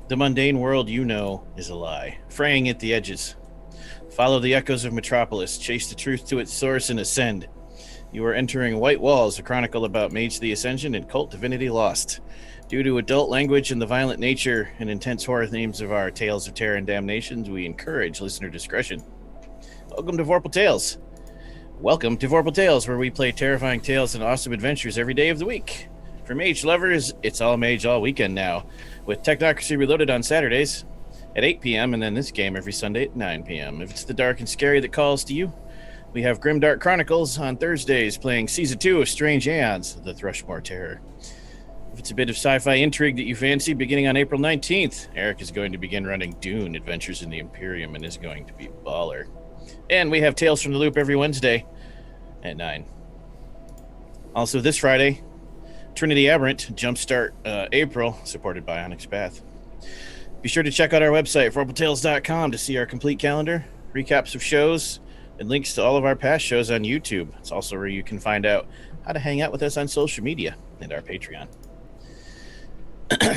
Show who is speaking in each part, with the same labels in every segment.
Speaker 1: The mundane world you know is a lie, fraying at the edges. Follow the echoes of Metropolis, chase the truth to its source, and ascend. You are entering White Walls, a chronicle about Mage the Ascension and Kult Divinity Lost. Due to adult language and the violent nature and intense horror themes of our tales of terror and damnations, we encourage listener discretion. Welcome to Vorpal Tales. Welcome to Vorpal Tales, where we play terrifying tales and awesome adventures every day of the week. For Mage lovers, it's all Mage all weekend now, with Technocracy Reloaded on Saturdays at 8 p.m. and then this game every Sunday at 9 p.m. If it's the dark and scary that calls to you, we have Grimdark Chronicles on Thursdays playing Season 2 of Strange Aeons, The Thrushmore Terror. If it's a bit of sci-fi intrigue that you fancy, beginning on April 19th, Eric is going to begin running Dune Adventures in the Imperium and is going to be baller. And we have Tales from the Loop every Wednesday at 9. Also this Friday, Trinity Aberrant, Jumpstart April, supported by Onyx Path. Be sure to check out our website, vorpaltales.com, to see our complete calendar, recaps of shows, and links to all of our past shows on YouTube. It's also where you can find out how to hang out with us on social media and our Patreon.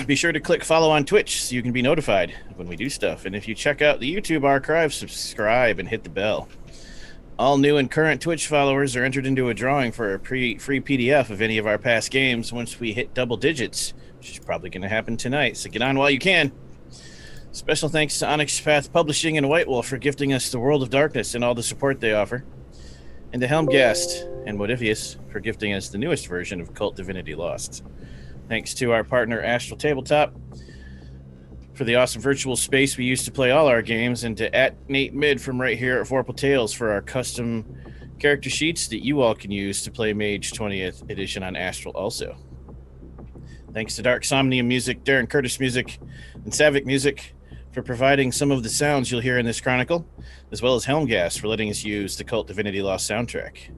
Speaker 1: Be sure to click follow on Twitch so you can be notified when we do stuff. And if you check out the YouTube archive, subscribe and hit the bell. All new and current Twitch followers are entered into a drawing for a free PDF of any of our past games once we hit double digits, which is probably going to happen tonight, so get on while you can. Special thanks to Onyx Path Publishing and White Wolf for gifting us the World of Darkness and all the support they offer, and to Helmgast and Modifius for gifting us the newest version of Kult Divinity Lost. Thanks to our partner Astral Tabletop for the awesome virtual space we use to play all our games, and to @NateMid from right here at Vorpal Tales for our custom character sheets that you all can use to play Mage 20th Edition on Astral also. Thanks to Dark Somnium Music, Darren Curtis Music, and Savick Music for providing some of the sounds you'll hear in this chronicle, as well as Helmgast for letting us use the Cult Divinity Lost soundtrack.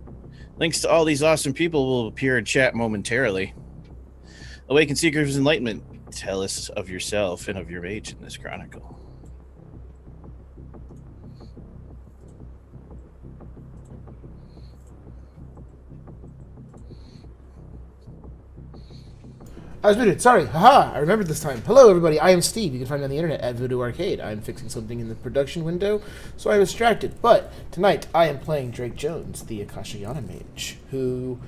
Speaker 1: Links to all these awesome people will appear in chat momentarily. Awaken Seekers of Enlightenment, tell us of yourself and of your mage in this chronicle.
Speaker 2: I was muted. Sorry. Haha. I remembered this time. Hello, everybody. I am Steve. You can find me on the internet at Voodoo Arcade. I'm fixing something in the production window, so I was distracted. But tonight, I am playing Drake Jones, the Akashayana mage, who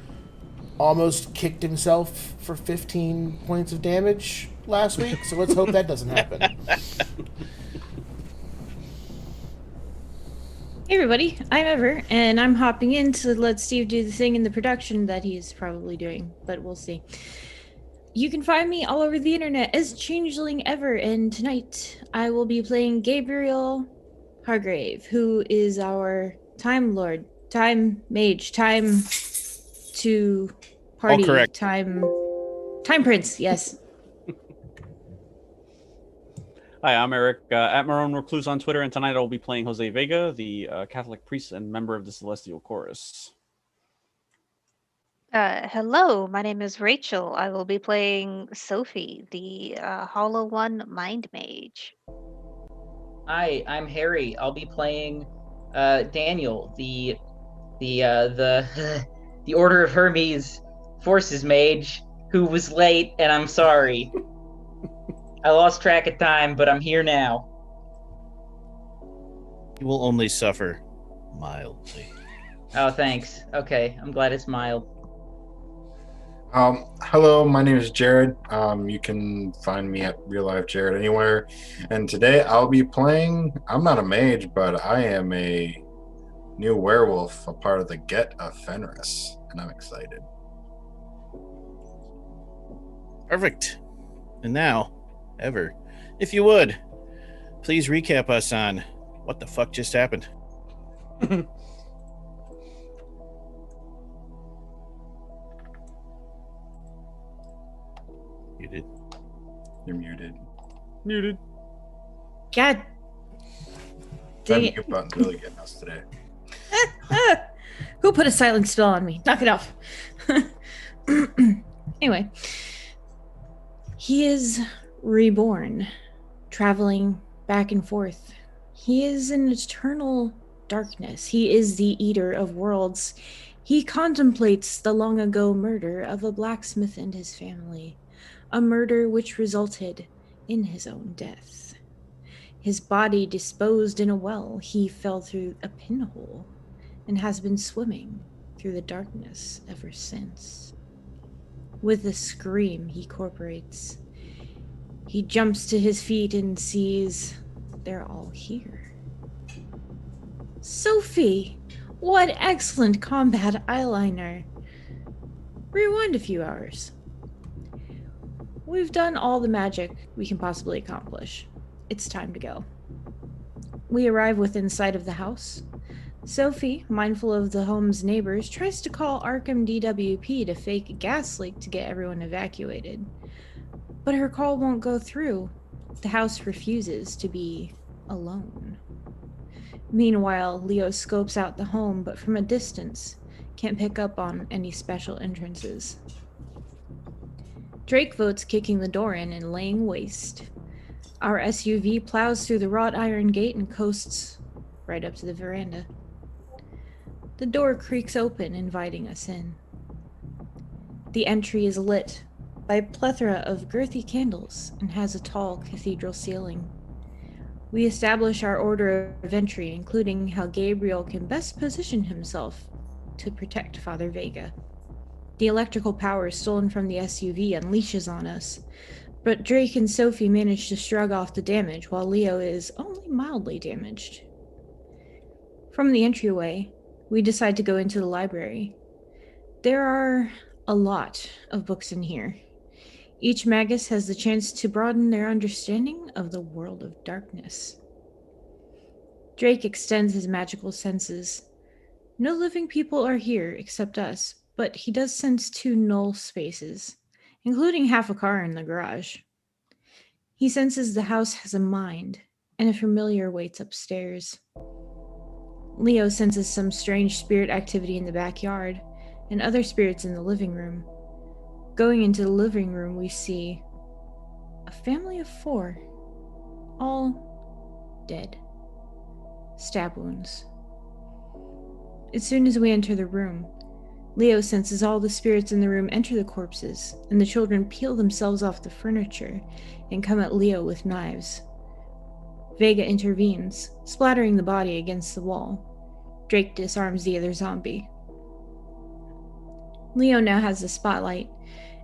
Speaker 2: almost kicked himself for 15 points of damage last week, so let's hope that doesn't happen.
Speaker 3: Hey everybody, I'm Ever, and I'm hopping in to let Steve do the thing in the production that he's probably doing, but we'll see. You can find me all over the internet as Changeling Ever, and tonight I will be playing Gabriel Hargrave, who is our Time Lord, Time Mage, Time to Party,
Speaker 1: All correct.
Speaker 3: Time Prince, yes.
Speaker 4: Hi, I'm Eric, at Marone Recluse on Twitter, and tonight I will be playing Jose Vega, the Catholic priest and member of the Celestial Chorus.
Speaker 5: Hello, my name is Rachel. I will be playing Sophie, the Hollow One Mind Mage.
Speaker 6: Hi, I'm Harry. I'll be playing Daniel, the the Order of Hermes Forces Mage, who was late, and I'm sorry. I lost track of time, but I'm here now.
Speaker 1: You will only suffer mildly.
Speaker 6: Oh, thanks. Okay, I'm glad it's mild.
Speaker 7: Hello, my name is Jared. You can find me at Real Life Jared anywhere. And today I'll be playing, I'm not a mage, but I am a new werewolf, a part of the Get of Fenris, and I'm excited.
Speaker 1: Perfect. And now, Ever, if you would, please recap us on what the fuck just happened. Muted.
Speaker 7: You're muted.
Speaker 4: Muted.
Speaker 3: God
Speaker 7: That
Speaker 3: dang it.
Speaker 7: mute button's really getting us today.
Speaker 3: Who put a silent spell on me? Knock it off. Anyway, he is reborn, traveling back and forth. He is in eternal darkness. He is the eater of worlds. He contemplates the long ago murder of a blacksmith and his family, a murder which resulted in his own death. His body disposed in a well, he fell through a pinhole and has been swimming through the darkness ever since. With a scream, he corporates. He jumps to his feet and sees they're all here. Sophie! What excellent combat eyeliner! Rewind a few hours. We've done all the magic we can possibly accomplish. It's time to go. We arrive within sight of the house. Sophie, mindful of the home's neighbors, tries to call Arkham DWP to fake a gas leak to get everyone evacuated. But her call won't go through. The house refuses to be alone. Meanwhile, Leo scopes out the home, but from a distance, can't pick up on any special entrances. Drake votes kicking the door in and laying waste. Our SUV plows through the wrought iron gate and coasts right up to the veranda. The door creaks open, inviting us in. The entry is lit by a plethora of girthy candles and has a tall cathedral ceiling. We establish our order of entry, including how Gabriel can best position himself to protect Father Vega. The electrical power stolen from the SUV unleashes on us, but Drake and Sophie manage to shrug off the damage while Leo is only mildly damaged. From the entryway, we decide to go into the library. There are a lot of books in here. Each magus has the chance to broaden their understanding of the world of darkness. Drake extends his magical senses. No living people are here except us, but he does sense 2 null spaces, including half a car in the garage. He senses the house has a mind, and a familiar waits upstairs. Leo senses some strange spirit activity in the backyard, and other spirits in the living room. Going into the living room, we see a family of 4, all dead. Stab wounds. As soon as we enter the room, Leo senses all the spirits in the room enter the corpses, and the children peel themselves off the furniture and come at Leo with knives. Vega intervenes, splattering the body against the wall. Drake disarms the other zombie. Leo now has the spotlight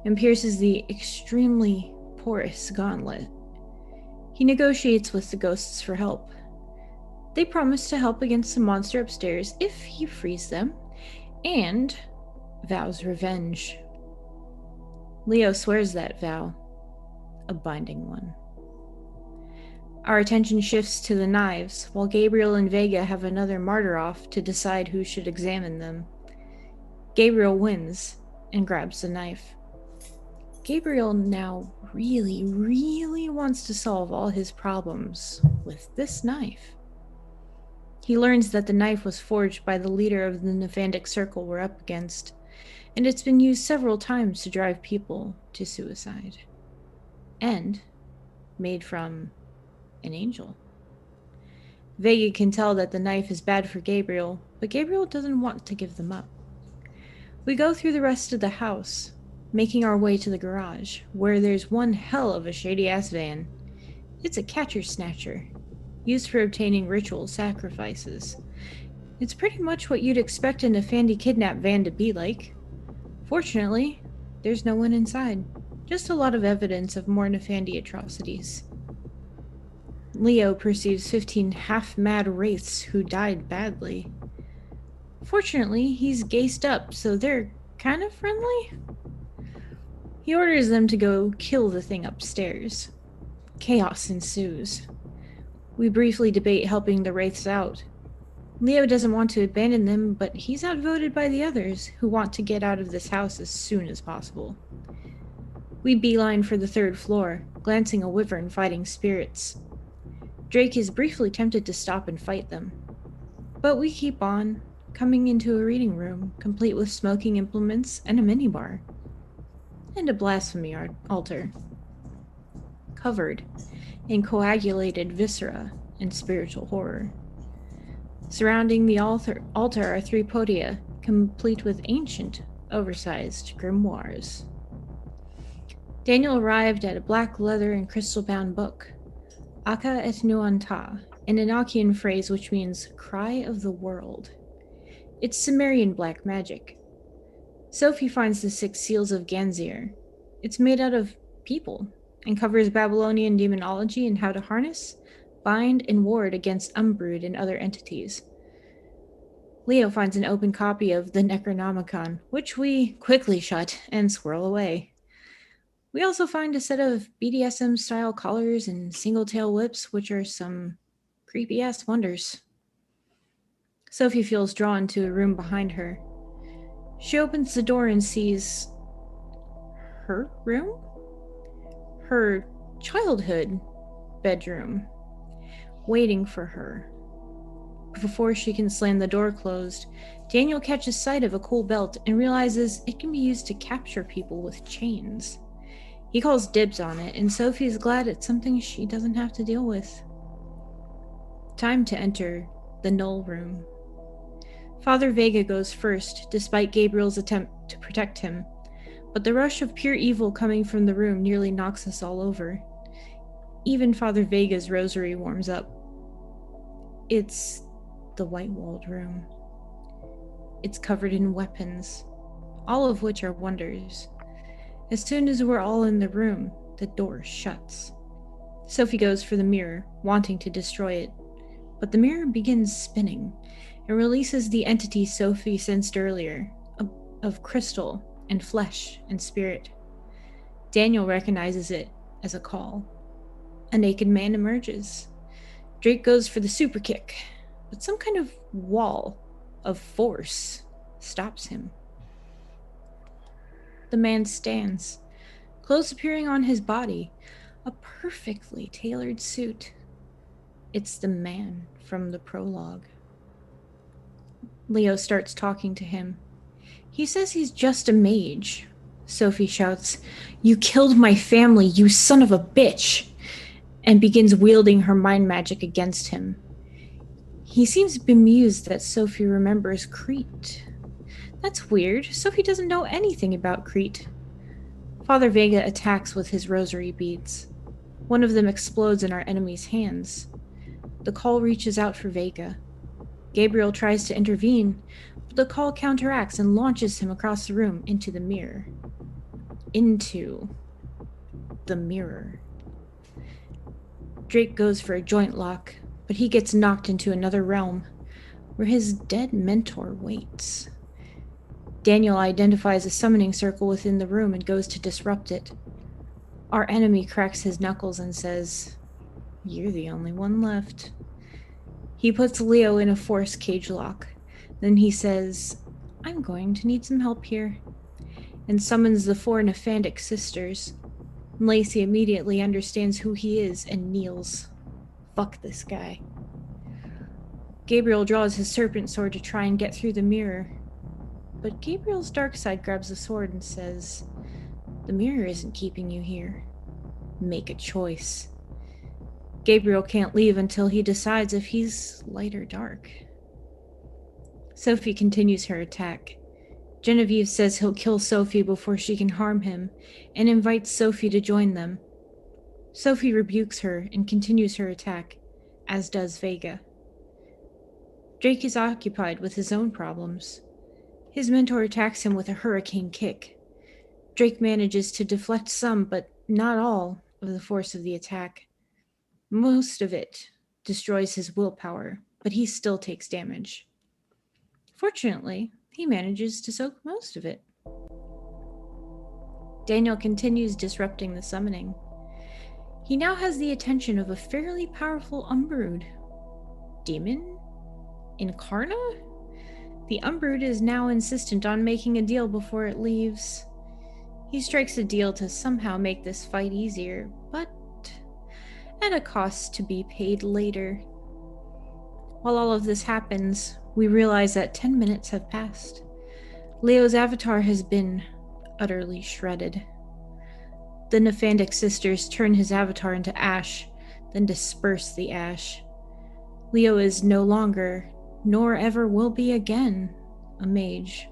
Speaker 3: and pierces the extremely porous gauntlet. He negotiates with the ghosts for help. They promise to help against the monster upstairs if he frees them, and vows revenge. Leo swears that vow, a binding one. Our attention shifts to the knives, while Gabriel and Vega have another martyr off to decide who should examine them. Gabriel wins and grabs the knife. Gabriel now really wants to solve all his problems with this knife. He learns that the knife was forged by the leader of the Nephandic Circle we're up against, and it's been used several times to drive people to suicide. And made from an angel. Vega can tell that the knife is bad for Gabriel, but Gabriel doesn't want to give them up. We go through the rest of the house, making our way to the garage, where there's one hell of a shady-ass van. It's a catcher-snatcher, used for obtaining ritual sacrifices. It's pretty much what you'd expect a Nefandi kidnap van to be like. Fortunately, there's no one inside, just a lot of evidence of more Nefandi atrocities. Leo perceives 15 half-mad wraiths who died badly. Fortunately, he's gaced up, so they're kind of friendly. He orders them to go kill the thing upstairs. Chaos ensues. We briefly debate helping the wraiths out. Leo doesn't want to abandon them, but he's outvoted by the others, who want to get out of this house as soon as possible. We beeline for the 3rd floor, glancing a wyvern fighting spirits. Drake is briefly tempted to stop and fight them. But we keep on, coming into a reading room, complete with smoking implements and a minibar. And a blasphemy altar. Covered in coagulated viscera and spiritual horror. Surrounding the altar are 3 podia, complete with ancient, oversized grimoires. Daniel arrived at a black leather and crystal-bound book, Aka et Nuanta, an Enochian phrase which means cry of the world. It's Sumerian black magic. Sophie finds the 6 seals of Ganzir. It's made out of people and covers Babylonian demonology and how to harness, bind, and ward against Umbrood and other entities. Leo finds an open copy of the Necronomicon, which we quickly shut and swirl away. We also find a set of BDSM-style collars and single-tail whips, which are some creepy-ass wonders. Sophie feels drawn to a room behind her. She opens the door and sees her room? Her childhood bedroom, waiting for her. Before she can slam the door closed, Daniel catches sight of a cool belt and realizes it can be used to capture people with chains. He calls dibs on it, and Sophie's glad it's something she doesn't have to deal with. Time to enter the Null Room. Father Vega goes first, despite Gabriel's attempt to protect him, but the rush of pure evil coming from the room nearly knocks us all over. Even Father Vega's rosary warms up. It's the white-walled room. It's covered in weapons, all of which are wonders. As soon as we're all in the room, the door shuts. Sophie goes for the mirror, wanting to destroy it, but the mirror begins spinning and releases the entity Sophie sensed earlier, of crystal and flesh and spirit. Daniel recognizes it as a call. A naked man emerges. Drake goes for the super kick, but some kind of wall of force stops him. The man stands, clothes appearing on his body, a perfectly tailored suit. It's the man from the prologue. Leo starts talking to him. He says he's just a mage. Sophie shouts, "You killed my family, you son of a bitch!" and begins wielding her mind magic against him. He seems bemused that Sophie remembers Crete. That's weird. Sophie doesn't know anything about Crete. Father Vega attacks with his rosary beads. One of them explodes in our enemy's hands. The call reaches out for Vega. Gabriel tries to intervene, but the call counteracts and launches him across the room into the mirror. Into the mirror. Drake goes for a joint lock, but he gets knocked into another realm, where his dead mentor waits. Daniel identifies a summoning circle within the room and goes to disrupt it. Our enemy cracks his knuckles and says, "You're the only one left." He puts Leo in a force cage lock. Then he says, "I'm going to need some help here," and summons the 4 Nephandic sisters. Lacey immediately understands who he is and kneels. Fuck this guy. Gabriel draws his serpent sword to try and get through the mirror. But Gabriel's dark side grabs the sword and says, "The mirror isn't keeping you here. Make a choice." Gabriel can't leave until he decides if he's light or dark. Sophie continues her attack. Genevieve says he'll kill Sophie before she can harm him, and invites Sophie to join them. Sophie rebukes her and continues her attack, as does Vega. Drake is occupied with his own problems. His mentor attacks him with a hurricane kick. Drake manages to deflect some, but not all, of the force of the attack. Most of it destroys his willpower, but he still takes damage. Fortunately, he manages to soak most of it. Daniel continues disrupting the summoning. He now has the attention of a fairly powerful Umbrood. Demon? Incarna? The Umbrood is now insistent on making a deal before it leaves. He strikes a deal to somehow make this fight easier, but at a cost to be paid later. While all of this happens, we realize that 10 minutes have passed. Leo's avatar has been utterly shredded. The Nephandic sisters turn his avatar into ash, then disperse the ash. Leo is no longer, nor ever will be again, a mage.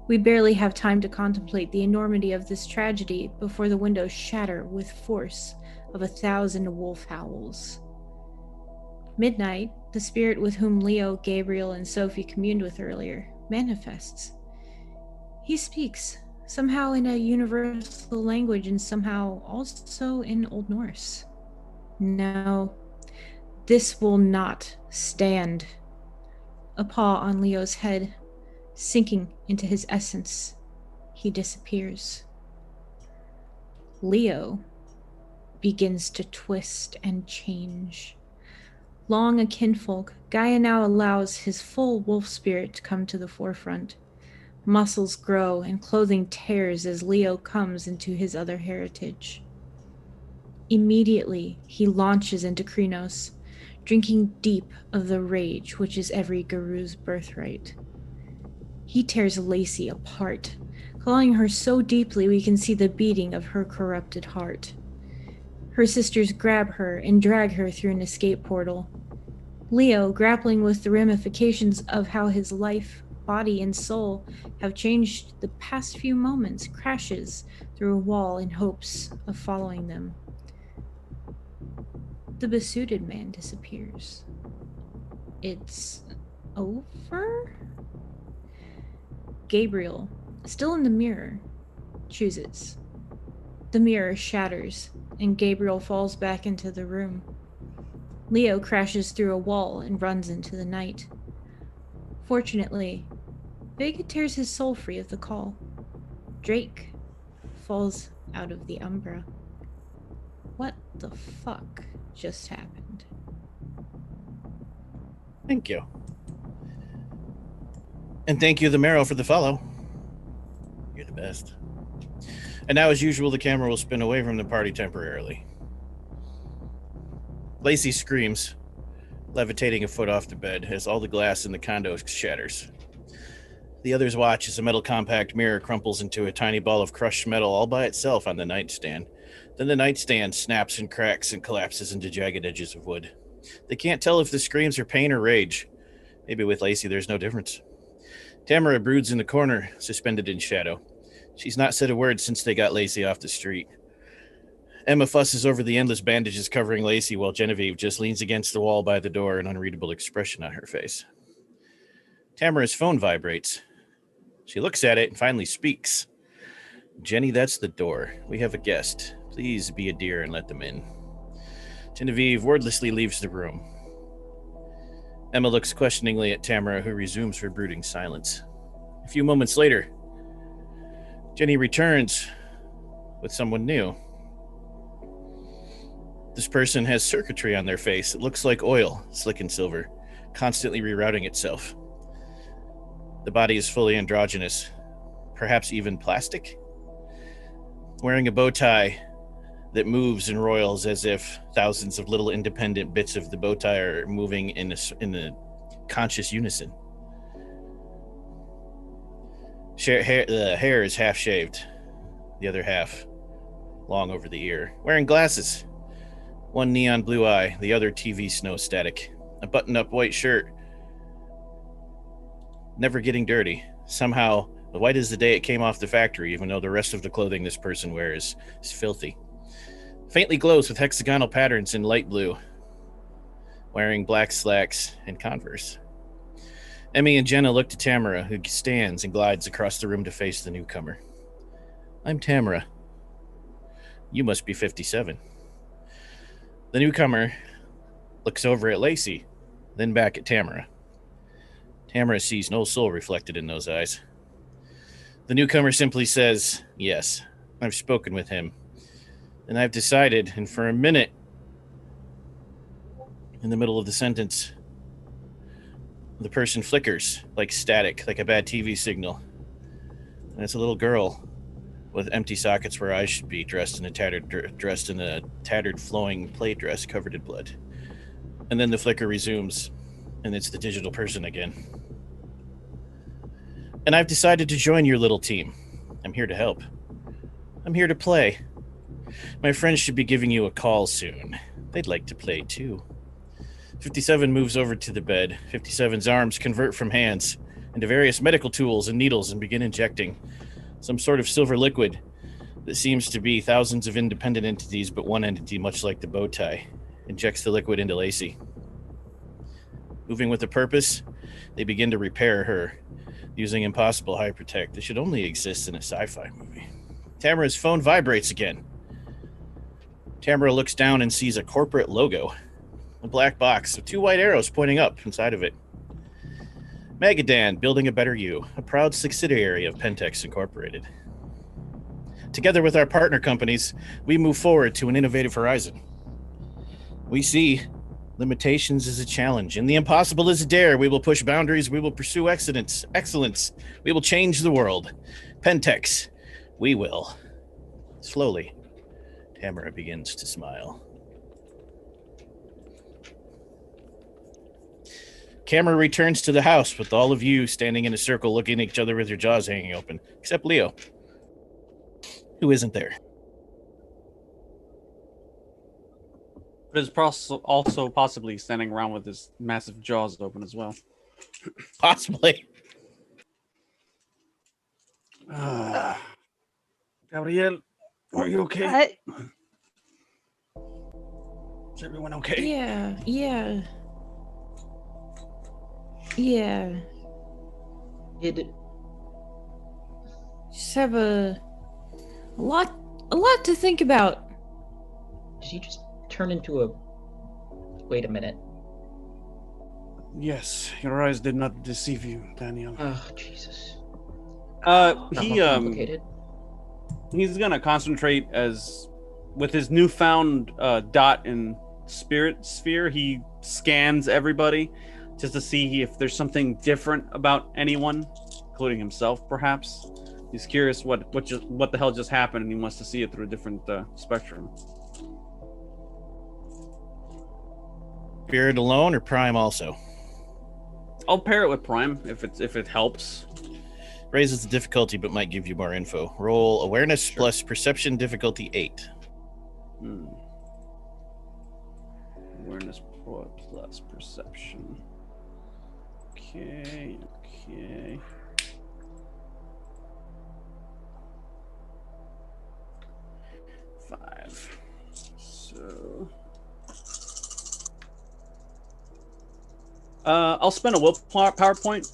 Speaker 3: We barely have time to contemplate the enormity of this tragedy before the windows shatter with force of 1,000 wolf howls. Midnight, the spirit with whom Leo, Gabriel, and Sophie communed with earlier, manifests. He speaks, somehow in a universal language and somehow also in Old Norse. No, this will not stand. A paw on Leo's head, sinking into his essence, he disappears. Leo begins to twist and change. Long a kinfolk, Gaia now allows his full wolf spirit to come to the forefront. Muscles grow and clothing tears as Leo comes into his other heritage. Immediately, he launches into Krynos, drinking deep of the rage which is every guru's birthright. He tears Lacey apart, clawing her so deeply we can see the beating of her corrupted heart. Her sisters grab her and drag her through an escape portal. Leo, grappling with the ramifications of how his life, body, and soul have changed the past few moments, crashes through a wall in hopes of following them. The besuited man disappears. It's over? Gabriel, still in the mirror, chooses. The mirror shatters, and Gabriel falls back into the room. Leo crashes through a wall and runs into the night. Fortunately, Vega tears his soul free of the call. Drake falls out of the Umbra. What the fuck just happened?
Speaker 1: Thank you. And thank you, the Marrow, for the follow. You're the best. And now, as usual, the camera will spin away from the party temporarily. Lacey screams, levitating a foot off the bed as all the glass in the condo shatters. The others watch as a metal compact mirror crumples into a tiny ball of crushed metal all by itself on the nightstand. Then the nightstand snaps and cracks and collapses into jagged edges of wood. They can't tell if the screams are pain or rage. Maybe with Lacey there's no difference. Tamara broods in the corner, suspended in shadow. She's not said a word since they got Lacey off the street. Emma fusses over the endless bandages covering Lacey while Genevieve just leans against the wall by the door, an unreadable expression on her face. Tamara's phone vibrates. She looks at it and finally speaks. Jenny, that's the door. We have a guest. Please be a dear and let them in. Genevieve wordlessly leaves the room. Emma looks questioningly at Tamara, who resumes her brooding silence. A few moments later, Jenny returns with someone new. This person has circuitry on their face. It looks like oil, slick and silver, constantly rerouting itself. The body is fully androgynous, perhaps even plastic. Wearing a bow tie that moves and roils as if thousands of little independent bits of the bow tie are moving in a conscious unison. The hair is half shaved, the other half long over the ear. Wearing glasses. One neon blue eye, the other TV snow static. A button-up white shirt. Never getting dirty. Somehow, white as the day it came off the factory, even though the rest of the clothing this person wears is filthy. Faintly glows with hexagonal patterns in light blue. Wearing black slacks and Converse. Emmy and Jenna look to Tamara, who stands and glides across the room to face the newcomer. I'm Tamara. You must be 57. The newcomer looks over at Lacey, then back at Tamara. Tamara sees no soul reflected in those eyes. The newcomer simply says, yes, I've spoken with him. And I've decided, and for a minute, in the middle of the sentence, the person flickers like static, like a bad TV signal. And it's a little girl with empty sockets where eyes should be, dressed in a tattered flowing play dress covered in blood. And then the flicker resumes, and it's the digital person again. And I've decided to join your little team. I'm here to help. I'm here to play. My friends should be giving you a call soon. They'd like to play too. 57 moves over to the bed. 57's arms convert from hands into various medical tools and needles and begin injecting some sort of silver liquid that seems to be thousands of independent entities, but one entity, much like the bow tie, injects the liquid into Lacey. Moving with a purpose, they begin to repair her, using impossible high protect that should only exist in a sci-fi movie. Tamara's phone vibrates again. Tamara looks down and sees a corporate logo, a black box with 2 white arrows pointing up inside of it. Magadan, Building a Better You, a proud subsidiary of Pentex Incorporated. Together with our partner companies, we move forward to an innovative horizon. We see limitations as a challenge, and the impossible is a dare. We will push boundaries. We will pursue excellence. We will change the world. Pentex, we will. Slowly, Tamara begins to smile. Camera returns to the house with all of you standing in a circle looking at each other with your jaws hanging open, except Leo, who isn't there.
Speaker 4: But is also possibly standing around with his massive jaws open as well.
Speaker 1: Possibly.
Speaker 4: Gabriel, are you okay?
Speaker 5: I,
Speaker 4: Is everyone okay?
Speaker 3: Yeah.
Speaker 6: Did
Speaker 3: Just have a lot to think about.
Speaker 6: he just turn into a... Wait a minute.
Speaker 4: Yes, your eyes did not deceive you, Daniel.
Speaker 6: Oh, Jesus.
Speaker 4: Not
Speaker 6: Not more complicated.
Speaker 4: He's gonna concentrate as with his newfound dot and spirit sphere. He scans everybody just to see if there's something different about anyone, including himself, perhaps. He's curious what the hell just happened, and he wants to see it through a different spectrum.
Speaker 1: Spirit alone or Prime also?
Speaker 4: I'll pair it with Prime if it helps.
Speaker 1: Raises the difficulty but might give you more info. Roll awareness plus perception, difficulty 8.
Speaker 4: Awareness plus perception. Okay. 5. So I'll spend a willpower point.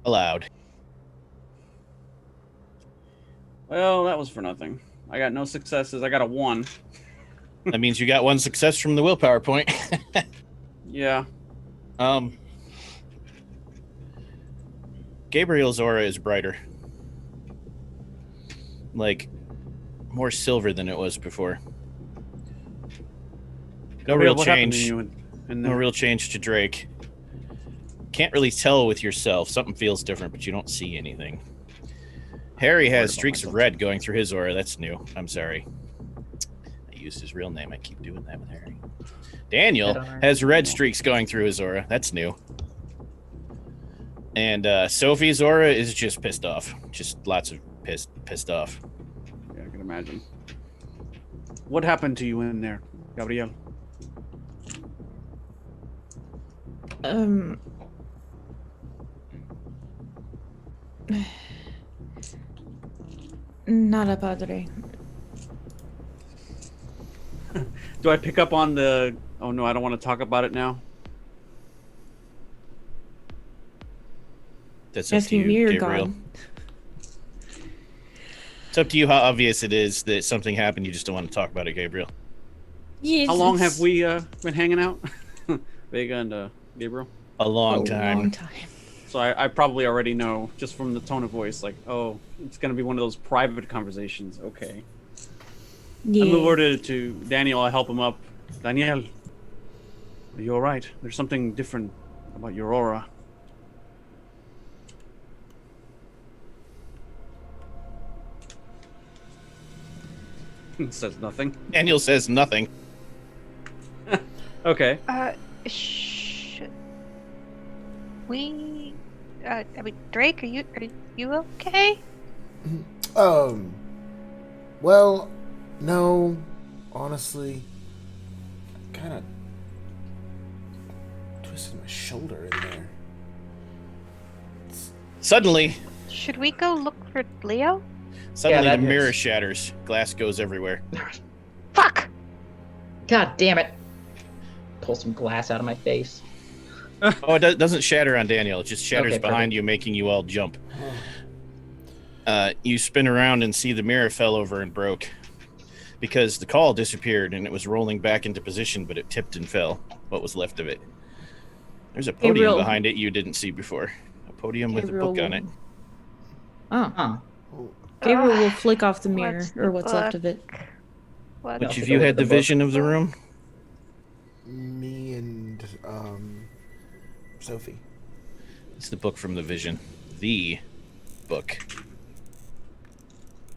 Speaker 1: Allowed.
Speaker 4: Well, that was for nothing. I got no successes. I got a 1.
Speaker 1: That means you got 1 success from the willpower point.
Speaker 4: Yeah.
Speaker 1: Gabriel's aura is brighter. Like, more silver than it was before. No real
Speaker 4: What happened to
Speaker 1: change.
Speaker 4: you in
Speaker 1: No
Speaker 4: there?
Speaker 1: real change to Drake. Can't really tell with yourself. Something feels different, but you don't see anything. Harry has streaks of red going through his aura. That's new. I'm sorry. I used his real name. I keep doing that with Harry. Daniel has red streaks going through his aura. That's new. And Sophie's aura is just pissed off. Just lots of pissed off.
Speaker 4: Yeah, I can imagine. What happened to you in there, Gabriel?
Speaker 3: Nada, padre.
Speaker 4: Do I pick up on the... Oh no, I don't want to talk about it now.
Speaker 1: That's up
Speaker 3: Ask
Speaker 1: to
Speaker 3: me,
Speaker 1: you,
Speaker 3: or
Speaker 1: Gabriel.
Speaker 3: God.
Speaker 1: It's up to you how obvious it is that something happened. You just don't want to talk about it, Gabriel.
Speaker 3: Yes,
Speaker 4: How long
Speaker 3: it's
Speaker 4: have we been hanging out? Vega and Gabriel?
Speaker 1: A long time.
Speaker 4: So I probably already know, just from the tone of voice, like, oh, it's going to be one of those private conversations. Okay.
Speaker 3: Yeah.
Speaker 4: I move over to Daniel. I help him up. Daniel, are you all right? There's something different about your aura. Says nothing.
Speaker 1: Daniel says nothing.
Speaker 4: Okay.
Speaker 5: We, I mean, Drake, are you okay?
Speaker 2: Well, no, honestly, kind of twisted my shoulder in there.
Speaker 1: Suddenly,
Speaker 5: Should we go look for Leo?
Speaker 1: the
Speaker 6: that
Speaker 1: mirror
Speaker 6: hurts.
Speaker 1: shatters. Glass goes everywhere.
Speaker 5: Fuck!
Speaker 6: God damn it. Pull some glass out of my face.
Speaker 1: Oh, it doesn't shatter on Daniel. It just shatters
Speaker 6: Okay,
Speaker 1: behind
Speaker 6: perfect.
Speaker 1: you, making you all jump. You spin around and see the mirror fell over and broke because the call disappeared and it was rolling back into position, but it tipped and fell. What was left of it? There's a podium
Speaker 3: Gabriel.
Speaker 1: behind it you didn't see before. A podium with a book on it.
Speaker 3: Oh,
Speaker 6: Huh.
Speaker 3: Gabriel will flick off the mirror,
Speaker 5: What's
Speaker 3: or
Speaker 5: the
Speaker 3: what's left of it.
Speaker 5: What?
Speaker 1: Which
Speaker 6: to
Speaker 1: of
Speaker 6: go
Speaker 1: you
Speaker 6: with
Speaker 1: had
Speaker 6: the
Speaker 1: the
Speaker 6: book.
Speaker 1: vision of the room?
Speaker 2: Me and Sophie.
Speaker 1: It's the book from the vision. The book.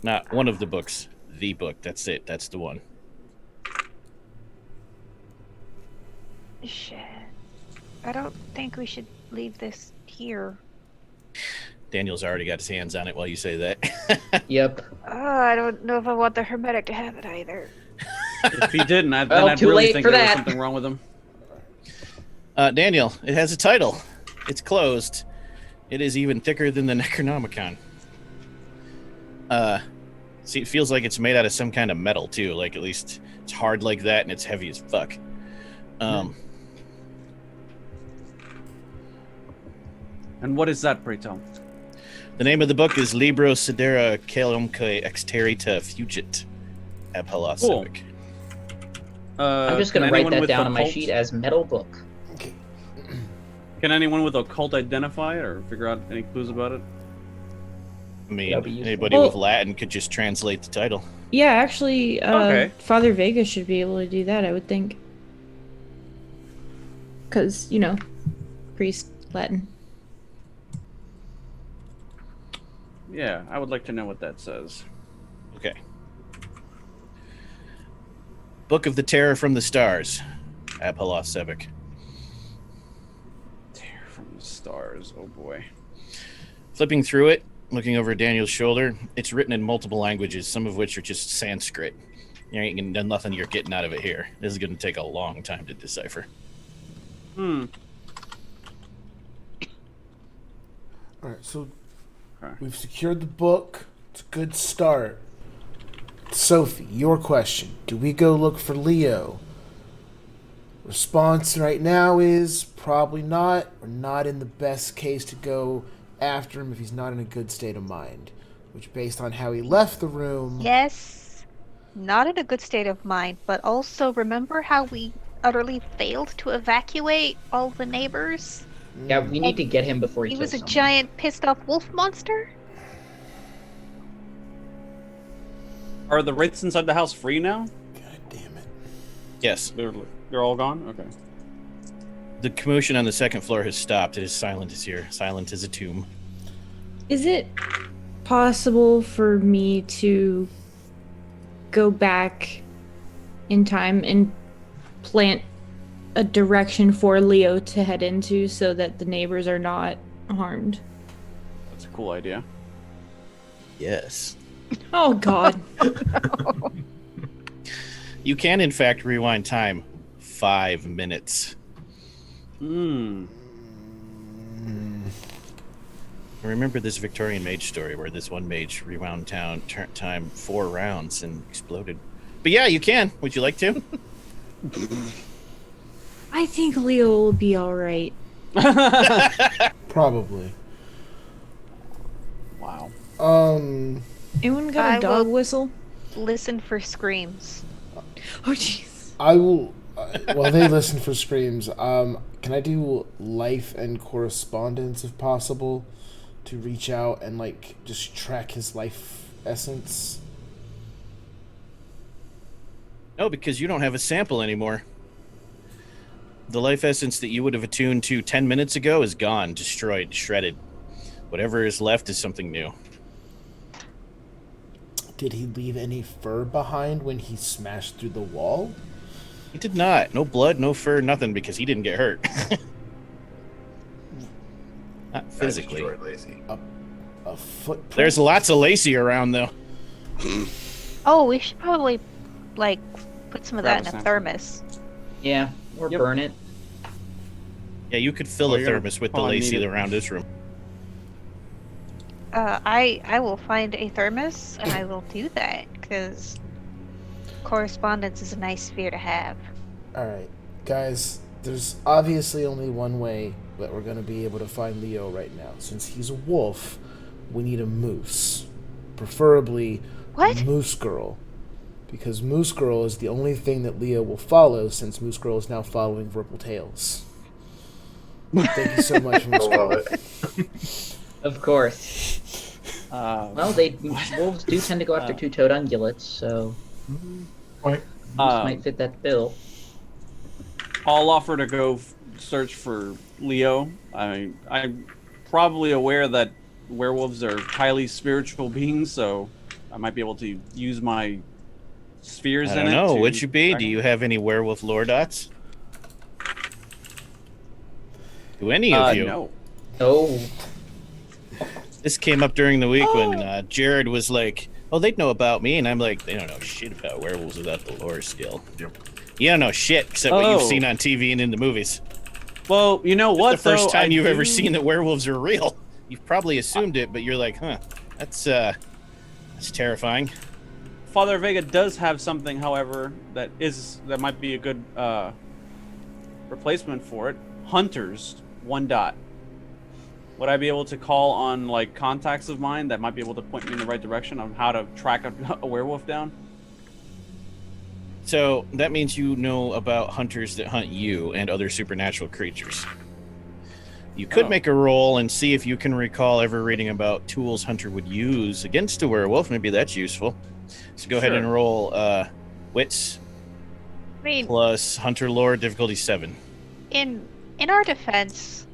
Speaker 1: Not one of the books. The book. That's it. That's the one.
Speaker 5: Shit. I don't think we should leave this here.
Speaker 1: Daniel's already got his hands on it while you say that.
Speaker 6: Yep.
Speaker 5: I don't know if I want the hermetic to have it either.
Speaker 4: If he didn't, then
Speaker 6: Well,
Speaker 4: I'd
Speaker 6: too
Speaker 4: really
Speaker 6: late
Speaker 4: think
Speaker 6: for
Speaker 4: there was
Speaker 6: that.
Speaker 4: something wrong with him.
Speaker 1: Daniel, it has a title. It's closed. It is even thicker than the Necronomicon. See, it feels like it's made out of some kind of metal too. Like at least it's hard like that, and it's heavy as fuck.
Speaker 4: And what is that, pray tell?
Speaker 1: The name of the book is Libro Sidera Calumque Exterita Fugit Abhala
Speaker 4: Cool.
Speaker 1: Civic.
Speaker 6: I'm just going to write that down on my sheet as metal book.
Speaker 2: Okay.
Speaker 4: Can anyone with occult identify it or figure out any clues about it?
Speaker 1: I mean,
Speaker 6: That'd be useful.
Speaker 1: anybody
Speaker 3: Well-
Speaker 1: with Latin could just translate the title.
Speaker 3: Yeah, actually,
Speaker 4: Okay.
Speaker 3: Father Vega should be able to do that, I would think. Because, you know, priest, Latin.
Speaker 4: Yeah, I would like to know what that says.
Speaker 1: Okay. Book of the Terror from the Stars, Abhala Civic.
Speaker 4: Tear from the stars. Oh boy.
Speaker 1: Flipping through it, looking over Daniel's shoulder, it's written in multiple languages, some of which are just Sanskrit. You ain't gonna nothing you're getting out of it here. This is gonna take a long time to decipher.
Speaker 2: All right, so
Speaker 4: Okay.
Speaker 2: we've secured the book. It's a good start. Sophie, your question. Do we go look for Leo? Response right now is probably not. We're not in the best case to go after him if he's not in a good state of mind. Which, based on how he left the room...
Speaker 5: Yes, not in a good state of mind, but also remember how we utterly failed to evacuate all the neighbors?
Speaker 6: Yeah, we need to get him before he
Speaker 5: He
Speaker 6: kills
Speaker 5: was a
Speaker 6: someone.
Speaker 5: giant pissed off wolf monster?
Speaker 4: Are the wraiths inside the house free now?
Speaker 2: God damn it.
Speaker 1: Yes,
Speaker 4: They're all gone? Okay.
Speaker 1: the commotion on the second floor has stopped. It is silent as here. Silent as a tomb.
Speaker 3: Is it possible for me to go back in time and plant a direction for Leo to head into so that the neighbors are not harmed?
Speaker 4: That's a cool idea.
Speaker 1: Yes.
Speaker 3: Oh, God.
Speaker 1: You can, in fact, rewind time 5 minutes. Remember this Victorian mage story where this one mage rewound time 4 rounds and exploded. But yeah, you can. Would you like to?
Speaker 3: I think Leo will be all right.
Speaker 2: Probably.
Speaker 4: Wow.
Speaker 3: Anyone got
Speaker 5: I
Speaker 3: a dog
Speaker 5: will-
Speaker 3: whistle?
Speaker 5: Listen for screams.
Speaker 3: Oh, jeez.
Speaker 2: I will... while they listen for screams, can I do life and correspondence if possible? To reach out and, like, just track his life essence?
Speaker 1: No, because you don't have a sample anymore. The life essence that you would have attuned to 10 minutes ago is gone, destroyed, shredded. Whatever is left is something new.
Speaker 2: Did he leave any fur behind when he smashed through the wall?
Speaker 1: He did not. No blood, no fur, nothing, because he didn't get hurt. Not physically.
Speaker 7: I destroyed Lazy.
Speaker 2: A footprint?
Speaker 1: There's lots of Lacey around, though.
Speaker 5: Oh, we should probably, like, put some of
Speaker 4: Grab
Speaker 5: that in
Speaker 4: a
Speaker 5: a
Speaker 4: sample.
Speaker 5: thermos.
Speaker 6: Yeah, or
Speaker 4: Yep.
Speaker 6: burn it.
Speaker 1: Yeah, you could fill
Speaker 4: Oh,
Speaker 1: a
Speaker 4: you're
Speaker 1: thermos with the
Speaker 4: probably
Speaker 1: lacy
Speaker 4: need it.
Speaker 1: around this room.
Speaker 5: I will find a thermos and I will do that because correspondence is a nice sphere to have.
Speaker 2: All right, guys. There's obviously only one way that we're going to be able to find Leo right now. Since he's a wolf, we need a moose. Preferably
Speaker 5: What?
Speaker 2: Moose Girl. Because Moose Girl is the only thing that Leo will follow, since Moose Girl is now following Verbal Tales. Thank you so much,
Speaker 7: I
Speaker 2: Moose
Speaker 7: love
Speaker 2: Girl.
Speaker 7: it.
Speaker 6: Of course. Well, wolves do tend to go after two-toed ungulates, so
Speaker 7: Point.
Speaker 6: this might fit that bill.
Speaker 4: I'll offer to go search for Leo. I'm probably aware that werewolves are highly spiritual beings, so I might be able to use my spheres
Speaker 1: I
Speaker 4: in
Speaker 1: don't
Speaker 4: it.
Speaker 1: know.
Speaker 4: to
Speaker 1: Would you be?
Speaker 4: track
Speaker 1: Do
Speaker 4: him.
Speaker 1: you have any werewolf lore dots? Do any of you?
Speaker 4: No.
Speaker 6: Oh,
Speaker 1: This came up during the week when Jared was like, "Oh, they'd know about me," and I'm like, "They don't know shit about werewolves without the lore skill.
Speaker 7: Yep.
Speaker 1: You don't know shit except what you've
Speaker 4: Oh.
Speaker 1: seen on TV and in the movies.
Speaker 4: Well, you know what?
Speaker 1: The first
Speaker 4: though?
Speaker 1: time you've ever
Speaker 4: do-
Speaker 1: seen that werewolves are real. You've probably assumed it, but you're like, huh, that's terrifying."
Speaker 4: Father Vega does have something, however, that might be a good replacement for it. Hunters, 1 dot. Would I be able to call on like contacts of mine that might be able to point me in the right direction on how to track a werewolf down?
Speaker 1: So that means you know about hunters that hunt you and other supernatural creatures. You could
Speaker 4: Oh.
Speaker 1: make a roll and see if you can recall ever reading about tools hunter would use against a werewolf. Maybe that's useful. So go ahead
Speaker 4: Sure.
Speaker 1: and roll wits
Speaker 5: I mean,
Speaker 1: plus hunter lore difficulty 7.
Speaker 5: in our defense,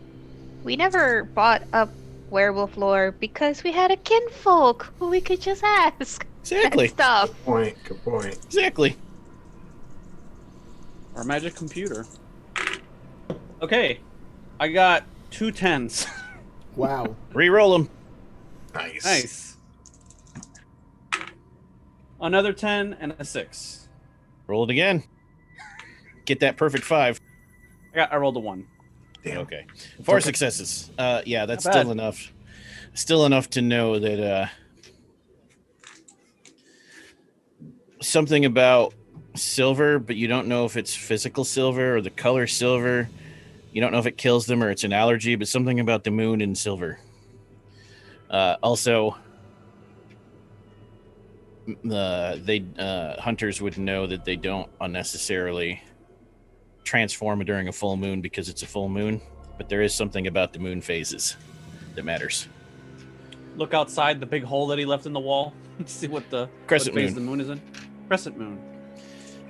Speaker 5: we never bought up werewolf lore because we had a kinfolk who we could just ask
Speaker 1: Exactly.
Speaker 5: that stuff.
Speaker 7: Good point.
Speaker 1: Exactly.
Speaker 4: Or a magic computer. Okay, I got 2 10s.
Speaker 2: Wow.
Speaker 1: Reroll them.
Speaker 7: Nice.
Speaker 4: Nice. Another 10 and a 6.
Speaker 1: Roll it again. Get that perfect 5.
Speaker 4: I rolled a 1.
Speaker 7: Damn.
Speaker 1: Okay. 4
Speaker 7: okay.
Speaker 1: successes. Yeah, that's
Speaker 4: Not bad.
Speaker 1: still enough. Still enough to know that something about silver, but you don't know if it's physical silver or the color silver. You don't know if it kills them or it's an allergy, but something about the moon and silver. Also, hunters would know that they don't unnecessarily transform during a full moon because it's a full moon, but there is something about the moon phases that matters.
Speaker 4: Look outside the big hole that he left in the wall. See what the
Speaker 1: Crescent
Speaker 4: what phase
Speaker 1: moon.
Speaker 4: the moon is in. Crescent moon.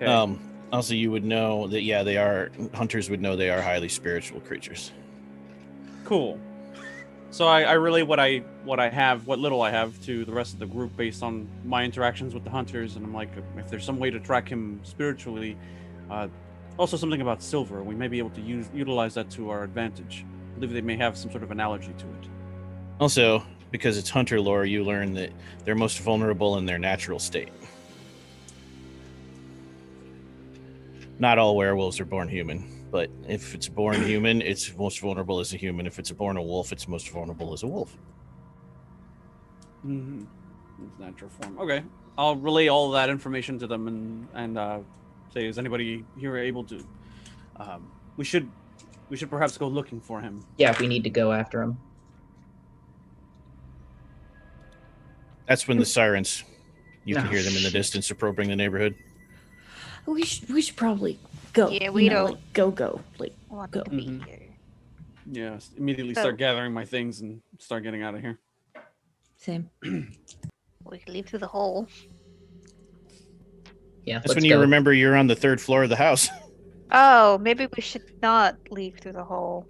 Speaker 4: Okay.
Speaker 1: Also, you would know that hunters would know they are highly spiritual creatures.
Speaker 4: Cool. So I relay what little I have to the rest of the group based on my interactions with the hunters, and I'm like, if there's some way to track him spiritually, also something about silver, we may be able to utilize that to our advantage. I believe they may have some sort of analogy to it.
Speaker 1: Also, because it's hunter lore, you learn that they're most vulnerable in their natural state. Not all werewolves are born human, but if it's born human, it's most vulnerable as a human. If it's born a wolf, it's most vulnerable as a wolf.
Speaker 4: Mm-hmm. It's natural form. Okay, I'll relay all of that information to them and say, is anybody here able to? We should perhaps go looking for him.
Speaker 6: yeah, we need to go after him.
Speaker 1: That's when the sirens, you can
Speaker 6: No.
Speaker 1: hear them in the distance approaching the neighborhood.
Speaker 3: We should probably go.
Speaker 5: Yeah, we
Speaker 3: you know,
Speaker 5: don't-
Speaker 3: like, go. Like,
Speaker 5: I want
Speaker 3: Go.
Speaker 5: to be
Speaker 4: Mhm.
Speaker 5: here.
Speaker 4: Yeah, immediately
Speaker 5: So-
Speaker 4: start gathering my things and start getting out of here.
Speaker 3: same.
Speaker 5: We can leave through the hole.
Speaker 6: Yeah,
Speaker 1: That's
Speaker 6: let's
Speaker 1: when you
Speaker 6: go.
Speaker 1: remember you're on the 3rd floor of the house.
Speaker 5: Oh, maybe we should not leave through the hole.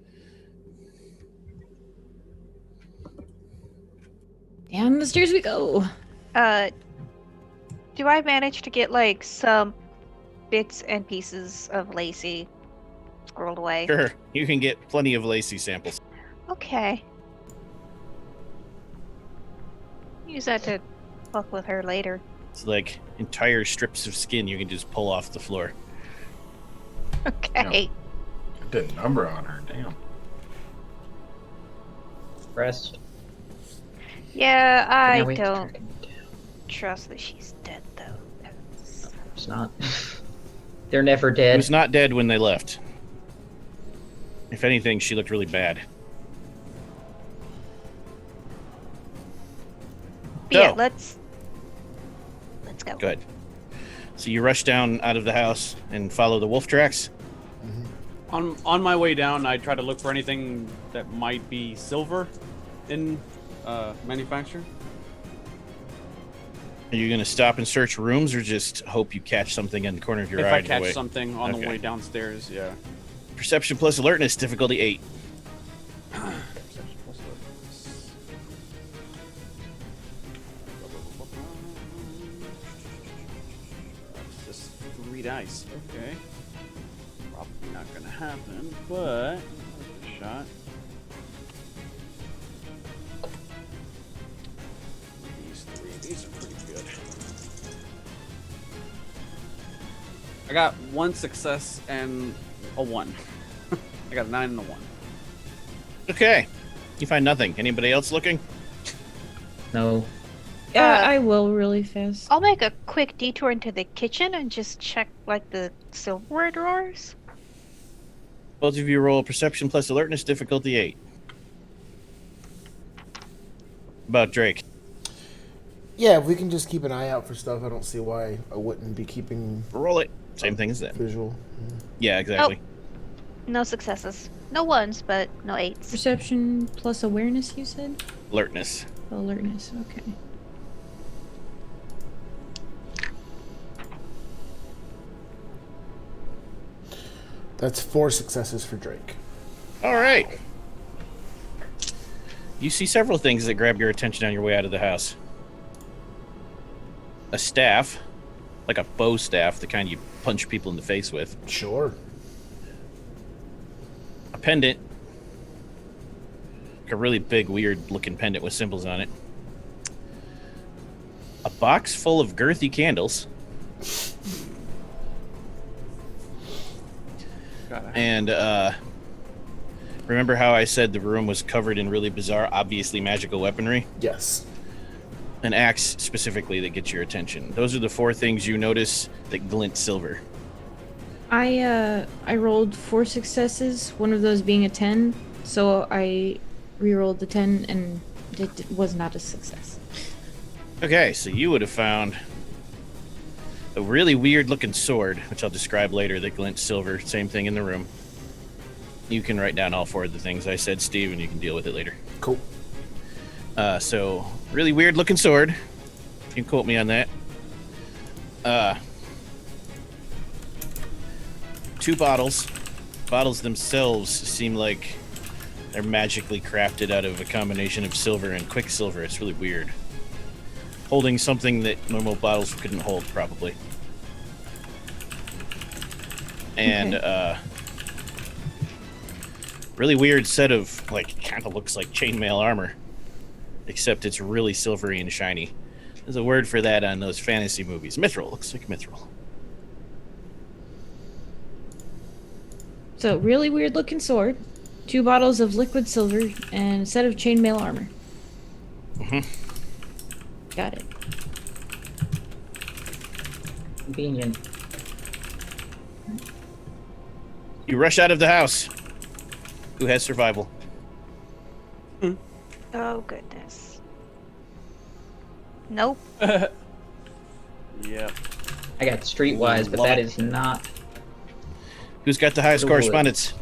Speaker 3: Down the stairs we go.
Speaker 5: Do I manage to get like some bits and pieces of Lacey rolled away?
Speaker 1: Sure, you can get plenty of Lacey samples.
Speaker 5: Okay. Use that to fuck with her later.
Speaker 1: It's like entire strips of skin you can just pull off the floor.
Speaker 5: Okay.
Speaker 7: It did a number on her. Damn.
Speaker 6: Rest.
Speaker 5: Yeah, I
Speaker 6: Now we have to
Speaker 5: don't
Speaker 6: track him down.
Speaker 5: trust that she's dead though.
Speaker 6: It's not. They're never dead.
Speaker 1: He was not dead when they left. If anything, she looked really bad.
Speaker 5: But yeah,
Speaker 1: So-
Speaker 5: let's go.
Speaker 1: Good. So you rush down out of the house and follow the wolf tracks?
Speaker 4: On my way down, I try to look for anything that might be silver in manufacture.
Speaker 1: Are you going to stop and search rooms or just hope you catch something in the corner of your
Speaker 4: If
Speaker 1: eye?
Speaker 4: I
Speaker 1: on your
Speaker 4: catch
Speaker 1: way?
Speaker 4: something on
Speaker 1: Okay.
Speaker 4: the way downstairs, yeah.
Speaker 1: Perception plus alertness, difficulty 8.
Speaker 4: Perception plus alertness. That's just 3 dice. Okay. Probably not gonna happen, but worth a shot. These are pretty good. I got 1 success and a 1. I got a 9 and a 1.
Speaker 1: Okay. You find nothing. Anybody else looking?
Speaker 6: No.
Speaker 3: Yeah, I will really fast.
Speaker 5: I'll make a quick detour into the kitchen and just check like the silverware drawers.
Speaker 1: Both of you roll perception plus alertness, difficulty 8. About Drake.
Speaker 2: Yeah, if we can just keep an eye out for stuff, I don't see why I wouldn't be keeping
Speaker 1: Roll it. Same thing as that.
Speaker 2: visual.
Speaker 1: Yeah, exactly.
Speaker 5: No successes. No ones, but no 8s.
Speaker 3: Perception plus awareness, you said?
Speaker 1: Alertness.
Speaker 3: Alertness, okay.
Speaker 2: That's 4 successes for Drake.
Speaker 1: All right. You see several things that grab your attention on your way out of the house. A staff, like a bow staff, the kind you punch people in the face with.
Speaker 2: Sure.
Speaker 1: A pendant, like a really big, weird-looking pendant with symbols on it. A box full of girthy candles. And remember how I said the room was covered in really bizarre, obviously magical weaponry?
Speaker 2: Yes.
Speaker 1: An axe specifically that gets your attention. Those are the 4 things you notice that glint silver.
Speaker 3: I rolled 4 successes, one of those being a 10, so I re-rolled the 10 and it was not a success.
Speaker 1: Okay, so you would have found a really weird looking sword, which I'll describe later, that glints silver. Same thing in the room. You can write down all 4 of the things I said, Steve, and you can deal with it later.
Speaker 2: Cool.
Speaker 1: So, really weird looking sword. You can quote me on that. 2 bottles. Bottles themselves seem like they're magically crafted out of a combination of silver and quicksilver. It's really weird. Holding something that normal bottles couldn't hold, probably. And, really weird set of, like, kind of looks like chainmail armor. Except it's really silvery and shiny. There's a word for that on those fantasy movies. Mithril. Looks like mithril.
Speaker 3: So, really weird looking sword, 2 bottles of liquid silver, and a set of chainmail armor. Got it.
Speaker 6: Convenient.
Speaker 1: You rush out of the house. Who has survival?
Speaker 5: Oh, goodness. Nope.
Speaker 4: Yep.
Speaker 6: I got streetwise, but
Speaker 1: Love
Speaker 6: that
Speaker 1: it.
Speaker 6: is not.
Speaker 1: Who's got the highest
Speaker 6: The wood.
Speaker 1: correspondence?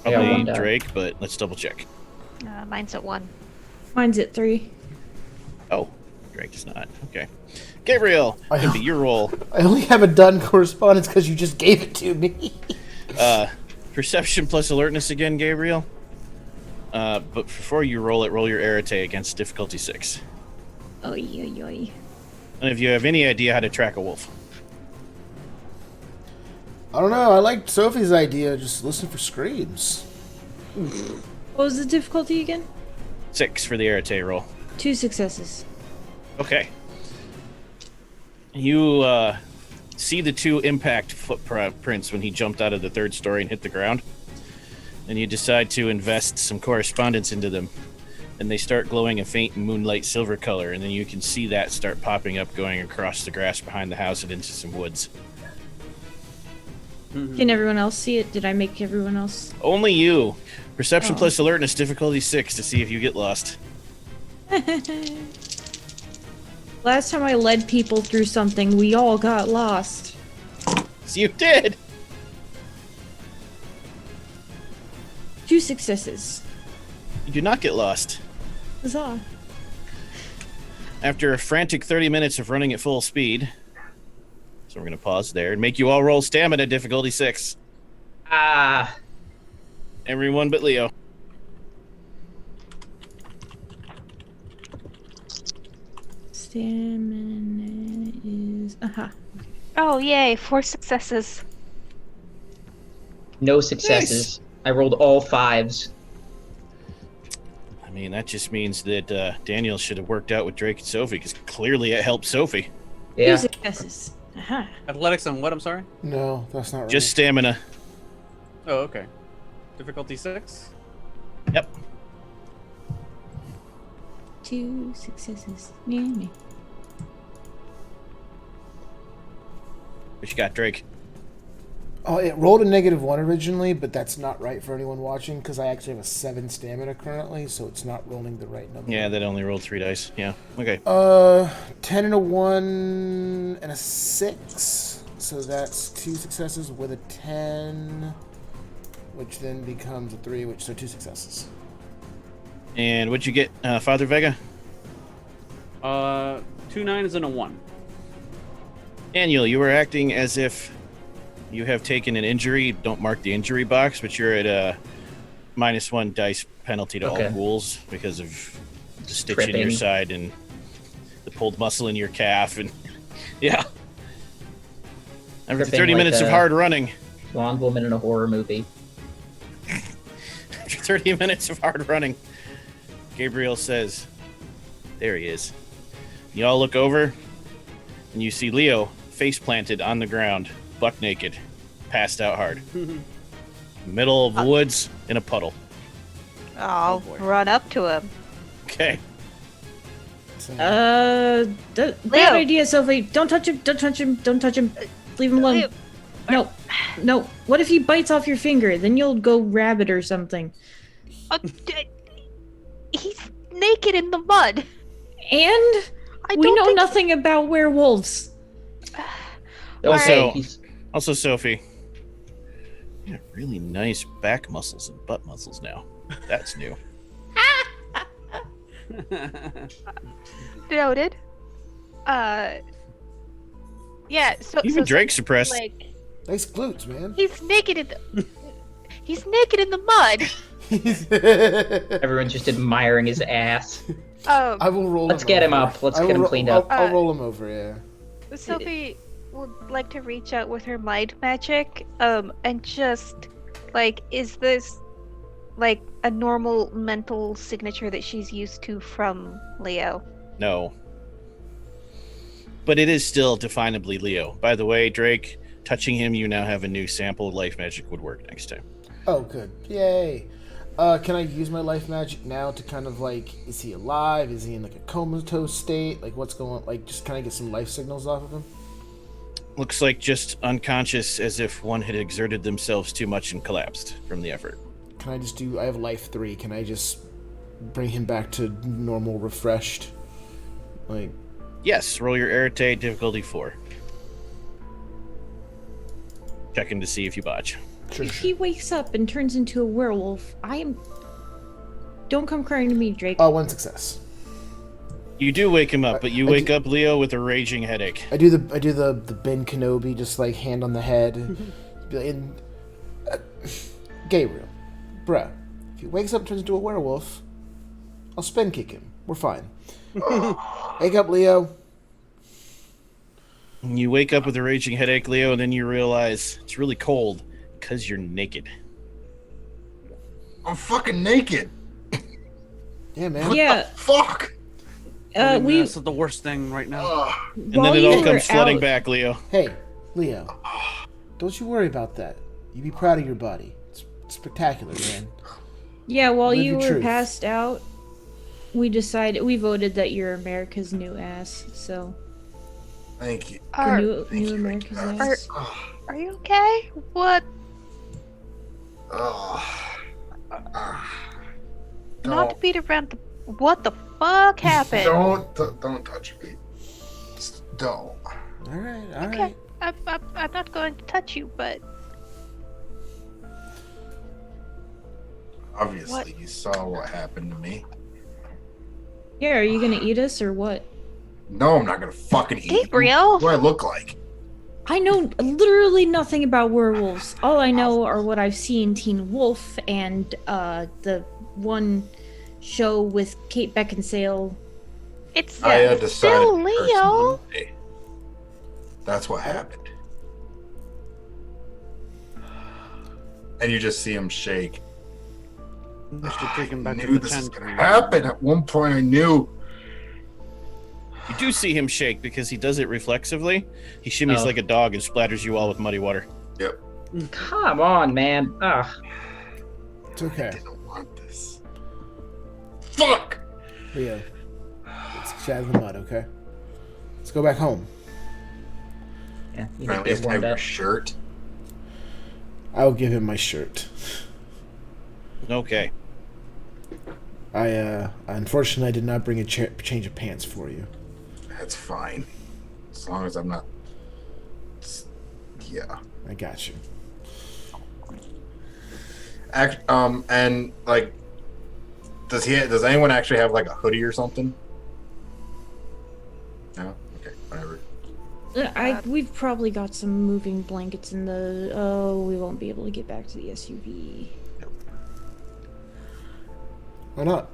Speaker 6: I got
Speaker 1: Probably
Speaker 6: 1 die.
Speaker 1: Drake, but let's double check.
Speaker 5: Mine's at 1.
Speaker 3: Mine's at 3.
Speaker 1: Oh, Drake is not. Okay. Gabriel, it'd be your roll.
Speaker 2: I only have a done correspondence because you just gave it to me.
Speaker 1: Perception plus alertness again, Gabriel. But before you roll it, roll your arete against difficulty 6.
Speaker 3: Oy, oy, oy.
Speaker 1: And if you have any idea how to track a wolf.
Speaker 2: I don't know. I liked Sophie's idea. Just listen for screams.
Speaker 3: What was the difficulty again?
Speaker 1: 6 for the arete roll.
Speaker 3: 2 successes.
Speaker 1: Okay. You see the 2 impact footprints when he jumped out of the 3rd story and hit the ground. and you decide to invest some correspondence into them. And they start glowing a faint moonlight silver color, and then you can see that start popping up, going across the grass behind the house and into some woods.
Speaker 3: Can everyone else see it? Did I make everyone else?
Speaker 1: Only you. Perception plus alertness, difficulty 6 to see if you get lost.
Speaker 3: Last time I led people through something, we all got lost.
Speaker 1: So you did!
Speaker 3: 2 successes.
Speaker 1: You do not get lost.
Speaker 3: Huzzah.
Speaker 1: After a frantic 30 minutes of running at full speed, so we're going to pause there and make you all roll stamina, difficulty 6.
Speaker 6: Ah.
Speaker 1: Everyone but Leo.
Speaker 3: Stamina is... Aha.
Speaker 5: Oh, yay, 4 successes.
Speaker 6: No successes. I rolled all 5s.
Speaker 1: I mean, that just means that Daniel should have worked out with Drake and Sophie, because clearly it helped Sophie.
Speaker 3: 2
Speaker 6: Yeah.
Speaker 3: successes. Aha.
Speaker 4: Athletics and what? I'm sorry.
Speaker 2: No, that's not right.
Speaker 1: Just stamina.
Speaker 4: Oh, okay. Difficulty 6.
Speaker 1: Yep.
Speaker 3: 2 successes. Yeah.
Speaker 1: What you got, Drake?
Speaker 2: Oh, it rolled a -1 originally, but that's not right for anyone watching because I actually have a 7 stamina currently, so it's not rolling the right number.
Speaker 1: Yeah, that only rolled 3 dice. Yeah, okay.
Speaker 2: 10 and a 1 and a 6, so that's 2 successes with a 10, which then becomes a 3, so 2 successes.
Speaker 1: And what'd you get, Father Vega?
Speaker 4: 2 9s and a 1.
Speaker 1: Daniel, you were acting as if you have taken an injury. Don't mark the injury box, but you're at a -1 dice penalty to
Speaker 6: Okay.
Speaker 1: all rules because of the stitch in your
Speaker 6: Tripping.
Speaker 1: side and the pulled muscle in your calf. And yeah. After
Speaker 6: Tripping
Speaker 1: 30
Speaker 6: like
Speaker 1: minutes of
Speaker 6: a-
Speaker 1: hard running.
Speaker 6: Blonde woman in a horror movie.
Speaker 1: After 30 minutes of hard running, Gabriel says, there he is. You all look over, and you see Leo face planted on the ground, buck naked, passed out hard. Middle of the woods in a puddle.
Speaker 5: I'll
Speaker 4: boy.
Speaker 5: run up to him.
Speaker 1: Okay.
Speaker 2: So,
Speaker 3: Bad
Speaker 5: Leo.
Speaker 3: idea, Sophie. Don't touch him. Don't touch him. Don't touch him. Leave him alone.
Speaker 5: Leo.
Speaker 3: No. No. What if he bites off your finger? Then you'll go rabbit or something.
Speaker 5: He's naked in the mud.
Speaker 3: And
Speaker 5: I
Speaker 3: we
Speaker 5: don't
Speaker 3: know
Speaker 5: think
Speaker 3: nothing about werewolves.
Speaker 1: Also,
Speaker 6: Okay, he's-
Speaker 1: also Sophie, you have really nice back muscles and butt muscles now. That's new.
Speaker 5: Noted. Yeah. So
Speaker 1: Even
Speaker 5: so
Speaker 1: Drake's suppressed.
Speaker 5: like
Speaker 2: nice glutes, man.
Speaker 5: he's naked in the. He's naked in the mud.
Speaker 6: everyone's just admiring his ass.
Speaker 2: I will roll
Speaker 6: Let's
Speaker 2: him
Speaker 6: get him
Speaker 2: over.
Speaker 6: up. Let's
Speaker 2: I will
Speaker 6: get him
Speaker 2: ro-
Speaker 6: cleaned
Speaker 2: I'll-
Speaker 6: up.
Speaker 2: I'll roll him over, yeah.
Speaker 5: Sophie would like to reach out with her mind magic, and just like, is this like a normal mental signature that she's used to from Leo?
Speaker 1: No. But it is still definably Leo. By the way, Drake, touching him, you now have a new sample. Life magic would work next time.
Speaker 2: Oh, good. Yay. Can I use my life magic now to kind of like, is he alive? Is he in like a comatose state? Like, what's going on? Like, just kind of get some life signals off of him?
Speaker 1: Looks like just unconscious, as if one had exerted themselves too much and collapsed from the effort.
Speaker 2: Can I just do, I have life 3. Can I just bring him back to normal, refreshed? Like,
Speaker 1: Yes, roll your Arete, difficulty 4. Checking to see if you botch.
Speaker 2: sure,
Speaker 3: If
Speaker 2: sure.
Speaker 3: he wakes up and turns into a werewolf, I am. Don't come crying to me, Drake.
Speaker 2: 1 success.
Speaker 1: You do wake him up, but you
Speaker 2: I
Speaker 1: wake
Speaker 2: do-
Speaker 1: up Leo with a raging headache.
Speaker 2: I do the Ben Kenobi, just like hand on the head. And, Gabriel, bruh, if he wakes up and turns into a werewolf, I'll spin kick him. We're fine. Wake up, Leo.
Speaker 1: You wake up with a raging headache, Leo, and then you realize it's really cold because you're naked.
Speaker 7: I'm fucking naked.
Speaker 2: Yeah, man.
Speaker 3: Yeah,
Speaker 7: Fuck.
Speaker 4: That's the worst thing right now.
Speaker 7: Ugh.
Speaker 1: And then it all comes flooding back, Leo.
Speaker 2: Hey, Leo, don't you worry about that. You be proud of your body. It's spectacular, man.
Speaker 3: Yeah, while
Speaker 2: Live
Speaker 3: you
Speaker 2: your
Speaker 3: were
Speaker 2: truth.
Speaker 3: passed out, we voted that you're America's new ass. So,
Speaker 7: Thank you.
Speaker 3: or
Speaker 5: Are,
Speaker 3: new
Speaker 7: Thank you.
Speaker 3: America's
Speaker 7: Thank
Speaker 3: ass.
Speaker 5: are you okay? What? Not to beat around the. What the fuck happened?
Speaker 7: Don't touch me. Just don't.
Speaker 2: All right, all
Speaker 5: Okay,
Speaker 2: right.
Speaker 5: I'm not going to touch you, but
Speaker 7: Obviously,
Speaker 5: What?
Speaker 7: you saw what happened to me.
Speaker 3: Yeah, are you gonna eat us or what?
Speaker 7: No, I'm not gonna fucking eat you.
Speaker 5: Gabriel!
Speaker 7: What do I look like?
Speaker 3: I know literally nothing about werewolves. All I know are what I've seen Teen Wolf and the one show with Kate Beckinsale.
Speaker 5: It's
Speaker 7: I decided
Speaker 5: still
Speaker 7: to curse
Speaker 5: Leo.
Speaker 7: Monday. That's what happened. And you just see him shake.
Speaker 4: Mr. Take him back
Speaker 7: I
Speaker 4: to
Speaker 7: knew
Speaker 4: the
Speaker 7: this was
Speaker 4: tent.
Speaker 7: gonna happen. At one point, I knew.
Speaker 1: You do see him shake because he does it reflexively. He shimmies
Speaker 6: Oh.
Speaker 1: like a dog and splatters you all with muddy water.
Speaker 6: Come on, man. Ugh.
Speaker 2: It's okay.
Speaker 7: I didn't want this. Fuck!
Speaker 2: Leo, let's get out of the mud, okay? Let's go back home.
Speaker 6: Yeah, you
Speaker 7: Can I
Speaker 6: need
Speaker 7: at
Speaker 6: to
Speaker 7: least
Speaker 6: get
Speaker 7: have
Speaker 6: warmed
Speaker 7: your
Speaker 6: up.
Speaker 7: shirt?
Speaker 2: I will give him my shirt.
Speaker 1: Okay.
Speaker 2: Unfortunately, I did not bring a change of pants for you.
Speaker 7: That's fine. As long as I'm not. Yeah.
Speaker 2: I got you.
Speaker 7: And like, does anyone actually have like a hoodie or something? No. Okay. Whatever.
Speaker 3: We've probably got some moving blankets in the. Oh, we won't be able to get back to the SUV.
Speaker 2: Why not?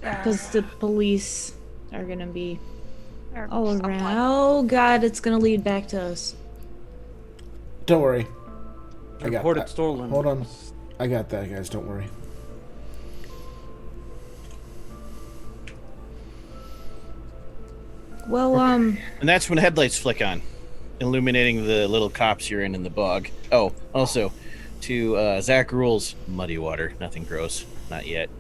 Speaker 3: Because the police are gonna be
Speaker 5: Or
Speaker 3: all
Speaker 5: someone.
Speaker 3: around. Oh god, it's gonna lead back to us.
Speaker 2: Don't worry. I got
Speaker 4: Reported
Speaker 2: that.
Speaker 4: stolen.
Speaker 2: Hold on. I got that, guys. Don't worry.
Speaker 3: Well,
Speaker 1: And that's when headlights flick on, illuminating the little cops you're in the bog. Oh, also, to Zach Rule's muddy water. Nothing gross. Not yet.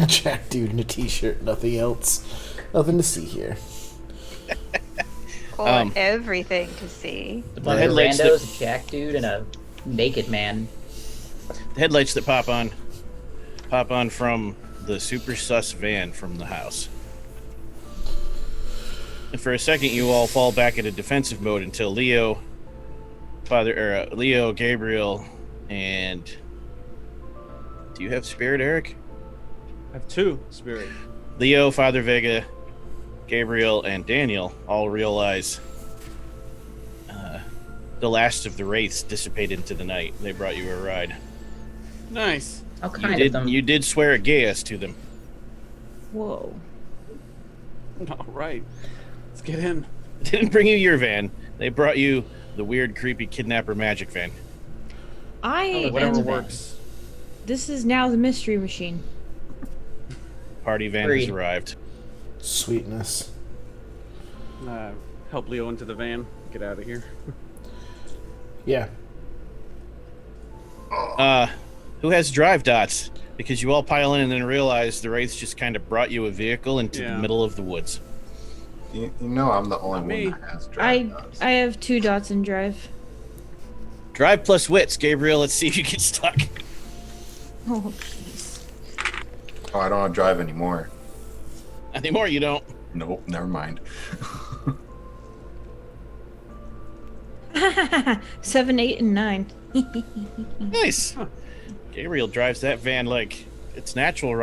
Speaker 2: Jack dude in a t-shirt. Nothing else. Nothing to see here.
Speaker 5: Or everything to see.
Speaker 6: A bunch of
Speaker 1: headlights that-
Speaker 6: randos, a Jack dude, and a naked man.
Speaker 1: The headlights that pop on from the super sus van from the house. And for a second, you all fall back into defensive mode until Leo, Gabriel, and do you have Spirit, Eric?
Speaker 4: I have 2 spirit.
Speaker 1: Leo, Father Vega, Gabriel, and Daniel all realize the last of the wraiths dissipated into the night. They brought you a ride.
Speaker 4: Nice.
Speaker 6: How kind of them.
Speaker 1: You did swear a Gaius to them.
Speaker 3: whoa.
Speaker 4: All right. Let's get in.
Speaker 1: They didn't bring you your van. They brought you the weird, creepy kidnapper magic van.
Speaker 4: Whatever
Speaker 3: am-
Speaker 4: works.
Speaker 3: This is now the mystery machine.
Speaker 1: Party van has
Speaker 6: Agreed.
Speaker 1: arrived.
Speaker 2: Sweetness.
Speaker 4: Help Leo into the van. Get out of here.
Speaker 2: Yeah.
Speaker 1: Who has drive dots? Because you all pile in and then realize the wraiths just kind of brought you a vehicle into the
Speaker 4: Yeah.
Speaker 1: middle of the woods.
Speaker 7: You know I'm the only
Speaker 4: Me.
Speaker 7: one that has
Speaker 3: I
Speaker 7: drive dogs.
Speaker 3: I have 2 dots in drive.
Speaker 1: Drive plus wits, Gabriel. Let's see if you get stuck.
Speaker 3: Oh, jeez.
Speaker 7: Oh, I don't want to drive anymore.
Speaker 1: Anymore, you don't.
Speaker 7: Nope, never mind.
Speaker 3: 7, 8, and 9.
Speaker 1: Nice. Gabriel drives that van like it's natural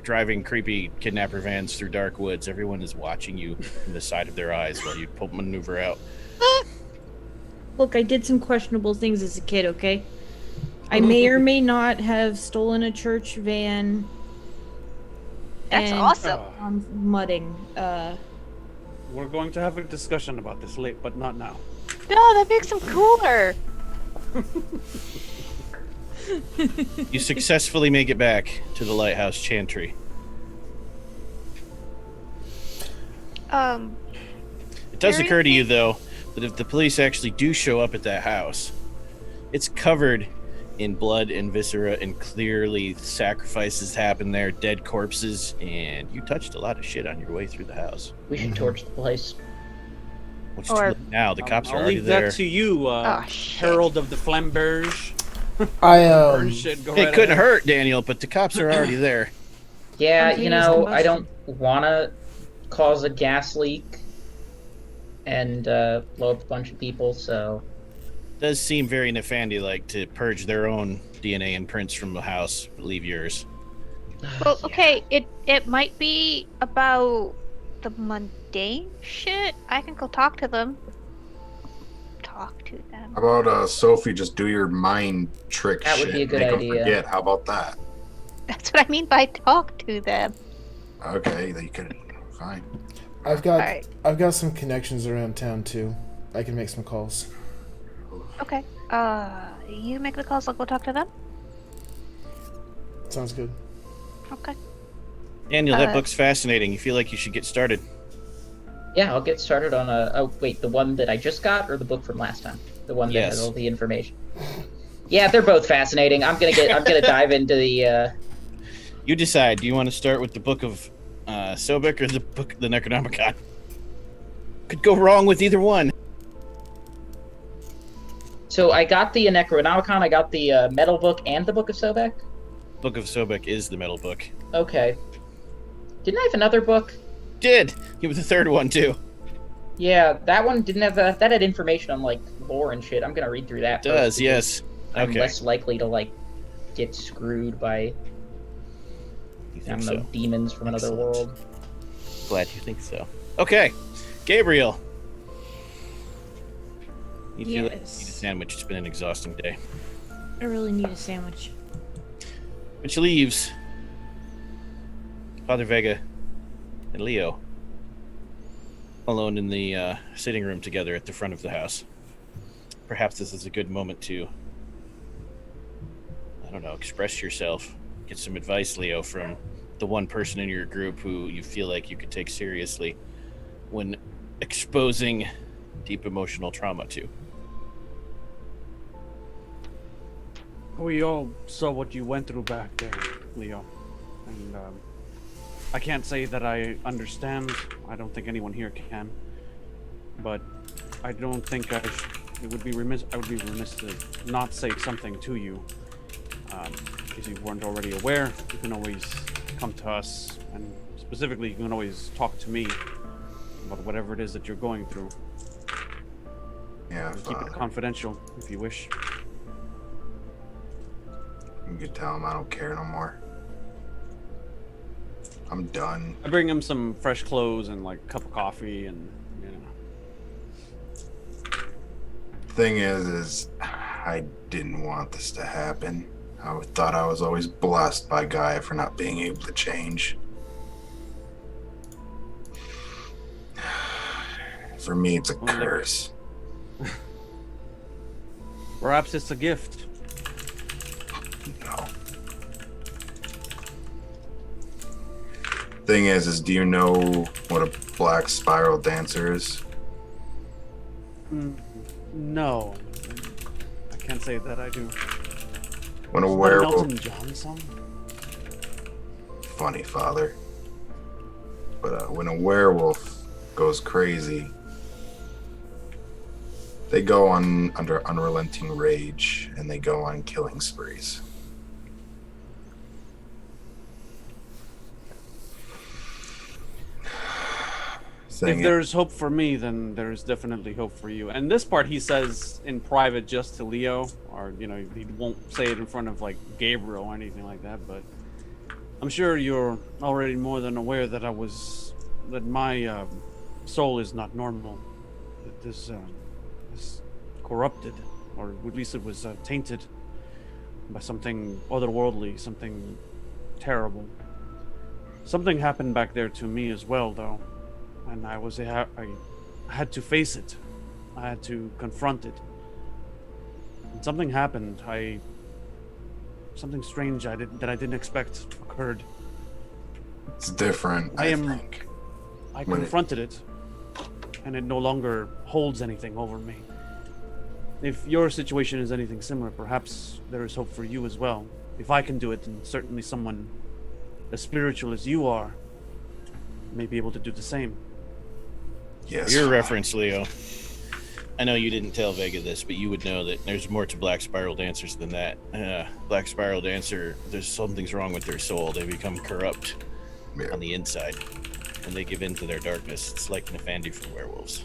Speaker 1: driving creepy kidnapper vans through dark woods. Everyone is watching you from the side of their eyes while you maneuver out.
Speaker 3: Look, I did some questionable things as a kid, okay? I may or may not have stolen a church van.
Speaker 5: That's
Speaker 3: and
Speaker 5: awesome.
Speaker 3: I'm mudding.
Speaker 4: We're going to have a discussion about this late, but not now.
Speaker 5: No, that makes him cooler.
Speaker 1: You successfully make it back to the lighthouse chantry.
Speaker 5: Um,
Speaker 1: It does
Speaker 5: Very
Speaker 1: occur to you,
Speaker 5: big-
Speaker 1: though, that if the police actually do show up at that house, it's covered in blood and viscera, and clearly sacrifices happen there, dead corpses, and you touched a lot of shit on your way through the house.
Speaker 6: We should torch the place.
Speaker 1: What's
Speaker 5: Or-
Speaker 1: now? The cops are
Speaker 4: I'll
Speaker 1: already
Speaker 4: leave
Speaker 1: there.
Speaker 4: that to you,
Speaker 5: shit.
Speaker 4: Herald of the Flamberge.
Speaker 2: I
Speaker 4: Shit, go
Speaker 1: It
Speaker 4: right
Speaker 1: couldn't
Speaker 4: ahead.
Speaker 1: hurt, Daniel, but the cops are already there.
Speaker 6: Yeah,
Speaker 3: Spontaneous
Speaker 6: I don't
Speaker 3: combustion.
Speaker 6: want to cause a gas leak and blow up a bunch of people, so...
Speaker 1: Does seem very Nefandi-like to purge their own DNA imprints from the house, but leave yours.
Speaker 5: Well, okay, it might be about the mundane shit. I can go talk to them. Talk to them.
Speaker 7: How about Sophie? Just do your mind trick.
Speaker 6: That would
Speaker 7: shit,
Speaker 6: be a good
Speaker 7: make 'em
Speaker 6: idea.
Speaker 7: Forget. How about that?
Speaker 5: That's what I mean by talk to them.
Speaker 7: Okay, they could. Fine.
Speaker 2: I've got
Speaker 5: Alright.
Speaker 2: I've got some connections around town too. I can make some calls.
Speaker 5: Okay. You make the calls. I'll go talk to them.
Speaker 2: Sounds good.
Speaker 5: Okay.
Speaker 1: Daniel, that
Speaker 5: Uh,
Speaker 1: book's fascinating. You feel like you should get started.
Speaker 6: Yeah, I'll get started on oh, wait, the one that I just got, or the book from last time? The one that has
Speaker 1: Yes.
Speaker 6: all the information. Yeah, they're both fascinating. I'm gonna dive into the,
Speaker 1: You decide. Do you want to start with the book of Sobek or the book the Necronomicon? Could go wrong with either one.
Speaker 6: So I got the Necronomicon, I got the Metal Book, and the Book of Sobek?
Speaker 1: Book of Sobek is the metal book.
Speaker 6: Okay. Didn't I have another book?
Speaker 1: Did you have the third one too?
Speaker 6: Yeah, that one didn't have that had information on, like, lore and shit. I'm gonna read through that
Speaker 1: It
Speaker 6: first,
Speaker 1: does,
Speaker 6: because
Speaker 1: yes.
Speaker 6: I'm
Speaker 1: Okay.
Speaker 6: less likely to, like, get screwed by,
Speaker 1: You
Speaker 6: I
Speaker 1: think
Speaker 6: don't
Speaker 1: so?
Speaker 6: know, demons from another
Speaker 1: Excellent.
Speaker 6: world.
Speaker 1: Glad you think so. Okay, Gabriel. You feel like you need a
Speaker 3: Yes.
Speaker 1: sandwich. It's been an exhausting day.
Speaker 3: I really need a sandwich.
Speaker 1: Which leaves Father Vega and Leo alone in the sitting room together at the front of the house. Perhaps this is a good moment to, I don't know, express yourself. Get some advice, Leo, from the one person in your group who you feel like you could take seriously when exposing deep emotional trauma to.
Speaker 4: We all saw what you went through back there, Leo. And I can't say that I understand. I don't think anyone here can. But I don't think I would be remiss to not say something to you. If you weren't already aware, you can always come to us, and specifically, you can always talk to me about whatever it is that you're going through.
Speaker 7: Yeah,
Speaker 4: Keep it
Speaker 7: Father.
Speaker 4: confidential if you wish.
Speaker 7: You could tell him I don't care no more. I'm done.
Speaker 4: I bring him some fresh clothes and like a cup of coffee, and you know.
Speaker 7: Thing is I didn't want this to happen. I thought I was always blessed by Gaia for not being able to change. For me, it's a
Speaker 4: Well, look.
Speaker 7: curse.
Speaker 4: Perhaps it's a gift.
Speaker 7: No. Thing is do you know what a black spiral dancer is?
Speaker 4: No, I can't say that I do.
Speaker 7: When a
Speaker 4: Is that an
Speaker 7: werewolf,
Speaker 4: Elton John song?
Speaker 7: funny Father, but when a werewolf goes crazy, they go on under unrelenting rage and they go on killing sprees.
Speaker 4: If there's hope for me, then there's definitely hope for you. And this part he says in private just to Leo, or you know, he won't say it in front of like Gabriel or anything like that. But I'm sure you're already more than aware that that my soul is not normal. That this is corrupted, or at least it was tainted by something otherworldly, something terrible. Something happened back there to me as well, though. And I had to face it. I had to confront it. And something happened. Something strange that I didn't expect occurred.
Speaker 7: It's different, I think.
Speaker 4: I
Speaker 7: When it-
Speaker 4: confronted it, and it no longer holds anything over me. If your situation is anything similar, perhaps there is hope for you as well. If I can do it, then certainly someone as spiritual as you are may be able to do the same.
Speaker 7: Yes.
Speaker 1: Your reference, Leo. I know you didn't tell Vega this, but you would know that there's more to Black Spiral Dancers than that. Black Spiral Dancer, there's something's wrong with their soul. They become corrupt on the inside, and they give in to their darkness. It's like Nefandi for werewolves.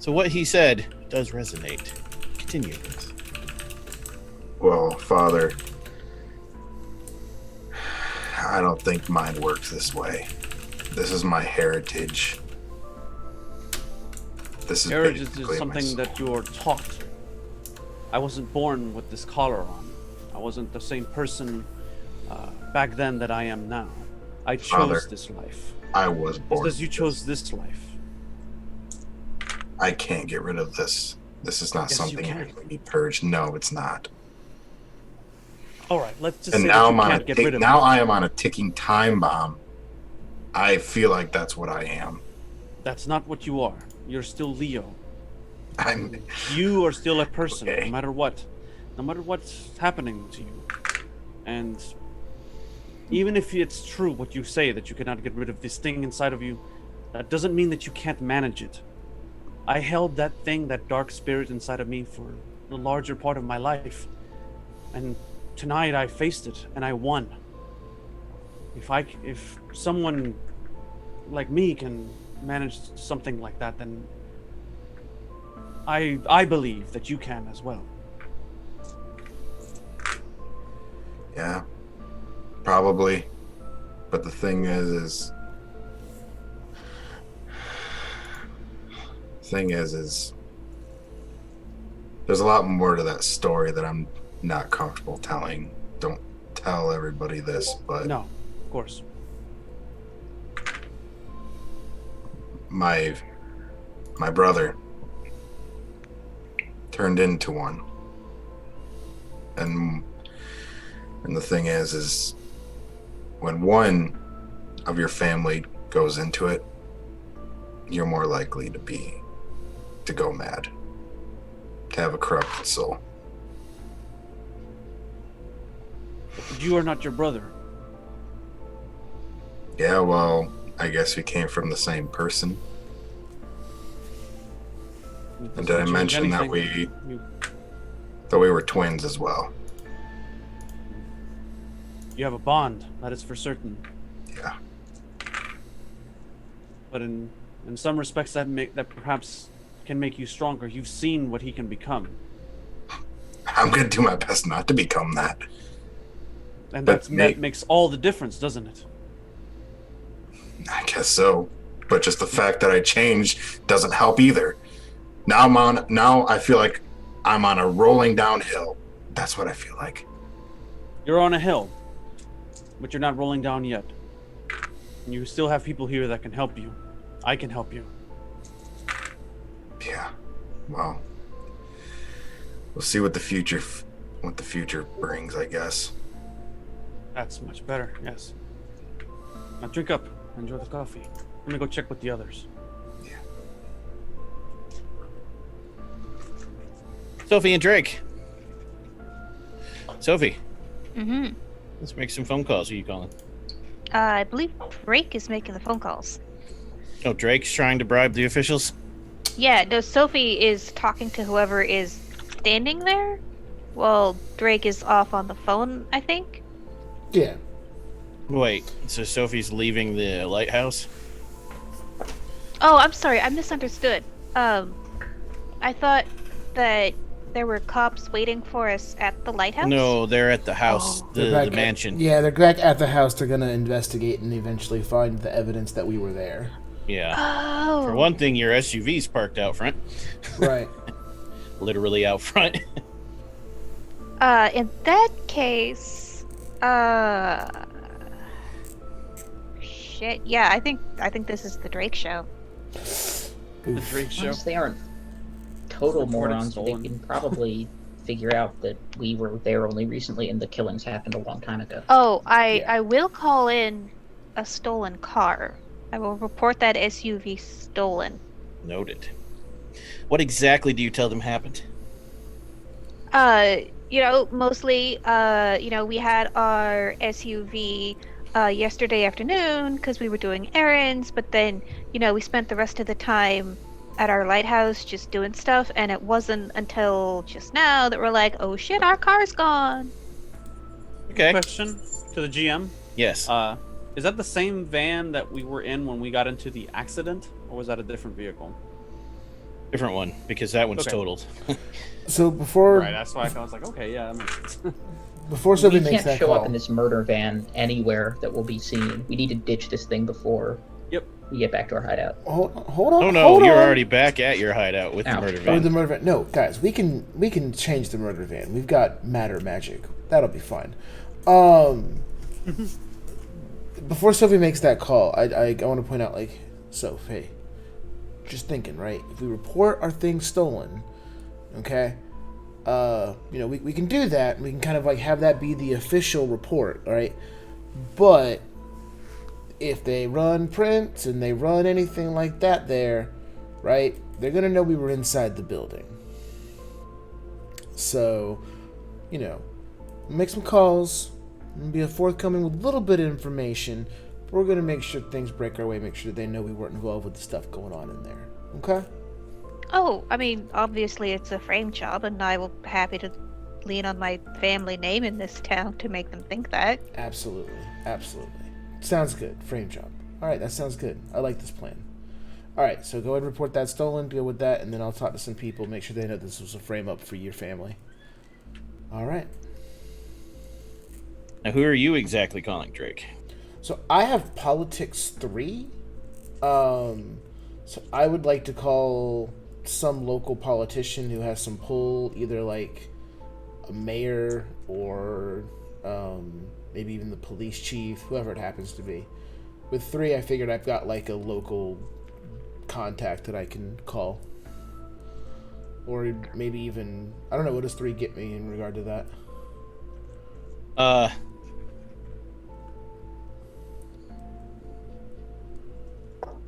Speaker 1: So what he said does resonate. Continue.
Speaker 7: Well, Father, I don't think mine works this way. This is my heritage. This is
Speaker 4: Heritage is
Speaker 7: basically my
Speaker 4: something
Speaker 7: soul.
Speaker 4: that you're taught. I wasn't born with this collar on. I wasn't the same person back then that I am now. I chose
Speaker 7: Father,
Speaker 4: this life.
Speaker 7: I was born.
Speaker 4: Because you
Speaker 7: with
Speaker 4: chose this life.
Speaker 7: I can't get rid of this. This is not
Speaker 4: Yes, you
Speaker 7: something
Speaker 4: can.
Speaker 7: that can be purged. No, it's not.
Speaker 4: All right, let's just
Speaker 7: And
Speaker 4: say
Speaker 7: now
Speaker 4: that you can't get rid of
Speaker 7: now
Speaker 4: it.
Speaker 7: I am on a ticking time bomb. I feel like that's what I am.
Speaker 4: That's not what you are. You're still Leo.
Speaker 7: I'm
Speaker 4: You are still a person,
Speaker 7: Okay.
Speaker 4: no matter what. No matter what's happening to you. And even if it's true what you say, that you cannot get rid of this thing inside of you, that doesn't mean that you can't manage it. I held that thing, that dark spirit inside of me for the larger part of my life. And tonight I faced it and I won. If someone like me can manage something like that, then I believe that you can as well.
Speaker 7: Yeah, probably. But the thing is there's a lot more to that story that I'm not comfortable telling. Don't tell everybody this, but
Speaker 4: No, of course.
Speaker 7: my brother turned into one. And the thing is when one of your family goes into it, you're more likely to go mad, to have a corrupted soul.
Speaker 4: But you are not your brother.
Speaker 7: Yeah, well, I guess we came from the same person.
Speaker 4: It
Speaker 7: And
Speaker 4: doesn't
Speaker 7: did I
Speaker 4: change
Speaker 7: mention that
Speaker 4: anything.
Speaker 7: we were twins as well?
Speaker 4: You have a bond, that is for certain.
Speaker 7: Yeah.
Speaker 4: But in some respects, that perhaps can make you stronger. You've seen what he can become,
Speaker 7: I'm gonna do my best not to become that.
Speaker 4: and
Speaker 7: But
Speaker 4: that makes all the difference, doesn't it?
Speaker 7: I guess so. But just the fact that I changed doesn't help either. Now I feel like I'm on a rolling downhill. That's what I feel like.
Speaker 4: You're on a hill, but you're not rolling down yet. And you still have people here that can help you. I can help you.
Speaker 7: Yeah. Well, we'll see what the future brings, I guess.
Speaker 4: That's much better, yes. Now drink up. Enjoy the coffee. Let me go check with the others.
Speaker 1: Sophie and Drake. Sophie,
Speaker 5: Mm-hmm.
Speaker 1: let's make some phone calls. Who are you calling?
Speaker 5: I believe Drake is making the phone calls.
Speaker 1: Oh, Drake's trying to bribe the officials?
Speaker 5: Yeah, no, Sophie is talking to whoever is standing there. Well, Drake is off on the phone, I think.
Speaker 2: Yeah.
Speaker 1: Wait, so Sophie's leaving the lighthouse?
Speaker 5: Oh, I'm sorry, I misunderstood. I thought that there were cops waiting for us at the lighthouse.
Speaker 1: No, they're at the house,
Speaker 2: They're
Speaker 1: the
Speaker 2: back
Speaker 1: mansion.
Speaker 2: Yeah, they're back at the house. They're gonna investigate and eventually find the evidence that we were there.
Speaker 1: Yeah.
Speaker 5: Oh.
Speaker 1: For one thing, your SUV's parked out front.
Speaker 2: Right.
Speaker 1: Literally out front.
Speaker 5: In that case, shit. Yeah, I think this is the Drake show.
Speaker 4: The Drake show.
Speaker 6: Once they aren't total
Speaker 4: Reported
Speaker 6: morons,
Speaker 4: stolen.
Speaker 6: they can probably figure out that we were there only recently and the killings happened a long time ago.
Speaker 5: Oh,
Speaker 2: Yeah.
Speaker 5: I will call in a stolen car. I will report that SUV stolen.
Speaker 1: Noted. What exactly do you tell them happened?
Speaker 5: Mostly, we had our SUV yesterday afternoon because we were doing errands, but then, we spent the rest of the time at our lighthouse just doing stuff, and it wasn't until just now that we're like, oh shit, our car's gone.
Speaker 1: Okay.
Speaker 4: Question to the GM.
Speaker 1: Yes.
Speaker 4: Is that the same van that we were in when we got into the accident, or was that a different vehicle?
Speaker 1: Different one, because that one's
Speaker 4: Okay.
Speaker 1: totaled.
Speaker 2: So before
Speaker 4: Right, that's why I was like, okay, yeah, that makes sense.
Speaker 2: before Sylvie
Speaker 6: We
Speaker 2: makes
Speaker 6: can't
Speaker 2: that
Speaker 6: show
Speaker 2: call,
Speaker 6: up in this murder van anywhere that will be seen. We need to ditch this thing before
Speaker 4: Yep.
Speaker 6: we get back to our hideout.
Speaker 2: hold on.
Speaker 1: Oh no,
Speaker 2: hold
Speaker 1: you're
Speaker 2: on.
Speaker 1: already back at your hideout with the
Speaker 6: Ouch.
Speaker 1: murder
Speaker 2: Or
Speaker 1: van.
Speaker 2: the murder van. No, guys, we can change the murder van. We've got matter magic. That'll be fine. Before Sophie makes that call, I want to point out, like, Soph, hey, just thinking, right? If we report our thing stolen, okay, we can do that. We can kind of like have that be the official report, all right? But if they run prints and they run anything like that there, right, they're going to know we were inside the building. So, make some calls and be forthcoming with a little bit of information. But we're going to make sure things break our way, make sure they know we weren't involved with the stuff going on in there. Okay?
Speaker 5: Oh, I mean, obviously it's a frame job, and I will be happy to lean on my family name in this town to make them think that.
Speaker 2: Absolutely. Sounds good. Frame job. All right, that sounds good. I like this plan. All right, so go ahead and report that stolen, deal with that, and then I'll talk to some people, make sure they know this was a frame up for your family. All right.
Speaker 1: Now, who are you exactly calling, Drake?
Speaker 2: So I have politics 3. So I would like to call some local politician who has some pull, either like a mayor or maybe even the police chief, whoever it happens to be. With 3, I figured I've got like a local contact that I can call. Or maybe even, I don't know, what does 3 get me in regard to that?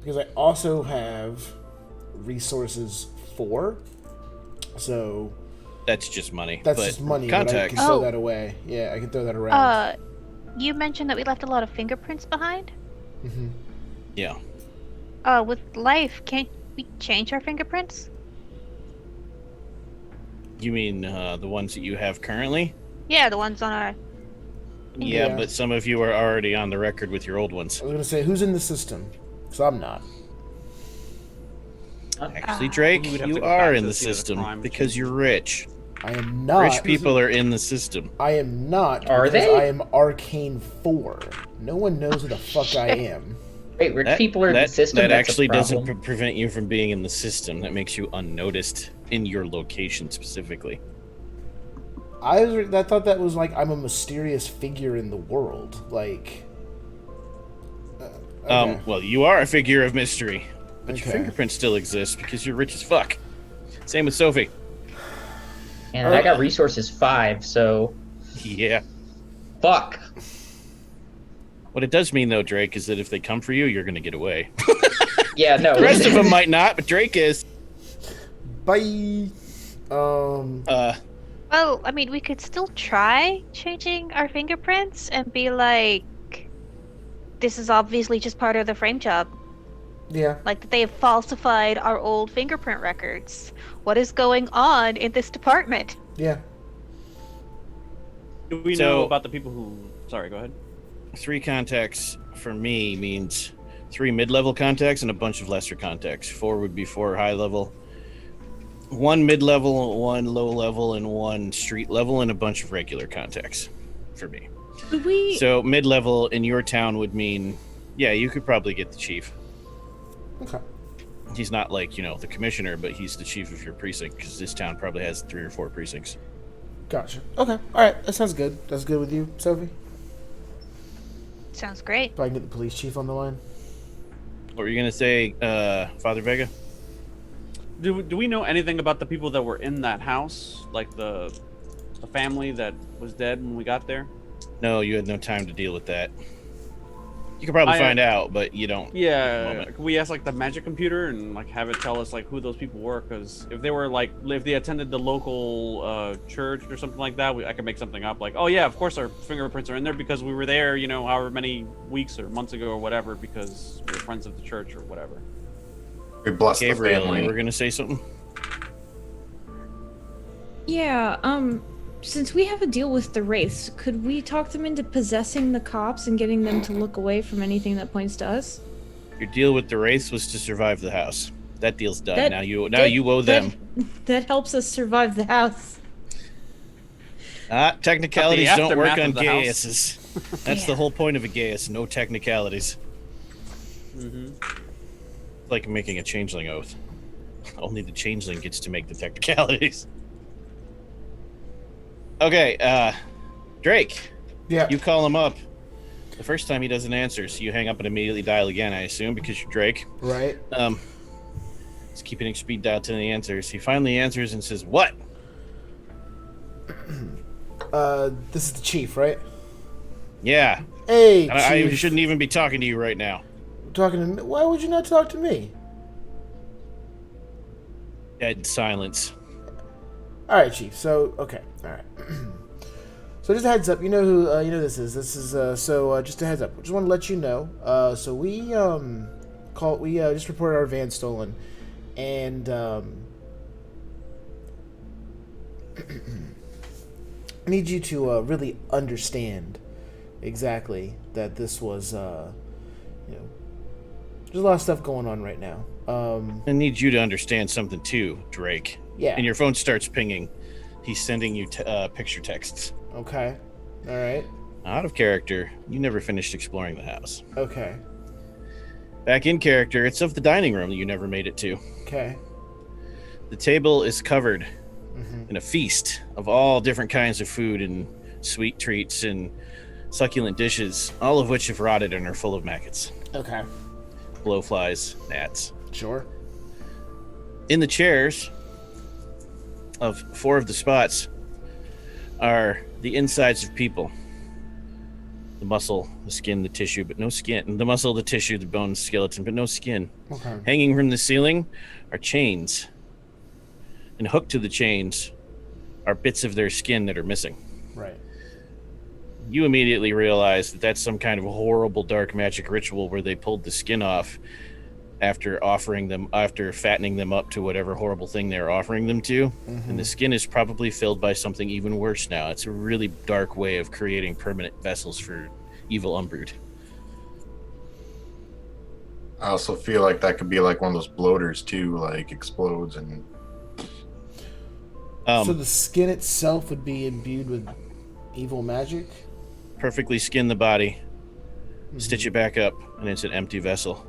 Speaker 2: Because I also have resources 4, so
Speaker 1: That's just money.
Speaker 2: that's
Speaker 1: but
Speaker 2: just money. But I
Speaker 1: Contacts.
Speaker 2: can throw
Speaker 5: Oh.
Speaker 2: that away. Yeah, I can throw that around.
Speaker 5: You mentioned that we left a lot of fingerprints behind.
Speaker 2: hmm
Speaker 1: Yeah.
Speaker 5: With life, can't we change our fingerprints?
Speaker 1: You mean the ones that you have currently?
Speaker 5: Yeah, the ones on our.
Speaker 1: Yeah,
Speaker 2: Yeah.
Speaker 1: but some of you are already on the record with your old ones.
Speaker 2: I was gonna say, who's in the system? Because I'm not.
Speaker 1: Actually, Drake,
Speaker 4: We would have
Speaker 1: you
Speaker 4: to go
Speaker 1: are
Speaker 4: back
Speaker 1: in
Speaker 4: to
Speaker 1: the
Speaker 4: see the
Speaker 1: system
Speaker 4: crime
Speaker 1: because you're rich.
Speaker 2: I am not.
Speaker 1: Rich people are in the system.
Speaker 2: I am not.
Speaker 6: Are
Speaker 2: because
Speaker 6: they?
Speaker 2: I am Arcane 4. No one knows who the fuck I am.
Speaker 6: Wait, rich people are in the system?
Speaker 1: That
Speaker 6: That's a
Speaker 1: actually doesn't
Speaker 6: problem.
Speaker 1: prevent you from being in the system. That makes you unnoticed in your location specifically.
Speaker 2: I thought that was like I'm a mysterious figure in the world. Like. Okay.
Speaker 1: Well, you are a figure of mystery, but your
Speaker 2: Okay.
Speaker 1: fingerprints still exist because you're rich as fuck. Same with Sophie.
Speaker 6: And I got resources 5, so
Speaker 1: Yeah.
Speaker 6: fuck.
Speaker 1: What it does mean, though, Drake, is that if they come for you, you're going to get away.
Speaker 6: Yeah, no.
Speaker 1: The rest of them might not, but Drake is.
Speaker 2: Bye.
Speaker 5: Well, I mean, we could still try changing our fingerprints and be like, this is obviously just part of the frame job.
Speaker 2: Yeah.
Speaker 5: Like that they have falsified our old fingerprint records. What is going on in this department?
Speaker 2: Yeah.
Speaker 4: Do we
Speaker 1: So-
Speaker 4: know about the people who? Sorry, go ahead.
Speaker 1: 3 contacts for me means 3 mid-level contacts and a bunch of lesser contacts. 4 would be 4 high-level. 1 mid-level, 1 low-level, and 1 street-level, and a bunch of regular contacts for me.
Speaker 3: Could we?
Speaker 1: So mid-level in your town would mean, yeah, you could probably get the chief.
Speaker 2: Okay.
Speaker 1: He's not like, the commissioner, but he's the chief of your precinct because this town probably has 3 or 4 precincts.
Speaker 2: Gotcha. Okay. All right. That sounds good. That's good with you, Sophie.
Speaker 5: Sounds great.
Speaker 2: If I can get the police chief on the line.
Speaker 1: What were you going to say, Father Vega?
Speaker 4: Do we know anything about the people that were in that house, like the family that was dead when we got there?
Speaker 1: No, you had no time to deal with that. You could probably find out, but you don't.
Speaker 4: Yeah, can we ask like the magic computer and like have it tell us like who those people were? Because if they were like if they attended the local church or something like that, I could make something up like, oh yeah, of course our fingerprints are in there because we were there, you know, however many weeks or months ago or whatever because we're friends of the church or whatever.
Speaker 7: We bless
Speaker 1: Gabriel,
Speaker 7: the family.
Speaker 1: you were gonna say something?
Speaker 3: Yeah, since we have a deal with the Wraiths, could we talk them into possessing the cops and getting them to look away from anything that points to us?
Speaker 1: Your deal with the Wraiths was to survive the house. That deal's done.
Speaker 3: That-
Speaker 1: now you owe
Speaker 3: that-
Speaker 1: them.
Speaker 3: That helps us survive the house.
Speaker 1: Technicalities
Speaker 4: But the
Speaker 1: don't work
Speaker 4: aftermath
Speaker 1: on
Speaker 4: of the house.
Speaker 1: gaiuses. That's the
Speaker 3: Yeah.
Speaker 1: whole point of a gaius. No technicalities.
Speaker 4: Mm-hmm.
Speaker 1: Like making a changeling oath. Only the changeling gets to make the technicalities. Okay, Drake.
Speaker 2: Yeah.
Speaker 1: You call him up. The first time he doesn't answer, so you hang up and immediately dial again, I assume, because you're Drake.
Speaker 2: Right.
Speaker 1: He's keeping speed dial till he answers. He finally answers and says, "What?"
Speaker 2: This is the chief, right?
Speaker 1: Yeah.
Speaker 2: Hey,
Speaker 1: I
Speaker 2: chief.
Speaker 1: shouldn't even be talking to you right now.
Speaker 2: Talking to me? Why would you not talk to me?
Speaker 1: Dead silence.
Speaker 2: All right, chief. So, okay. All right. So just a heads up, you know who this is. This is just a heads up. Just want to let you know. So we just reported our van stolen, and I need you to really understand exactly that this was there's a lot of stuff going on right now.
Speaker 1: I need you to understand something too, Drake.
Speaker 2: Yeah.
Speaker 1: And your phone starts pinging. He's sending you picture texts.
Speaker 2: Okay. All right.
Speaker 1: Out of character, you never finished exploring the house.
Speaker 2: Okay.
Speaker 1: Back in character, it's of the dining room that you never made it to.
Speaker 2: Okay.
Speaker 1: The table is covered in a feast of all different kinds of food and sweet treats and succulent dishes, all of which have rotted and are full of maggots,
Speaker 2: Okay.
Speaker 1: blowflies, gnats.
Speaker 2: Sure.
Speaker 1: In the chairs of 4 of the spots are the insides of people. The muscle, the skin, the tissue, but no skin. The muscle, the tissue, the bone, skeleton, but no skin.
Speaker 2: Okay.
Speaker 1: Hanging from the ceiling are chains. And hooked to the chains are bits of their skin that are missing.
Speaker 2: Right.
Speaker 1: You immediately realize that that's some kind of horrible dark magic ritual where they pulled the skin off after fattening them up to whatever horrible thing they're offering them to. And the skin is probably filled by something even worse now. It's a really dark way of creating permanent vessels for evil Umbrood.
Speaker 7: I also feel like that could be like one of those bloaters too, like explodes and.
Speaker 2: So the skin itself would be imbued with evil magic?
Speaker 1: Perfectly skin the body, stitch it back up, and it's an empty vessel.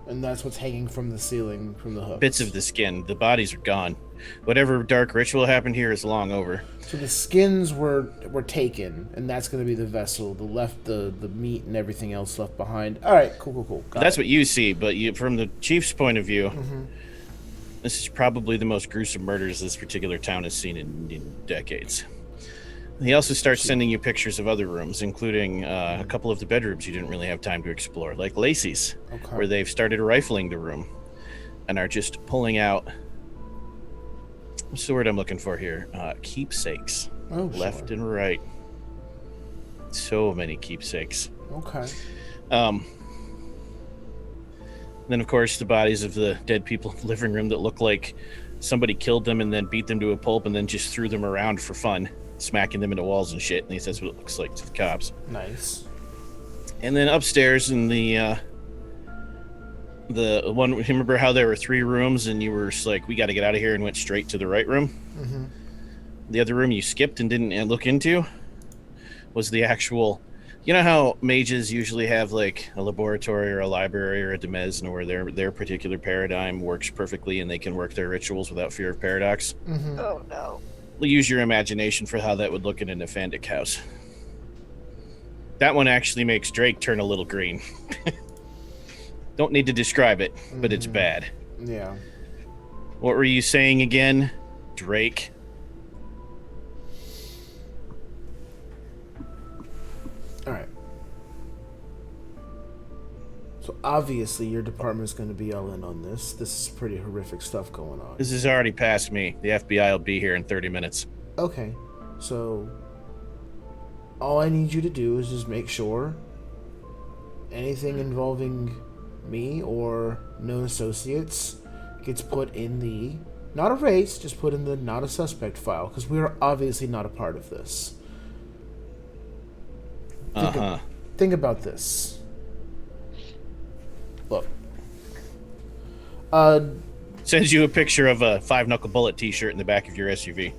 Speaker 2: And that's what's hanging from the ceiling from the hook.
Speaker 1: Bits of the skin. The bodies are gone. Whatever dark ritual happened here is long over.
Speaker 2: So the skins were taken, and that's going to be the vessel. The meat and everything else left behind. All right, cool. Got
Speaker 1: That's
Speaker 2: it.
Speaker 1: what you see, but from the chief's point of view, this is probably the most gruesome murders this particular town has seen in decades. He also starts sending you pictures of other rooms, including a couple of the bedrooms you didn't really have time to explore, like Lacey's,
Speaker 2: Okay.
Speaker 1: where they've started rifling the room and are just pulling out, what's the word I'm looking for here? Keepsakes,
Speaker 2: Oh,
Speaker 1: left
Speaker 2: sure.
Speaker 1: and right. So many keepsakes.
Speaker 2: Okay.
Speaker 1: Then, of course, the bodies of the dead people in the living room that look like somebody killed them and then beat them to a pulp and then just threw them around for fun, smacking them into walls and shit. At least that's what it looks like to the cops.
Speaker 2: Nice.
Speaker 1: And then upstairs in the one, remember how there were 3 rooms and you were just like, we got to get out of here, and went straight to the right room? The other room you skipped and didn't look into was the actual, you know how mages usually have like a laboratory or a library or a demesne where their particular paradigm works perfectly and they can work their rituals without fear of paradox?
Speaker 5: Oh no.
Speaker 1: Use your imagination for how that would look in an Ephandic house. That one actually makes Drake turn a little green. Don't need to describe it, but it's bad.
Speaker 2: Yeah.
Speaker 1: What were you saying again, Drake?
Speaker 2: All right. So obviously your department's going to be all in on this. This is pretty horrific stuff going on.
Speaker 1: This is already past me. The FBI will be here in 30 minutes.
Speaker 2: Okay, so all I need you to do is just make sure anything involving me or known associates gets put in the, not erased, just put in the not a suspect file, because we are obviously not a part of this. Think about this. Look.
Speaker 1: Sends you a picture of a 5-knuckle bullet t-shirt in the back of your SUV.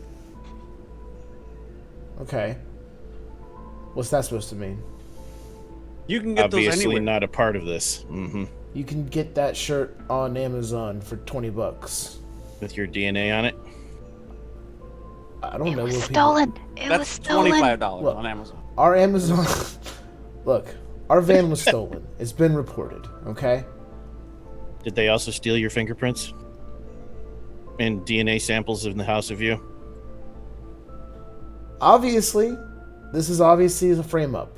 Speaker 2: Okay. What's that supposed to mean?
Speaker 4: You can get those
Speaker 1: Obviously
Speaker 4: anywhere.
Speaker 1: not a part of this. Mm-hmm.
Speaker 2: You can get that shirt on Amazon for $20.
Speaker 1: With your DNA on it.
Speaker 2: I don't know.
Speaker 5: It was
Speaker 2: where people-
Speaker 5: stolen. It was
Speaker 4: That's
Speaker 5: stolen.
Speaker 4: $25
Speaker 2: Look.
Speaker 4: on Amazon.
Speaker 2: Our Amazon... Look, our van was stolen. It's been reported, okay?
Speaker 1: Did they also steal your fingerprints? And DNA samples in the house of you?
Speaker 2: Obviously, this is obviously a frame-up.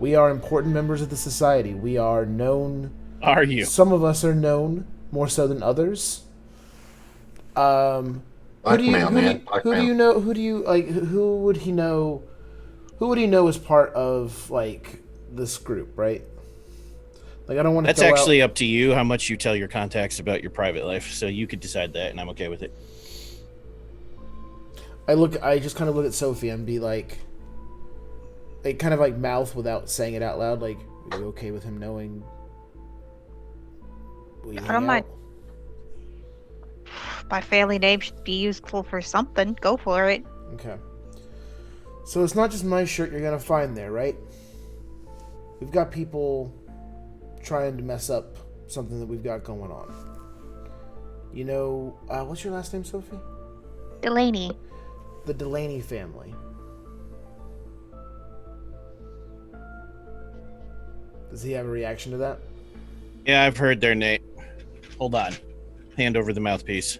Speaker 2: We are important members of the society. We are known...
Speaker 1: Are you?
Speaker 2: Some of us are known more so than others. Who do you know? Who do you like? Who would he know? Who would he know as part of like this group, right? Like I don't want to.
Speaker 1: That's actually up to you how much you tell your contacts about your private life. So you could decide that, and I'm okay with it.
Speaker 2: I just kind of look at Sophie and be like kind of like mouth without saying it out loud. Like, are you okay with him knowing?
Speaker 5: I don't mind. My family name should be useful for something. Go for it.
Speaker 2: Okay. So it's not just my shirt you're gonna find there, right? We've got people trying to mess up something that we've got going on. You know, what's your last name, Sophie?
Speaker 5: Delaney.
Speaker 2: The Delaney family. Does he have a reaction to that?
Speaker 1: Yeah, I've heard their name. Hold on. Hand over the mouthpiece.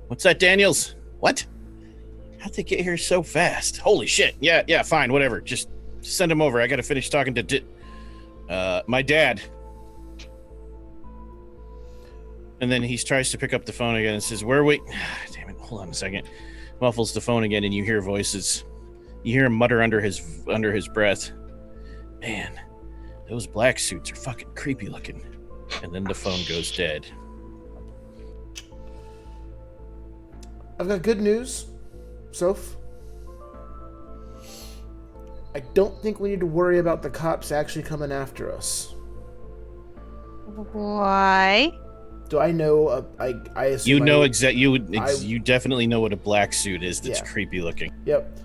Speaker 1: What's that, Daniels? What? How'd they get here so fast? Holy shit. Yeah, fine, whatever. Just send him over. I gotta finish talking to my dad. And then he tries to pick up the phone again and says, where are we? Damn it, hold on a second. Muffles the phone again and you hear voices. You hear him mutter under his breath. Man, those black suits are fucking creepy looking. And then the phone goes dead.
Speaker 2: I've got good news, Soph. I don't think we need to worry about the cops actually coming after us.
Speaker 5: Why?
Speaker 2: Do I know? I assume
Speaker 1: You know
Speaker 2: I-
Speaker 1: you definitely know what a black suit is that's
Speaker 2: Yeah.
Speaker 1: creepy looking.
Speaker 2: Yep.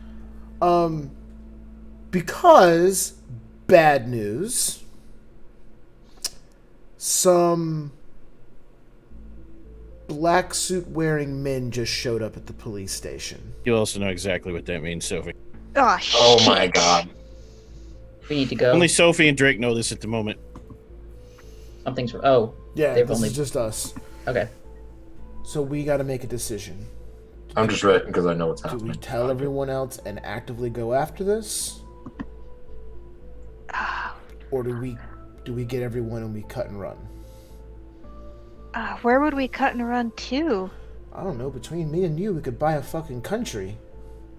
Speaker 2: Because bad news. Some black suit wearing men just showed up at the police station.
Speaker 1: You also know exactly what that means, Sophie.
Speaker 5: Oh, shit.
Speaker 7: Oh my god.
Speaker 6: We need to go.
Speaker 1: Only Sophie and Drake know this at the moment.
Speaker 6: Something's. Oh,
Speaker 2: Yeah,
Speaker 6: They've
Speaker 2: this
Speaker 6: only-
Speaker 2: is just us.
Speaker 6: okay.
Speaker 2: So we got to make a decision.
Speaker 7: I'm just ready because I know what's
Speaker 2: Do
Speaker 7: happening.
Speaker 2: we tell everyone else and actively go after this, or do we get everyone and we cut and run?
Speaker 5: Where would we cut and run to?
Speaker 2: I don't know. Between me and you, we could buy a fucking country.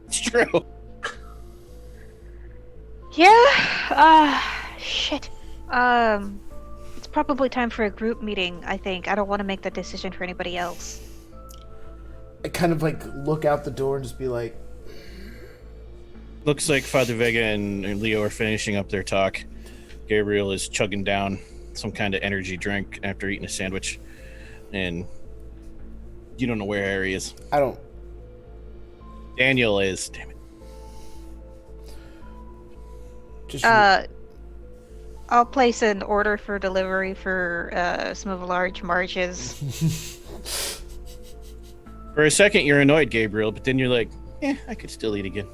Speaker 1: It's true.
Speaker 5: Yeah. Shit. It's probably time for a group meeting, I think. I don't want to make that decision for anybody else.
Speaker 2: I kind of like look out the door and just be like,
Speaker 1: Looks like Father Vega and Leo are finishing up their talk. Gabriel is chugging down some kind of energy drink after eating a sandwich. And you don't know where Harry is.
Speaker 2: I don't.
Speaker 1: Daniel is. Damn it.
Speaker 2: Just
Speaker 5: I'll place an order for delivery for some of the large marches.
Speaker 1: For a second, you're annoyed, Gabriel, but then you're like, I could still eat again.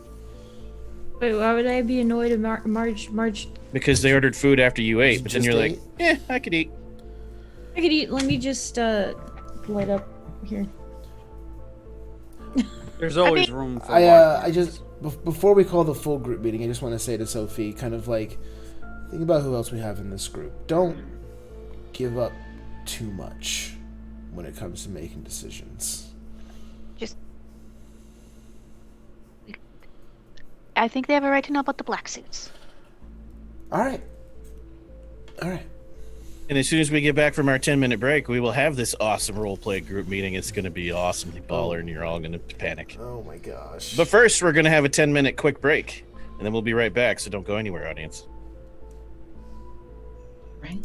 Speaker 3: Wait, why would I be annoyed at Marge?
Speaker 1: Because they ordered food after you ate, but then
Speaker 2: Just
Speaker 1: you're like,
Speaker 2: ate?
Speaker 1: I could eat.
Speaker 3: I could eat. Let me just light up here.
Speaker 4: There's always room for
Speaker 2: I just before we call the full group meeting, I just want to say to Sophie, kind of like, think about who else we have in this group. Don't give up too much when it comes to making decisions.
Speaker 5: I think they have a right to know about the black suits.
Speaker 2: All right.
Speaker 1: And as soon as we get back from our 10-minute break, we will have this awesome roleplay group meeting. It's going to be awesomely baller, and you're all going to panic.
Speaker 2: Oh my gosh.
Speaker 1: But first, we're going to have a 10-minute quick break, and then we'll be right back, so don't go anywhere, audience.
Speaker 6: Right?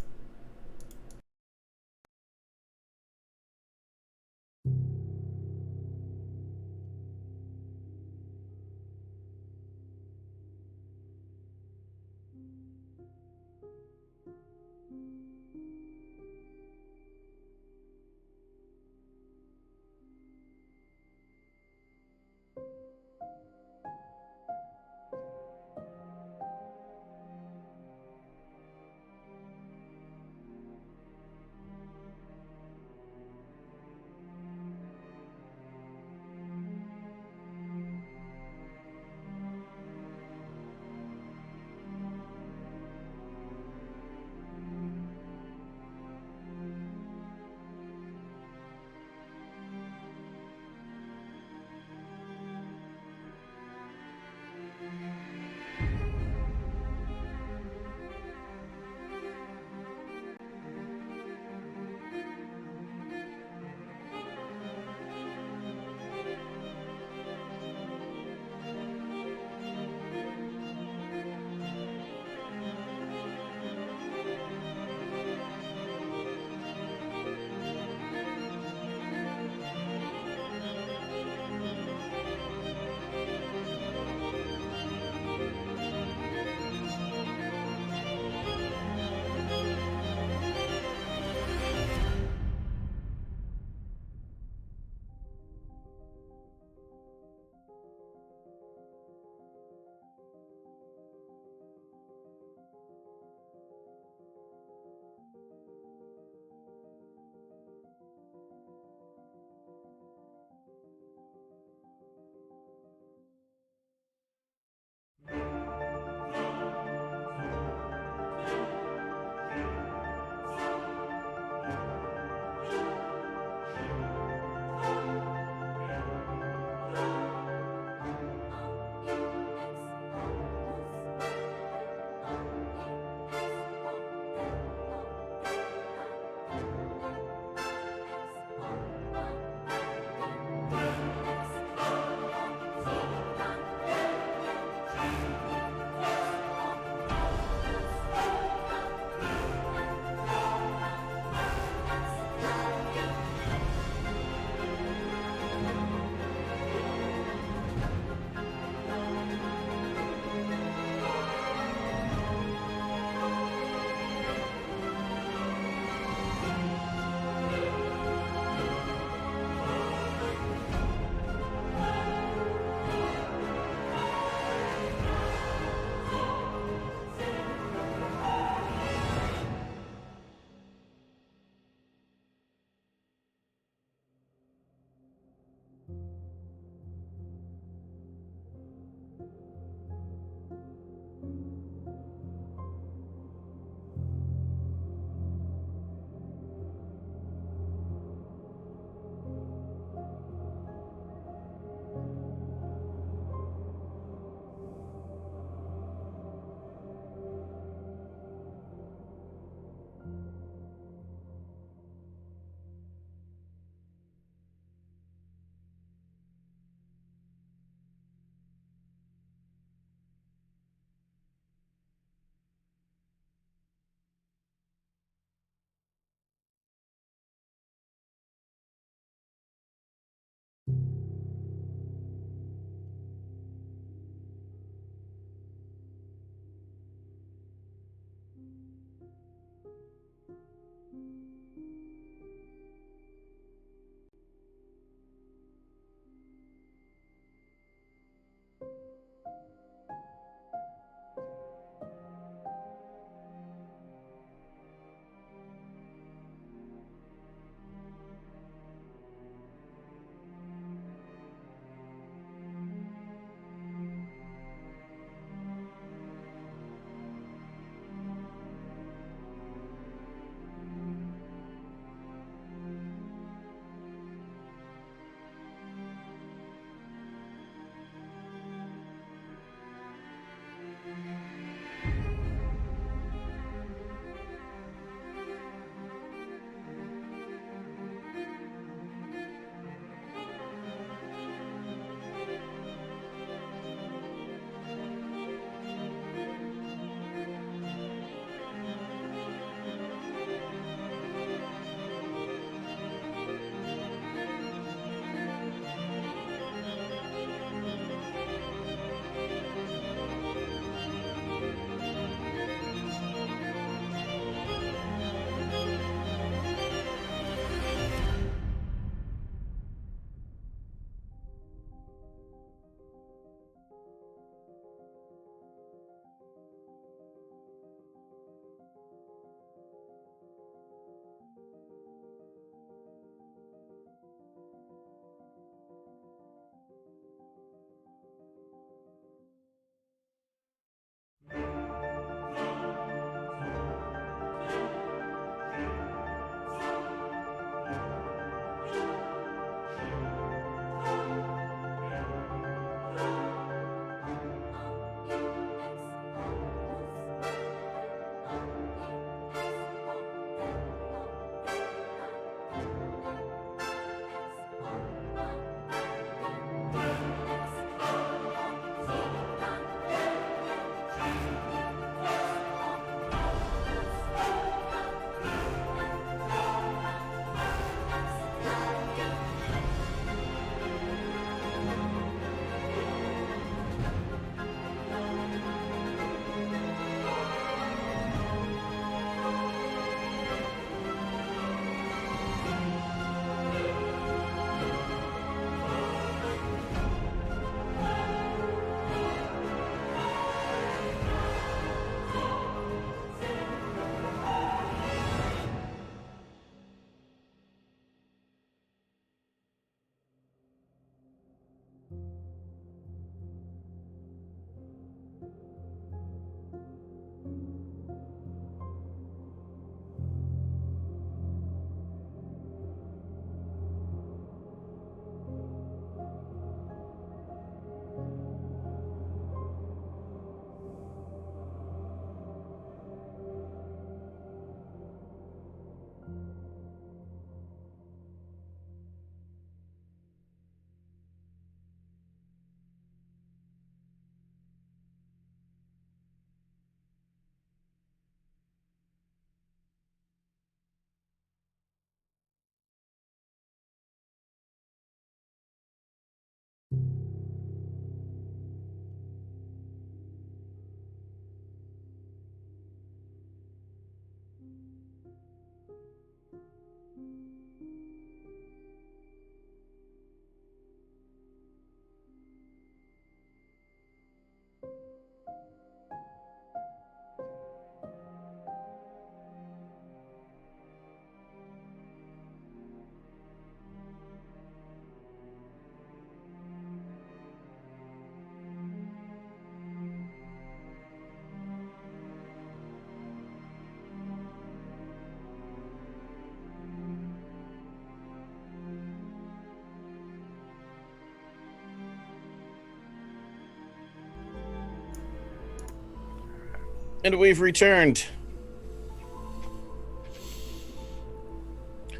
Speaker 1: And we've returned.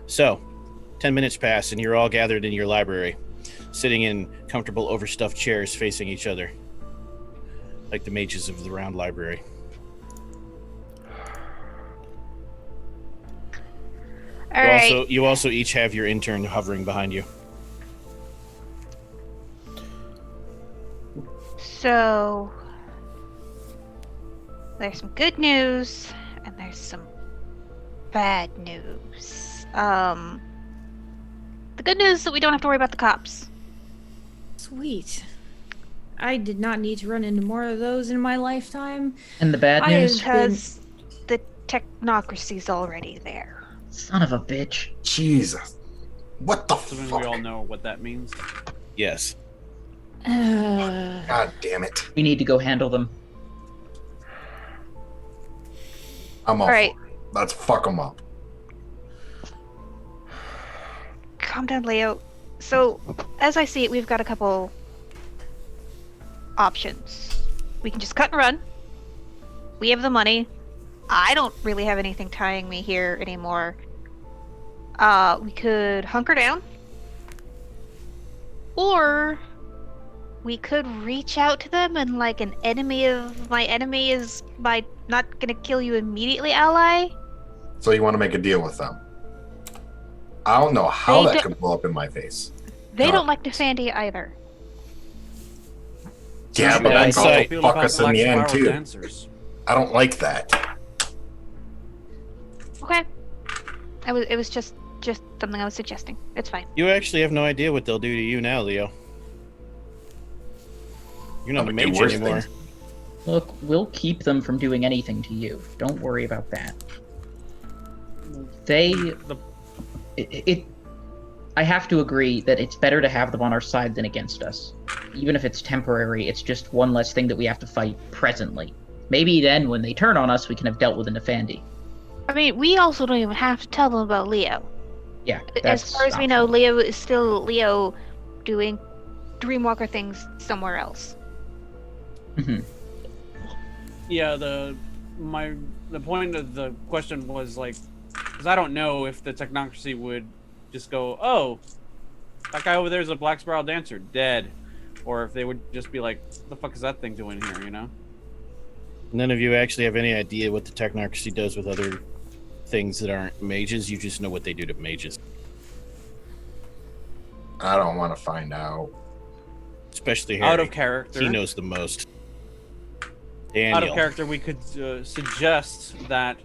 Speaker 1: So, 10 minutes pass, and you're all gathered in your library, sitting in comfortable, overstuffed chairs facing each other, like the mages of the round library.
Speaker 5: All right.
Speaker 1: You also each have your intern hovering behind you.
Speaker 5: So there's some good news and there's some bad news. The good news is that we don't have to worry about the cops.
Speaker 3: Sweet. I did not need to run into more of those in my lifetime.
Speaker 6: And the bad news?
Speaker 5: Because the technocracy's already there.
Speaker 6: Son of a bitch.
Speaker 7: Jesus. What the
Speaker 4: Assuming
Speaker 7: fuck?
Speaker 4: we all know what that means.
Speaker 1: Yes.
Speaker 7: God damn it.
Speaker 6: We need to go handle them.
Speaker 7: I'm all
Speaker 5: Alright.
Speaker 7: for it. Let's fuck them up.
Speaker 5: Calm down, Leo. So, as I see it, we've got a couple options. We can just cut and run. We have the money. I don't really have anything tying me here anymore. We could hunker down. Or we could reach out to them and like an enemy of my enemy is my not gonna kill you immediately ally.
Speaker 7: So you want to make a deal with them? I don't know how
Speaker 5: They
Speaker 7: that
Speaker 5: do-
Speaker 7: could blow up in my face.
Speaker 5: They
Speaker 7: God.
Speaker 5: don't like Nefandia either.
Speaker 7: Yeah, but
Speaker 1: bad
Speaker 7: that's
Speaker 1: insight.
Speaker 7: all
Speaker 4: Feel
Speaker 7: fuck
Speaker 4: about
Speaker 7: us in
Speaker 4: black
Speaker 7: the end
Speaker 4: spiral
Speaker 7: too.
Speaker 4: dancers.
Speaker 7: I don't like that.
Speaker 5: Okay. It was just something I was suggesting. It's fine.
Speaker 1: You actually have no idea what they'll do to you now, Leo. You're not a
Speaker 7: Probably do
Speaker 1: mage
Speaker 7: worse
Speaker 1: anymore.
Speaker 7: things.
Speaker 6: Look, we'll keep them from doing anything to you. Don't worry about that. I have to agree that it's better to have them on our side than against us. Even if it's temporary, it's just one less thing that we have to fight presently. Maybe then, when they turn on us, we can have dealt with a Nefandi.
Speaker 5: I mean, we also don't even have to tell them about Leo.
Speaker 6: Yeah,
Speaker 5: As far as we know, Leo is still Leo doing Dreamwalker things somewhere else.
Speaker 6: Mhm.
Speaker 4: Yeah, the point of the question was like, because I don't know if the technocracy would just go, oh, that guy over there is a black spiral dancer, dead, or if they would just be like, what the fuck is that thing doing here, you know?
Speaker 1: None of you actually have any idea what the technocracy does with other things that aren't mages. You just know what they do to mages.
Speaker 7: I don't want to find out.
Speaker 1: Especially Harry.
Speaker 4: Out of character.
Speaker 1: He knows the most. Daniel.
Speaker 4: Out of character, we could suggest that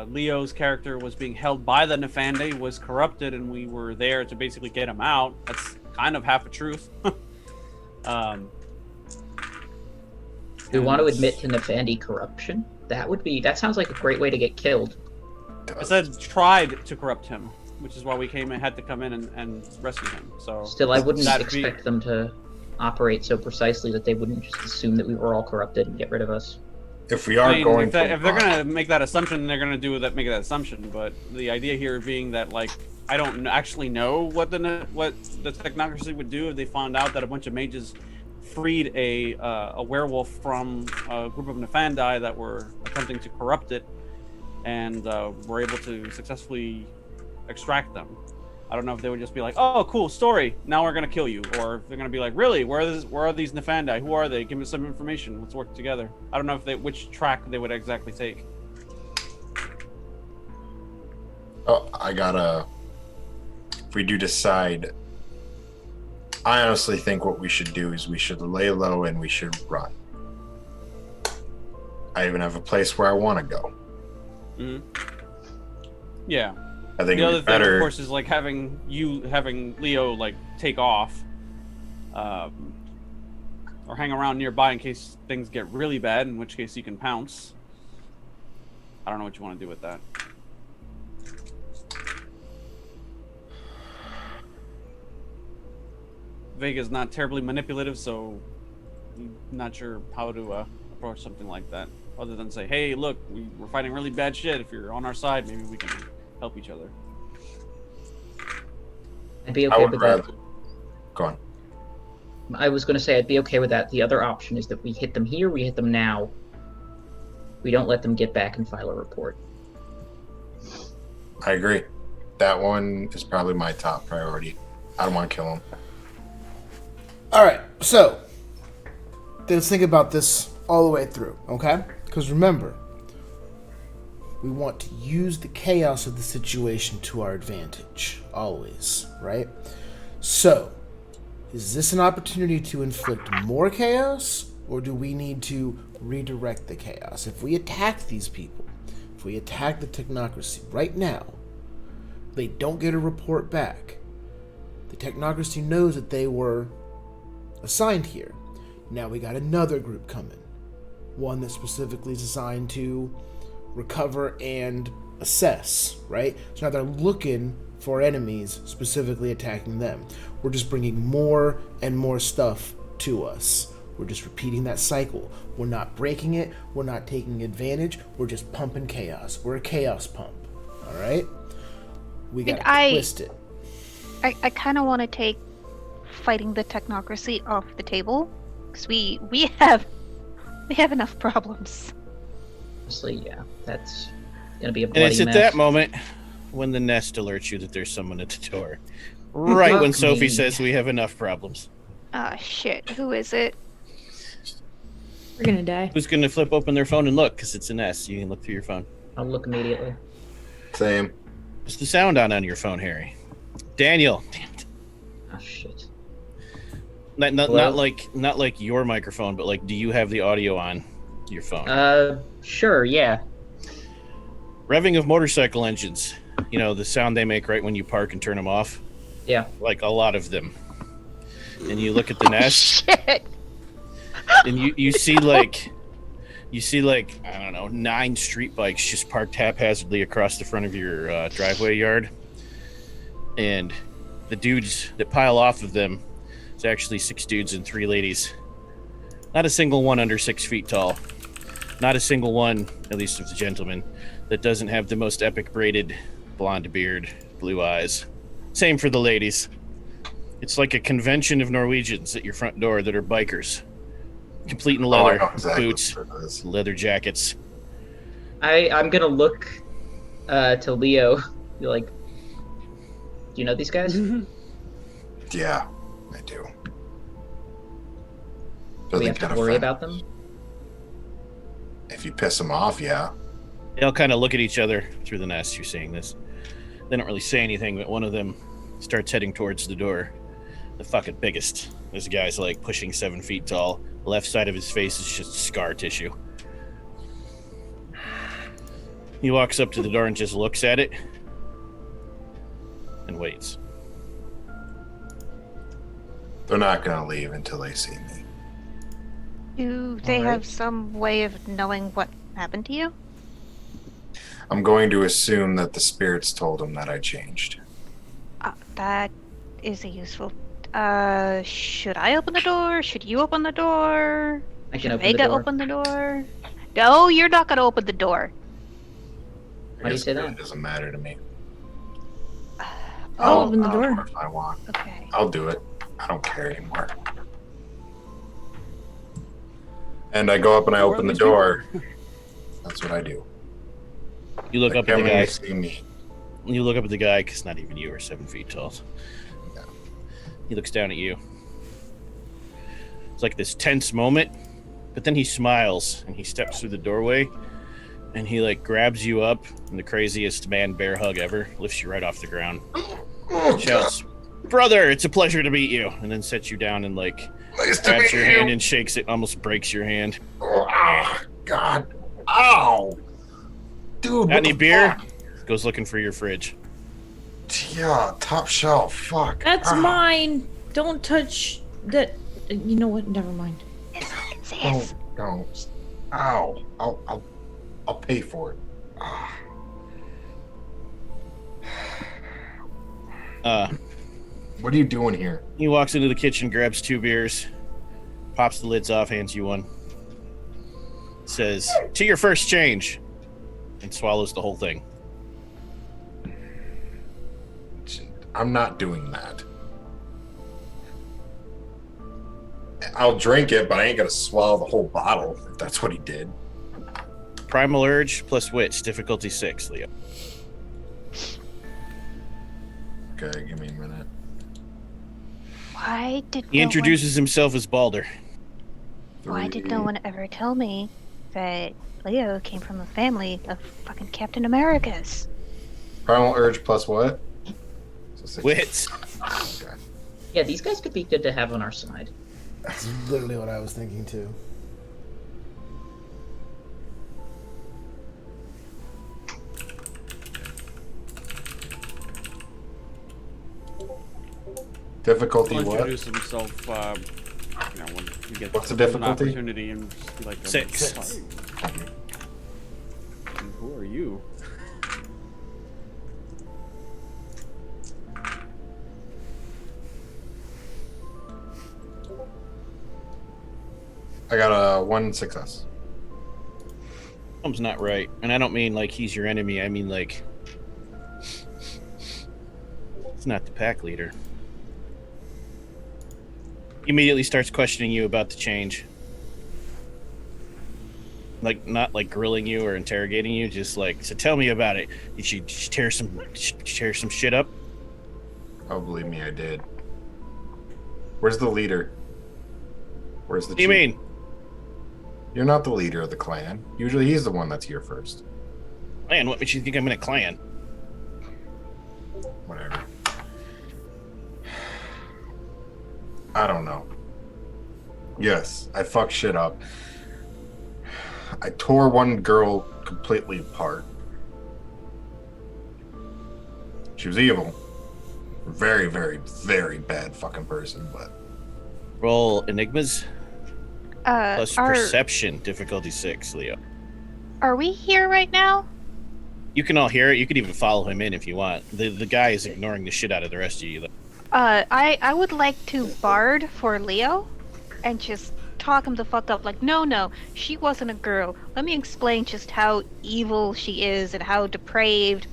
Speaker 4: Leo's character was being held by the Nefandi, was corrupted, and we were there to basically get him out. That's kind of half a truth.
Speaker 6: We want to admit to Nefandi corruption? That sounds like a great way to get killed.
Speaker 4: I said tried to corrupt him, which is why we had to come in and rescue him. So
Speaker 6: Still, I wouldn't
Speaker 4: that'd be-
Speaker 6: expect them to operate so precisely that they wouldn't just assume that we were all corrupted and get rid of us.
Speaker 7: If we are
Speaker 4: I mean,
Speaker 7: going
Speaker 4: if,
Speaker 7: to
Speaker 4: if they're gonna make that assumption, they're gonna make that assumption. But the idea here being that, like, I don't actually know what the technocracy would do if they found out that a bunch of mages freed a werewolf from a group of Nefandi that were attempting to corrupt it, and were able to successfully extract them. I don't know if they would just be like, "Oh, cool story. Now we're gonna kill you," or if they're gonna be like, "Really? Where are these Nefandi? Who are they? Give me some information. Let's work together." I don't know which track they would exactly take.
Speaker 7: Oh, if we do decide, I honestly think what we should do is we should lay low and we should run. I even have a place where I want to go.
Speaker 4: Mm-hmm. Yeah.
Speaker 7: I think
Speaker 4: The other
Speaker 7: it'd be
Speaker 4: thing,
Speaker 7: better.
Speaker 4: of course, is like having Leo like take off, or hang around nearby in case things get really bad. In which case, you can pounce. I don't know what you want to do with that. Vega's not terribly manipulative, so I'm not sure how to approach something like that. Other than say, hey, look, we're fighting really bad shit. If you're on our side, maybe we can help each other.
Speaker 6: I'd be
Speaker 7: I
Speaker 6: okay
Speaker 7: would
Speaker 6: with
Speaker 7: rather.
Speaker 6: that.
Speaker 7: Go on.
Speaker 6: I was going to say I'd be okay with that. The other option is that we hit them here, we hit them now. We don't let them get back and file a report.
Speaker 7: I agree. That one is probably my top priority. I don't want to kill him.
Speaker 2: All right, so let's think about this all the way through, okay? Because remember, we want to use the chaos of the situation to our advantage, always, right? So, is this an opportunity to inflict more chaos, or do we need to redirect the chaos? If we attack these people, if we attack the technocracy right now, they don't get a report back. The technocracy knows that they were assigned here. Now we got another group coming. One that's specifically designed to recover and assess, right? So now they're looking for enemies specifically attacking them. We're just bringing more and more stuff to us. We're just repeating that cycle. We're not breaking it. We're not taking advantage. We're just pumping chaos. We're a chaos pump. All right? We got to twist it.
Speaker 5: I kind of want to take fighting the technocracy off the table because we have enough problems.
Speaker 6: Honestly, yeah, that's gonna be a
Speaker 1: And
Speaker 6: bloody
Speaker 1: it's at
Speaker 6: mess.
Speaker 1: that moment when the nest alerts you that there's someone at the door. Right when Sophie
Speaker 6: Me.
Speaker 1: says we have enough problems.
Speaker 5: Ah, shit. Who is it?
Speaker 3: We're gonna die.
Speaker 1: Who's going to flip open their phone and look? Because it's a nest. You can look through your phone.
Speaker 6: I'll look immediately.
Speaker 7: Same.
Speaker 1: Is the sound on your phone, Harry? Daniel. Damn it.
Speaker 6: Oh shit.
Speaker 1: Not like your microphone, but like, do you have the audio on your phone?
Speaker 6: Sure, yeah.
Speaker 1: Revving of motorcycle engines. You know, the sound they make right when you park and turn them off.
Speaker 6: Yeah.
Speaker 1: Like a lot of them. And you look at the nest,
Speaker 5: Shit.
Speaker 1: and you see like I don't know, 9 street bikes just parked haphazardly across the front of your driveway yard. And the dudes that pile off of them, it's actually 6 dudes and 3 ladies. Not a single one under 6 feet tall. Not a single one, at least of the gentlemen, that doesn't have the most epic braided blonde beard, blue eyes. Same for the ladies. It's like a convention of Norwegians at your front door that are bikers. Complete in
Speaker 7: I
Speaker 1: leather,
Speaker 7: know exactly
Speaker 1: boots,
Speaker 7: what it is.
Speaker 1: leather jackets.
Speaker 6: I'm gonna look to Leo. Be like, do you know these guys? Do
Speaker 7: Yeah, I do.
Speaker 6: we have to worry about them?
Speaker 7: If you piss them off, yeah.
Speaker 1: They all kind of look at each other through the nest. You're seeing this. They don't really say anything, but one of them starts heading towards the door. The fucking biggest. This guy's like pushing 7 feet tall. The left side of his face is just scar tissue. He walks up to the door and just looks at it and waits.
Speaker 7: They're not gonna leave until they see me.
Speaker 5: Do they
Speaker 6: Alright.
Speaker 5: have some way of knowing what happened to you?
Speaker 7: I'm going to assume that the spirits told them that I changed.
Speaker 5: That is a useful. Should I open the door? Should you open the door?
Speaker 6: I can
Speaker 5: Should
Speaker 6: open the
Speaker 5: Vega
Speaker 6: door.
Speaker 5: open the door? No, you're not gonna open the door.
Speaker 6: Why do you
Speaker 7: guess
Speaker 6: say
Speaker 7: it really
Speaker 6: that?
Speaker 7: doesn't matter to me.
Speaker 3: I'll open the door.
Speaker 7: If I want,
Speaker 5: Okay.
Speaker 7: I'll do it. I don't care anymore. And I go up and I
Speaker 4: Or
Speaker 7: open
Speaker 4: at
Speaker 7: the
Speaker 4: least
Speaker 7: door. That's what I do.
Speaker 1: You look
Speaker 7: Like,
Speaker 1: up at the
Speaker 7: when you
Speaker 1: guy.
Speaker 7: see me.
Speaker 1: You look up at the guy because not even you are 7 feet tall.
Speaker 7: Yeah.
Speaker 1: He looks down at you. It's like this tense moment, but then he smiles and he steps through the doorway and he like grabs you up in the craziest man bear hug ever, lifts you right off the ground, shouts, "Brother, it's a pleasure to meet you," and then sets you down and like
Speaker 7: Nice to
Speaker 1: grabs
Speaker 7: meet
Speaker 1: your
Speaker 7: you.
Speaker 1: hand and shakes it, almost breaks your hand.
Speaker 7: Oh, God. Ow. Dude.
Speaker 1: Got any beer? goes looking for your fridge.
Speaker 7: Yeah, top shelf. Fuck.
Speaker 3: That's mine. Don't touch that. You know what? Never mind.
Speaker 7: Don't. Ow. I'll pay for it. What are you doing here?
Speaker 1: He walks into the kitchen, grabs 2 beers, pops the lids off, hands you one. Says, "To your first change," and swallows the whole thing.
Speaker 7: I'm not doing that. I'll drink it, but I ain't gonna swallow the whole bottle if that's what he did.
Speaker 1: Primal Urge plus Wits, difficulty 6, Leo.
Speaker 7: Okay, give me a minute.
Speaker 5: Why did
Speaker 1: He introduces himself as Balder.
Speaker 5: Why did no one ever tell me that Leo came from a family of fucking Captain Americas?
Speaker 7: Primal Urge plus what? So 6.
Speaker 1: Wits.
Speaker 7: Okay.
Speaker 6: Yeah, these guys could be good to have on our side.
Speaker 2: That's literally what I was thinking too.
Speaker 7: Difficulty
Speaker 4: He'll
Speaker 7: what?
Speaker 4: introduce himself. When he gets
Speaker 7: What's the
Speaker 4: an
Speaker 7: difficulty?
Speaker 4: opportunity and just be like,
Speaker 1: 6.
Speaker 4: And who are you?
Speaker 7: I got a 1 success.
Speaker 1: Something's not right. And I don't mean like he's your enemy. I mean like he's not the pack leader. He immediately starts questioning you about the change. Like, not like grilling you or interrogating you, just like, so tell me about it. Did you tear some shit up?
Speaker 7: Oh, believe me, I did. Where's the leader? Where's the
Speaker 1: What do you
Speaker 7: chief?
Speaker 1: mean?
Speaker 7: You're not the leader of the clan. Usually he's the one that's here first.
Speaker 1: Man, what makes you think I'm in a clan?
Speaker 7: Whatever. I don't know. Yes, I fucked shit up. I tore one girl completely apart. She was evil. Very, very, very bad fucking person, but...
Speaker 1: Roll enigmas plus
Speaker 5: Are
Speaker 1: perception, difficulty 6, Leo.
Speaker 5: we here right now?
Speaker 1: You can all hear it. You could even follow him in if you want. The guy is ignoring the shit out of the rest of you, though.
Speaker 5: I would like to bard for Leo and just talk him the fuck up. Like, no, she wasn't a girl. Let me explain just how evil she is and how depraved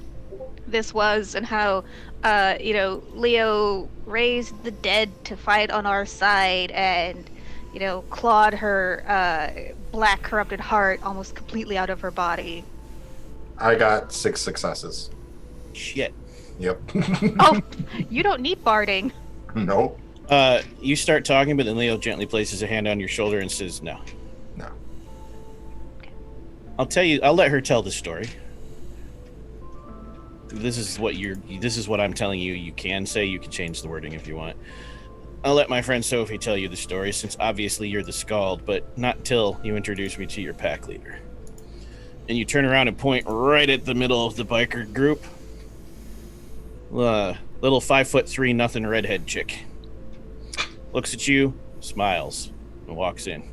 Speaker 5: this was and how, Leo raised the dead to fight on our side and, clawed her black corrupted heart almost completely out of her body.
Speaker 7: I got 6 successes.
Speaker 1: Shit.
Speaker 7: Yep.
Speaker 5: Oh, you don't need barding.
Speaker 7: Nope.
Speaker 1: You start talking, but then Leo gently places a hand on your shoulder and says, no.
Speaker 7: No.
Speaker 1: I'll let her tell the story. This is what I'm telling you. You can say, you can change the wording if you want. I'll let my friend Sophie tell you the story, since obviously you're the Scald, but not till you introduce me to your pack leader. And you turn around and point right at the middle of the biker group. Little 5'3" nothing redhead chick. Looks at you, smiles, and walks in.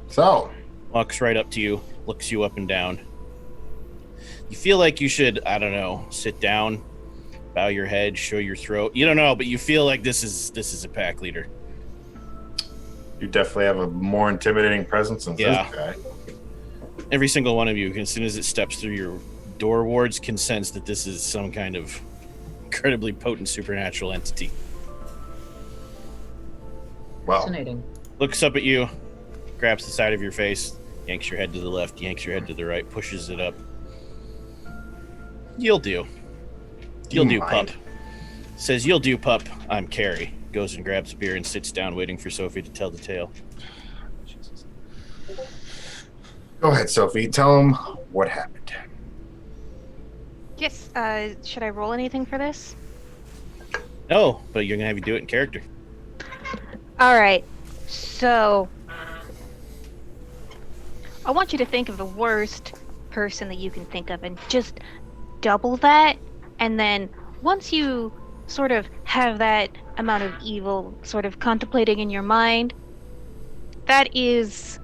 Speaker 7: So,
Speaker 1: Walks right up to you, looks you up and down. You feel like you should, I don't know, sit down, bow your head, show your throat. You don't know, but you feel like this is a pack leader.
Speaker 7: you definitely have a more intimidating presence than
Speaker 1: Yeah.
Speaker 7: this guy.
Speaker 1: Every single one of you, as soon as it steps through your door wards, can sense that this is some kind of incredibly potent supernatural entity.
Speaker 7: Well,
Speaker 6: Fascinating.
Speaker 1: Looks up at you, grabs the side of your face, yanks your head to the left, yanks your head to the right, pushes it up. You'll do. You'll do, pup. Says, you'll do, pup. I'm Carrie. Goes and grabs a beer and sits down waiting for Sophie to tell the tale.
Speaker 7: go ahead, Sophie. Tell him what happened.
Speaker 5: Yes, should I roll anything for this?
Speaker 1: No, but you're gonna have you do it in character.
Speaker 5: Alright, so I want you to think of the worst person that you can think of, and just double that. And then once you sort of have that amount of evil sort of contemplating in your mind, that is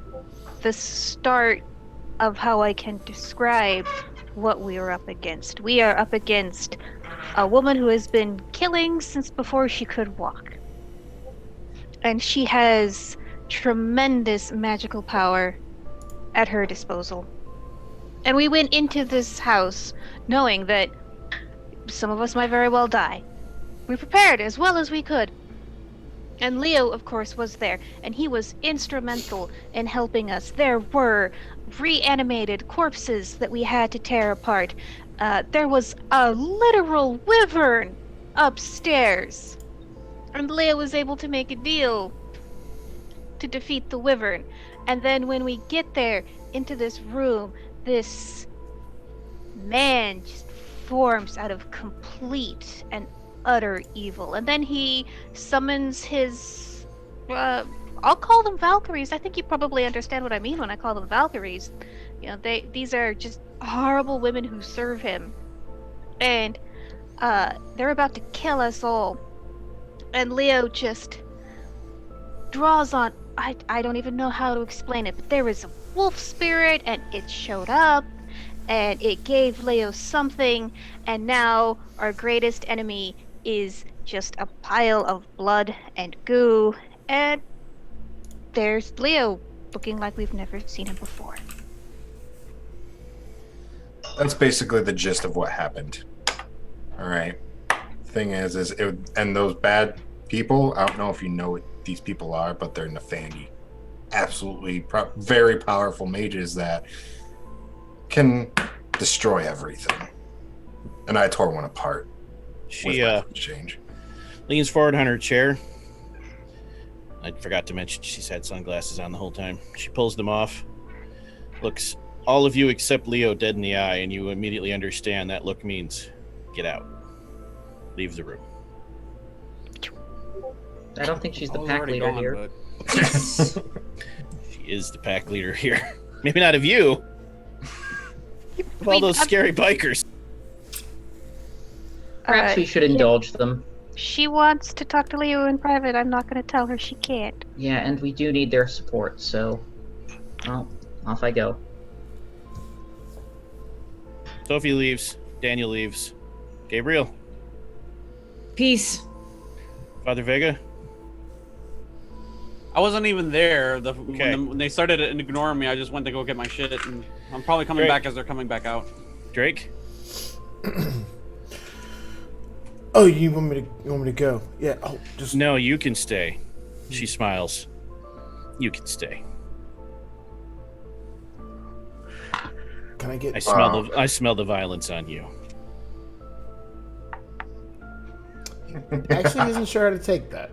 Speaker 5: the start of how I can describe what we are up against. We are up against a woman who has been killing since before she could walk. And she has tremendous magical power at her disposal. And we went into this house knowing that some of us might very well die. We prepared as well as we could. And Leo, of course, was there, and he was instrumental in helping us. There were reanimated corpses that we had to tear apart. There was a literal wyvern upstairs. And Leo was able to make a deal to defeat the wyvern. And then when we get there into this room, this man just forms out of complete and utter evil. And then he summons his I'll call them Valkyries. I think you probably understand what I mean when I call them Valkyries. You know, these are just horrible women who serve him. And they're about to kill us all. And Leo just draws on, I don't even know how to explain it, but there was a wolf spirit and it showed up and it gave Leo something, and now our greatest enemy is just a pile of blood and goo, and there's Leo looking like we've never seen him before.
Speaker 7: That's basically the gist of what happened. All right. Thing is it, and those bad people, I don't know if you know what these people are, but they're Nefandi. Absolutely very powerful mages that can destroy everything. And I tore one apart.
Speaker 1: She
Speaker 7: change.
Speaker 1: leans forward on her chair. I forgot to mention she's had sunglasses on the whole time. She pulls them off, looks all of you except Leo dead in the eye, and you immediately understand that look means get out. Leave the room.
Speaker 6: I don't think she's the
Speaker 4: I was
Speaker 6: pack
Speaker 4: already
Speaker 6: leader
Speaker 4: gone,
Speaker 6: here.
Speaker 4: but-
Speaker 1: She is the pack leader here. Maybe not of you. Of all those scary bikers.
Speaker 6: Perhaps we should indulge them.
Speaker 5: She wants to talk to Leo in private. I'm not going to tell her she can't.
Speaker 6: Yeah, and we do need their support, so... Well, off I go.
Speaker 1: Sophie leaves. Daniel leaves. Gabriel.
Speaker 3: Peace.
Speaker 1: Father Vega.
Speaker 4: I wasn't even there.
Speaker 1: Okay.
Speaker 4: When they started ignoring me, I just went to go get my shit, and I'm probably coming
Speaker 1: Great.
Speaker 4: back as they're coming back out.
Speaker 1: Drake.
Speaker 2: Oh, you want me to go? Yeah. Oh, just
Speaker 1: No, you can stay. She smiles. You can stay.
Speaker 2: Can I get?
Speaker 1: I smell the violence on you.
Speaker 2: Actually, isn't sure how to take that.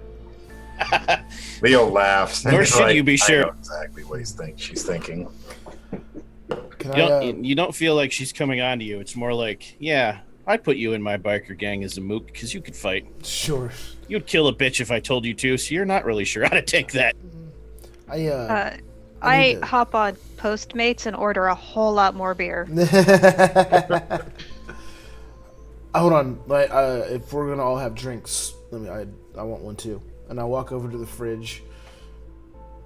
Speaker 7: Leo laughs.
Speaker 1: Nor
Speaker 7: He's
Speaker 1: should
Speaker 7: like,
Speaker 1: you be
Speaker 7: I
Speaker 1: sure.
Speaker 7: know exactly what she's thinking.
Speaker 2: Can
Speaker 1: You don't feel like she's coming on to you. It's more like, yeah, I'd put you in my biker gang as a mook because you could fight.
Speaker 2: Sure.
Speaker 1: You'd kill a bitch if I told you to, so you're not really sure how to take that.
Speaker 2: I
Speaker 5: I
Speaker 2: need to-
Speaker 5: hop on Postmates and order a whole lot more beer.
Speaker 2: Hold on. Like, if we're gonna all have drinks, I want one too. And I walk over to the fridge,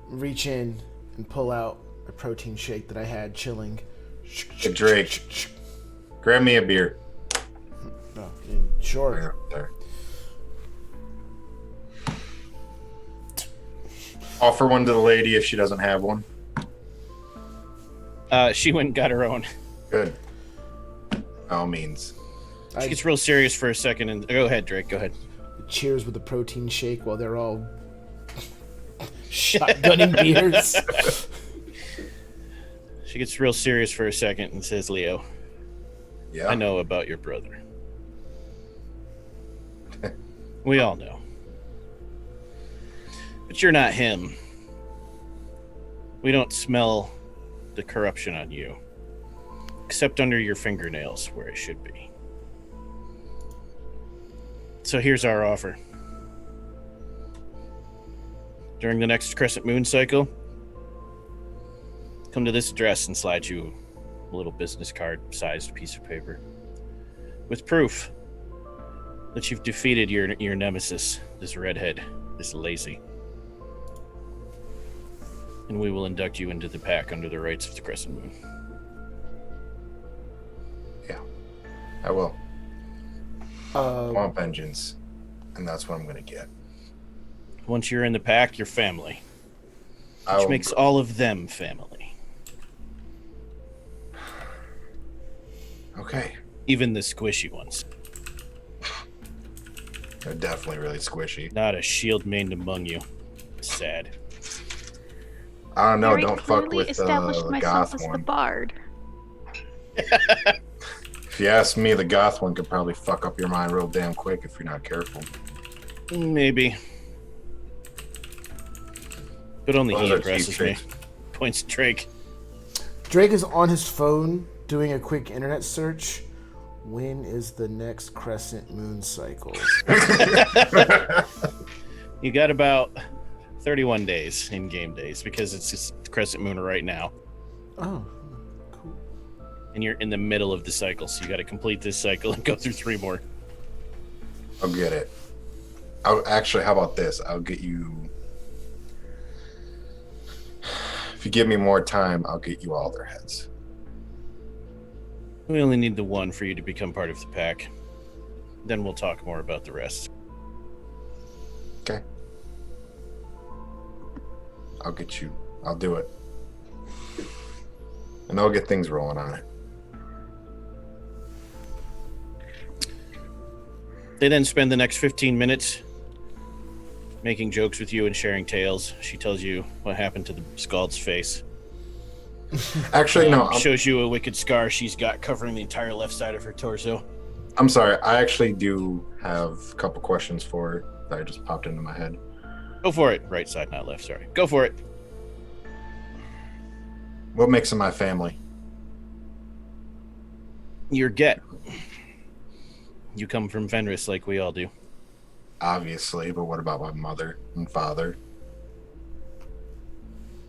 Speaker 2: reach in, and pull out a protein shake that I had chilling.
Speaker 7: Hey, Drake. Grab me a beer.
Speaker 2: Oh, sure.
Speaker 7: There. Offer one to the lady if she doesn't have one.
Speaker 1: She went and got her own.
Speaker 7: Good. By all means.
Speaker 1: She gets real serious for a second, and go ahead, Drake. Go ahead.
Speaker 2: Cheers with a protein shake while they're all shotgunning beers.
Speaker 1: She gets real serious for a second and says, Leo,
Speaker 7: Yeah.
Speaker 1: I know about your brother. We all know. But you're not him. We don't smell the corruption on you, except under your fingernails where it should be. So here's our offer. During the next crescent moon cycle, come to this address and slide you a little business card-sized piece of paper with proof that you've defeated your nemesis, this redhead, this lazy. And we will induct you into the pack under the rights of the Crescent Moon.
Speaker 7: Yeah, I will. I
Speaker 2: Uh,
Speaker 7: want vengeance, and that's what I'm going to get.
Speaker 1: Once you're in the pack, you're family,
Speaker 7: I
Speaker 1: which
Speaker 7: will-
Speaker 1: makes all of them family.
Speaker 7: Okay.
Speaker 1: Even the squishy ones.
Speaker 7: They're definitely really squishy.
Speaker 1: Not a shield main among you. Sad.
Speaker 7: I don't know.
Speaker 5: Very
Speaker 7: Don't fuck
Speaker 5: clearly
Speaker 7: with
Speaker 5: established
Speaker 7: the
Speaker 5: myself
Speaker 7: goth
Speaker 5: as the
Speaker 7: one.
Speaker 5: bard.
Speaker 7: If you ask me, the goth one could probably fuck up your mind real damn quick if you're not careful.
Speaker 1: Maybe. But only
Speaker 7: Those
Speaker 1: he
Speaker 7: are
Speaker 1: impresses
Speaker 7: cheap
Speaker 1: me.
Speaker 7: tricks.
Speaker 1: Points to Drake.
Speaker 2: Drake is on his phone doing a quick internet search. When is the next crescent moon cycle?
Speaker 1: You got about 31 days in game days because it's just crescent moon right now.
Speaker 2: Oh, cool.
Speaker 1: And you're in the middle of the cycle, so you got to complete this cycle and go through 3 more.
Speaker 7: I'll get it. Actually, how about this? I'll get you. If you give me more time, I'll get you all their heads.
Speaker 1: We only need the one for you to become part of the pack. Then we'll talk more about the rest.
Speaker 7: Okay. I'll get you. I'll do it. And I'll get things rolling on it.
Speaker 1: They then spend the next 15 minutes making jokes with you and sharing tales. She tells you what happened to the Scald's face.
Speaker 7: Actually, no.
Speaker 1: Shows you a wicked scar she's got covering the entire left side of her torso.
Speaker 7: I'm sorry. I actually do have a couple questions for her that just popped into my head.
Speaker 1: Go for it. Right side, not left. Sorry. Go for it.
Speaker 7: What makes them my family?
Speaker 1: Your get. You come from Fenris like we all do.
Speaker 7: Obviously, but what about my mother and father?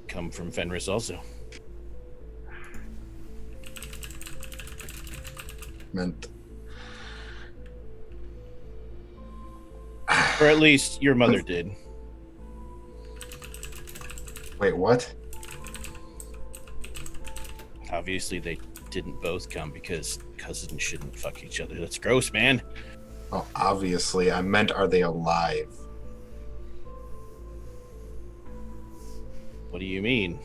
Speaker 1: Come from Fenris also.
Speaker 7: Meant.
Speaker 1: Or at least your mother did.
Speaker 7: Wait, what?
Speaker 1: Obviously, they didn't both come because cousins shouldn't fuck each other. That's gross, man.
Speaker 7: Oh, obviously. I meant, are they alive?
Speaker 1: What do you mean?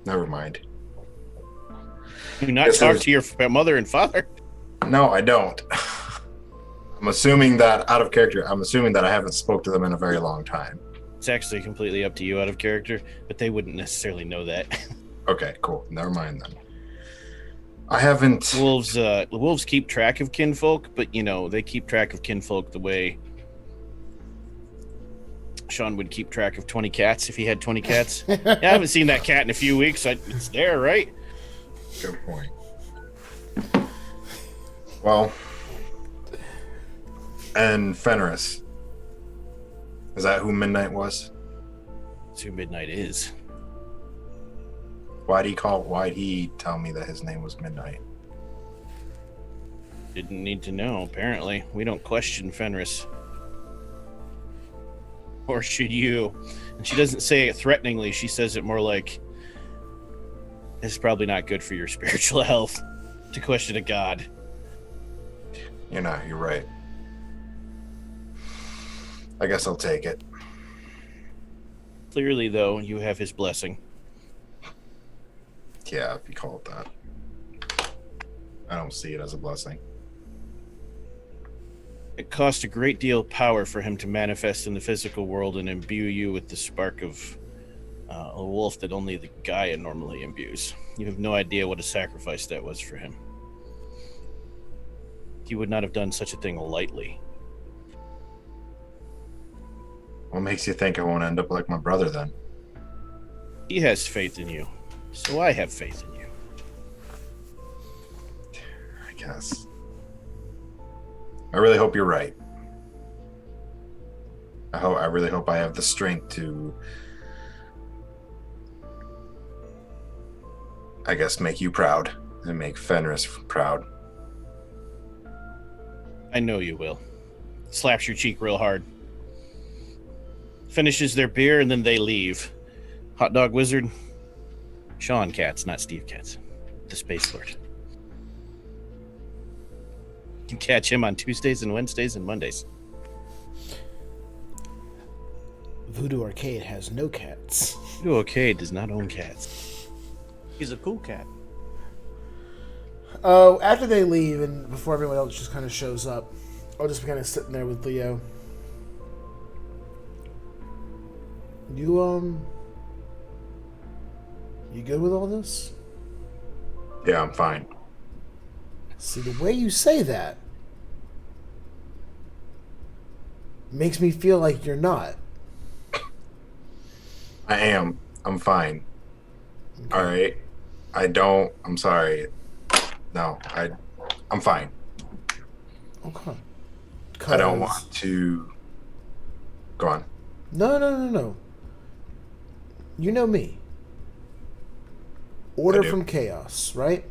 Speaker 7: Never mind.
Speaker 1: Do you not
Speaker 7: This
Speaker 1: talk
Speaker 7: is-
Speaker 1: to your mother and father?
Speaker 7: No, I don't. I'm assuming that out of character. I'm assuming that I haven't spoke to them in a very long time.
Speaker 1: It's actually completely up to you out of character, but they wouldn't necessarily know that.
Speaker 7: Okay, cool. Never mind then. I haven't.
Speaker 1: Wolves keep track of kinfolk, but they keep track of kinfolk the way Sean would keep track of 20 cats if he had 20 cats. Yeah, I haven't seen that cat in a few weeks. It's there, right?
Speaker 7: Good point. Well, and Fenris. Is that who Midnight was?
Speaker 1: That's who Midnight is.
Speaker 7: Why'd he tell me that his name was Midnight?
Speaker 1: Didn't need to know, apparently. We don't question Fenris. Or should you? And she doesn't say it threateningly. She says it more like, it's probably not good for your spiritual health to question a god.
Speaker 7: You're right. I guess I'll take it.
Speaker 1: Clearly, though, you have his blessing.
Speaker 7: Yeah, if you call it that. I don't see it as a blessing.
Speaker 1: It cost a great deal of power for him to manifest in the physical world and imbue you with the spark of a wolf that only the Gaia normally imbues. You have no idea what a sacrifice that was for him. He would not have done such a thing lightly.
Speaker 7: What makes you think I won't end up like my brother then?
Speaker 1: He has faith in you, so I have faith in you.
Speaker 7: I guess. I really hope you're right. I really hope I have the strength to I guess, make you proud and make Fenris proud.
Speaker 1: I know you will. Slaps your cheek real hard. Finishes their beer and then they leave. Hot Dog Wizard. Sean Katz, not Steve Katz. The Space Lord. You can catch him on Tuesdays and Wednesdays and Mondays.
Speaker 2: Voodoo Arcade has no cats.
Speaker 1: Voodoo Arcade does not own cats.
Speaker 4: He's a cool cat.
Speaker 2: Oh, after they leave and before everyone else just kind of shows up, I'll just be kind of sitting there with Leo. You good with all this?
Speaker 7: Yeah, I'm fine.
Speaker 2: See, the way you say that makes me feel like you're not.
Speaker 7: I am. I'm fine.
Speaker 2: Okay.
Speaker 7: All right. I'm sorry. No, I'm fine.
Speaker 2: Okay.
Speaker 7: I don't want to. Go on.
Speaker 2: No. You know me. Order
Speaker 7: I do.
Speaker 2: from chaos, right?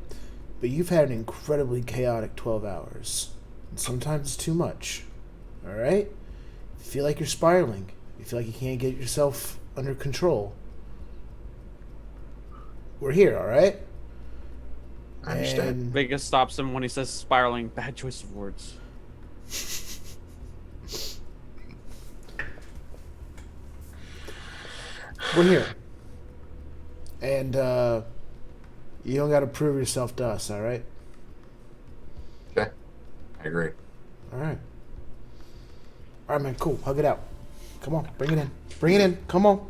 Speaker 2: But you've had an incredibly chaotic 12 hours. And sometimes it's too much. Alright? You feel like you're spiraling. You feel like you can't get yourself under control. We're here, alright?
Speaker 7: I understand.
Speaker 4: Vegas stops him when he says spiraling. Bad choice of words.
Speaker 2: We're here. And, you don't gotta prove yourself to us, alright?
Speaker 7: Okay. I agree.
Speaker 2: Alright. Alright, man, cool. Hug it out. Come on, bring it in. Bring it in. Come on.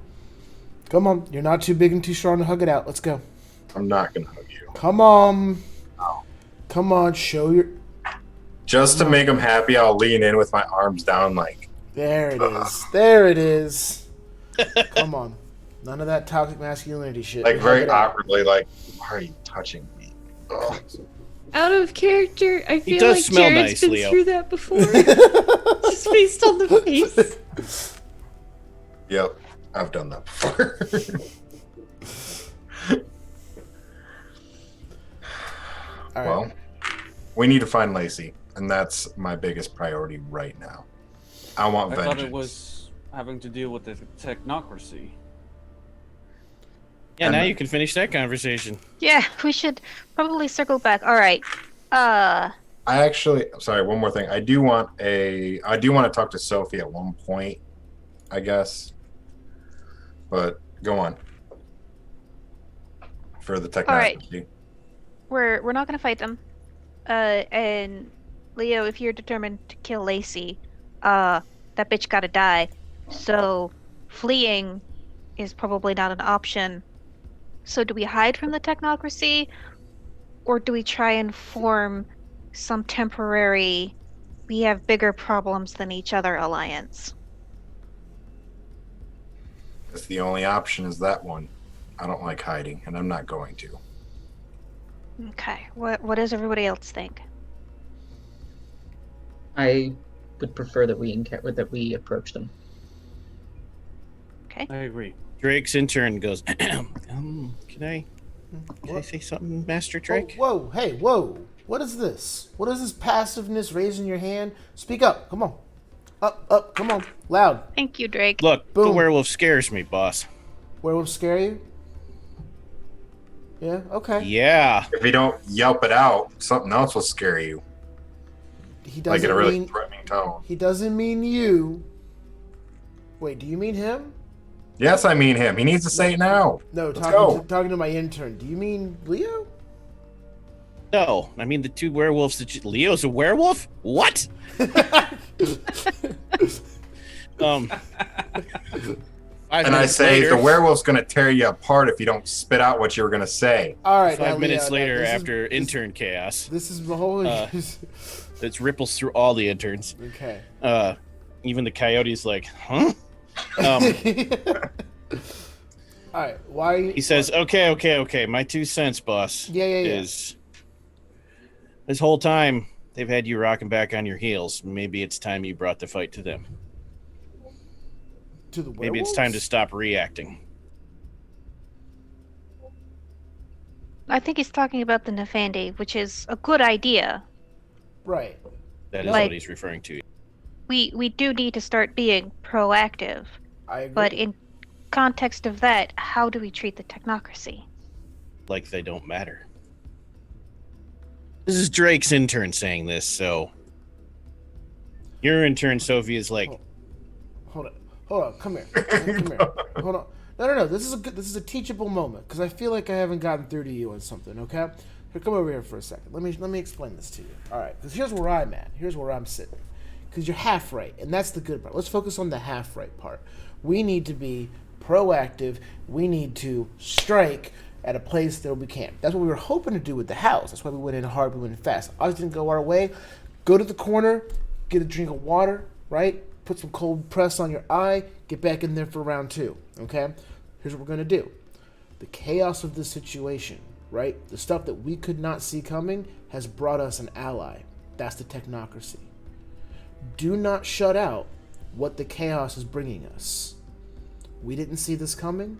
Speaker 2: Come on. You're not too big and too strong to hug it out. Let's go.
Speaker 7: I'm not going to hug you.
Speaker 2: Come on.
Speaker 7: No.
Speaker 2: Come on, show your...
Speaker 7: Just to make him happy, I'll lean in with my arms down like...
Speaker 2: There it is. There it is. Come on. None of that toxic masculinity shit.
Speaker 7: Like
Speaker 2: Hug
Speaker 7: very
Speaker 2: it out.
Speaker 7: awkwardly, like, why are you touching me? Ugh.
Speaker 3: Out of character, I feel
Speaker 1: does
Speaker 3: like
Speaker 1: smell
Speaker 3: Jared's
Speaker 1: nice,
Speaker 3: been
Speaker 1: Leo.
Speaker 3: through that before. Just based on the face.
Speaker 7: Yep, I've done that before.
Speaker 2: All right.
Speaker 7: Well, we need to find Lacey, and that's my biggest priority right now. I want
Speaker 4: I
Speaker 7: vengeance.
Speaker 4: thought it was having to deal with the technocracy.
Speaker 1: Yeah,
Speaker 7: And-
Speaker 1: now you can finish that conversation.
Speaker 5: Yeah, we should probably circle back. All right.
Speaker 7: I actually, sorry, one more thing. I do want to talk to Sophie at one point, I guess. But go on. For the technology.
Speaker 5: right. We're not gonna fight them. And Leo, if you're determined to kill Lacey, that bitch gotta die. So fleeing is probably not an option. So do we hide from the technocracy, or do we try and form some temporary we have bigger problems than each other alliance?
Speaker 7: It's the only option is that one. I don't like hiding, and I'm not going to.
Speaker 5: Okay. What does everybody else think?
Speaker 6: I would prefer that we approach them.
Speaker 5: Okay.
Speaker 4: I agree.
Speaker 1: Drake's intern goes, can I say something, Master Drake?
Speaker 2: Whoa, hey, whoa. What is this? What is this passiveness raising your hand? Speak up. Come on. Up, come on. Loud.
Speaker 5: Thank you, Drake.
Speaker 1: Look, the
Speaker 2: Boom.
Speaker 1: werewolf scares me, boss.
Speaker 2: Werewolves scare you? Yeah, okay.
Speaker 1: Yeah.
Speaker 7: If you don't yelp it out, something else will scare you.
Speaker 2: He
Speaker 7: Like
Speaker 2: doesn't
Speaker 7: in a really
Speaker 2: mean
Speaker 7: threatening tone.
Speaker 2: he doesn't mean you. Wait, do you mean him?
Speaker 7: Yes, I mean him. He needs to say it now.
Speaker 2: No,
Speaker 7: Let's go.
Speaker 2: talking to my intern. Do you mean Leo?
Speaker 1: No, I mean the two werewolves that Leo's a werewolf? What?
Speaker 7: And I say the werewolf's going to tear you apart if you don't spit out what you were going to say.
Speaker 2: All right. now,
Speaker 1: 5 minutes
Speaker 2: Leo,
Speaker 1: later,
Speaker 2: this is-
Speaker 1: after intern chaos,
Speaker 2: This is the whole.
Speaker 1: that ripples through all the interns.
Speaker 2: okay.
Speaker 1: Even the coyote's like, huh?
Speaker 2: All right. Why?
Speaker 1: He says, okay. My 2 cents, boss.
Speaker 2: Yeah.
Speaker 1: Is this whole time they've had you rocking back on your heels. Maybe it's time you brought the fight to them.
Speaker 2: To the
Speaker 1: Maybe it's time to
Speaker 2: werewolves?
Speaker 1: stop reacting.
Speaker 5: I think he's talking about the Nefandi, which is a good idea.
Speaker 2: Right.
Speaker 1: That is
Speaker 5: Like-
Speaker 1: what he's referring to.
Speaker 5: We do need to start being proactive.
Speaker 2: I agree.
Speaker 5: But in context of that, how do we treat the technocracy?
Speaker 1: Like they don't matter. This is Drake's intern saying this, so your intern, Sophie, is like,
Speaker 2: Hold on. Come here. Come here. Hold on. No. This is a teachable moment because I feel like I haven't gotten through to you on something. Okay. Here, come over here for a second. Let me explain this to you. All right. Because here's where I'm at. Here's where I'm sitting. Because you're half right, and that's the good part. Let's focus on the half right part. We need to be proactive. We need to strike at a place that we can't. That's what we were hoping to do with the house. That's why we went in hard, we went in fast. Ours didn't go our way. Go to the corner, get a drink of water, right? Put some cold press on your eye, get back in there for round 2, okay? Here's what we're going to do. The chaos of this situation, right? The stuff that we could not see coming has brought us an ally. That's the technocracy. Do not shut out what the chaos is bringing us. We didn't see this coming.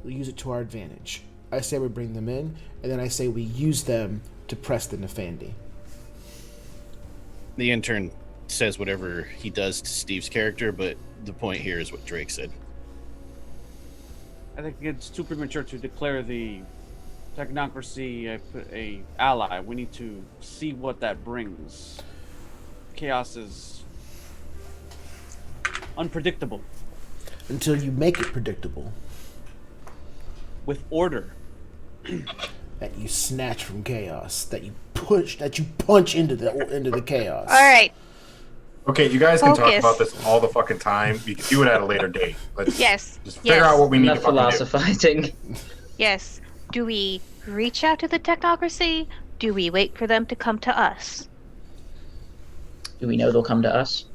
Speaker 2: We'll use it to our advantage. I say we bring them in, and then I say we use them to press the Nefandi.
Speaker 1: the intern says whatever he does to Steve's character, but the point here is what Drake said.
Speaker 4: I think it's too premature to declare the technocracy a ally. We need to see what that brings. Chaos is unpredictable.
Speaker 2: Until you make it predictable.
Speaker 4: With order.
Speaker 2: That you snatch from chaos. That you punch into the chaos.
Speaker 5: All right.
Speaker 7: Okay, you guys can talk
Speaker 5: Focus.
Speaker 7: about this all the fucking time. We can do it at a later date. Let's
Speaker 5: Yes.
Speaker 7: just figure
Speaker 5: Yes.
Speaker 7: out what we need
Speaker 6: Enough
Speaker 7: to fucking do.
Speaker 6: philosophizing.
Speaker 5: Yes. Do we reach out to the technocracy? Do we wait for them to come to us?
Speaker 6: Do we know they'll come to us?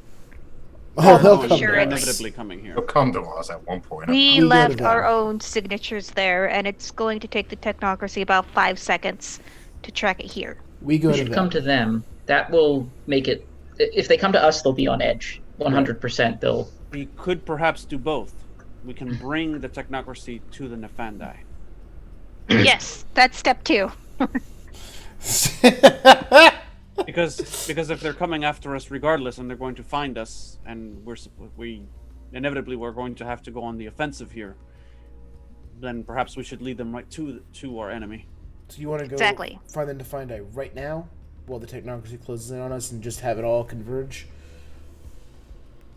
Speaker 2: Oh, they'll
Speaker 5: I'm
Speaker 2: come
Speaker 5: sure
Speaker 2: to
Speaker 4: They're
Speaker 5: it's-
Speaker 2: us.
Speaker 4: inevitably coming here.
Speaker 7: They'll come to us at one point.
Speaker 5: We
Speaker 2: go to
Speaker 5: left
Speaker 2: them.
Speaker 5: our own signatures there, and it's going to take the technocracy about 5 seconds to track it here.
Speaker 2: We go
Speaker 6: We
Speaker 2: to
Speaker 6: should
Speaker 2: them.
Speaker 6: come to them. That will make it. If they come to us, they'll be on edge. 100%. They'll.
Speaker 4: We could perhaps do both. We can bring the technocracy to the Nefandi.
Speaker 5: Yes, that's step 2.
Speaker 4: Because if they're coming after us regardless, and they're going to find us, and we inevitably we're going to have to go on the offensive here, then perhaps we should lead them right to our enemy.
Speaker 2: So you want to go
Speaker 5: Exactly.
Speaker 2: find them to find out right now, while the technocracy closes in on us, and just have it all converge?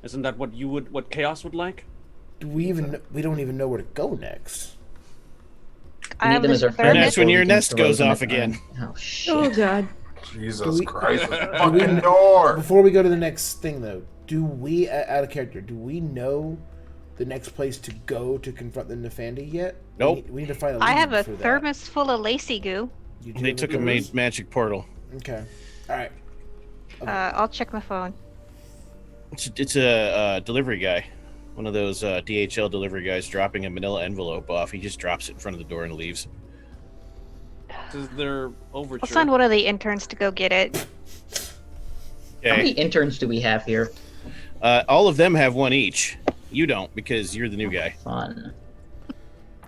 Speaker 4: Isn't that what Chaos would like?
Speaker 2: Do we even? We don't even know where to go next.
Speaker 6: We need them as our
Speaker 5: third
Speaker 6: friends.
Speaker 1: And that's when
Speaker 6: before
Speaker 1: your
Speaker 6: we can
Speaker 1: nest
Speaker 6: throw
Speaker 1: goes
Speaker 6: them
Speaker 1: off
Speaker 6: at
Speaker 1: again.
Speaker 6: them. Oh shit!
Speaker 3: Oh god.
Speaker 7: Jesus
Speaker 2: Do we-
Speaker 7: Christ, the
Speaker 2: Do we-
Speaker 7: fucking door!
Speaker 2: Before we go to the next thing, though, do we, out of character, do we know the next place to go to confront the Nefandi yet?
Speaker 1: Nope.
Speaker 2: We need to find a
Speaker 5: I
Speaker 2: lead
Speaker 5: have a
Speaker 2: for that.
Speaker 5: thermos full of lacy goo.
Speaker 2: You do
Speaker 1: They
Speaker 2: have
Speaker 1: took a
Speaker 2: thermos?
Speaker 1: magic portal.
Speaker 2: Okay. All right.
Speaker 5: I'll check my phone.
Speaker 1: It's a delivery guy. One of those DHL delivery guys dropping a manila envelope off. He just drops it in front of the door and leaves.
Speaker 4: This is their overture.
Speaker 5: I'll send one of the interns to go get it.
Speaker 6: How many
Speaker 1: Okay.
Speaker 6: interns do we have here?
Speaker 1: All of them have one each. You don't, because you're the new guy.
Speaker 6: Fun.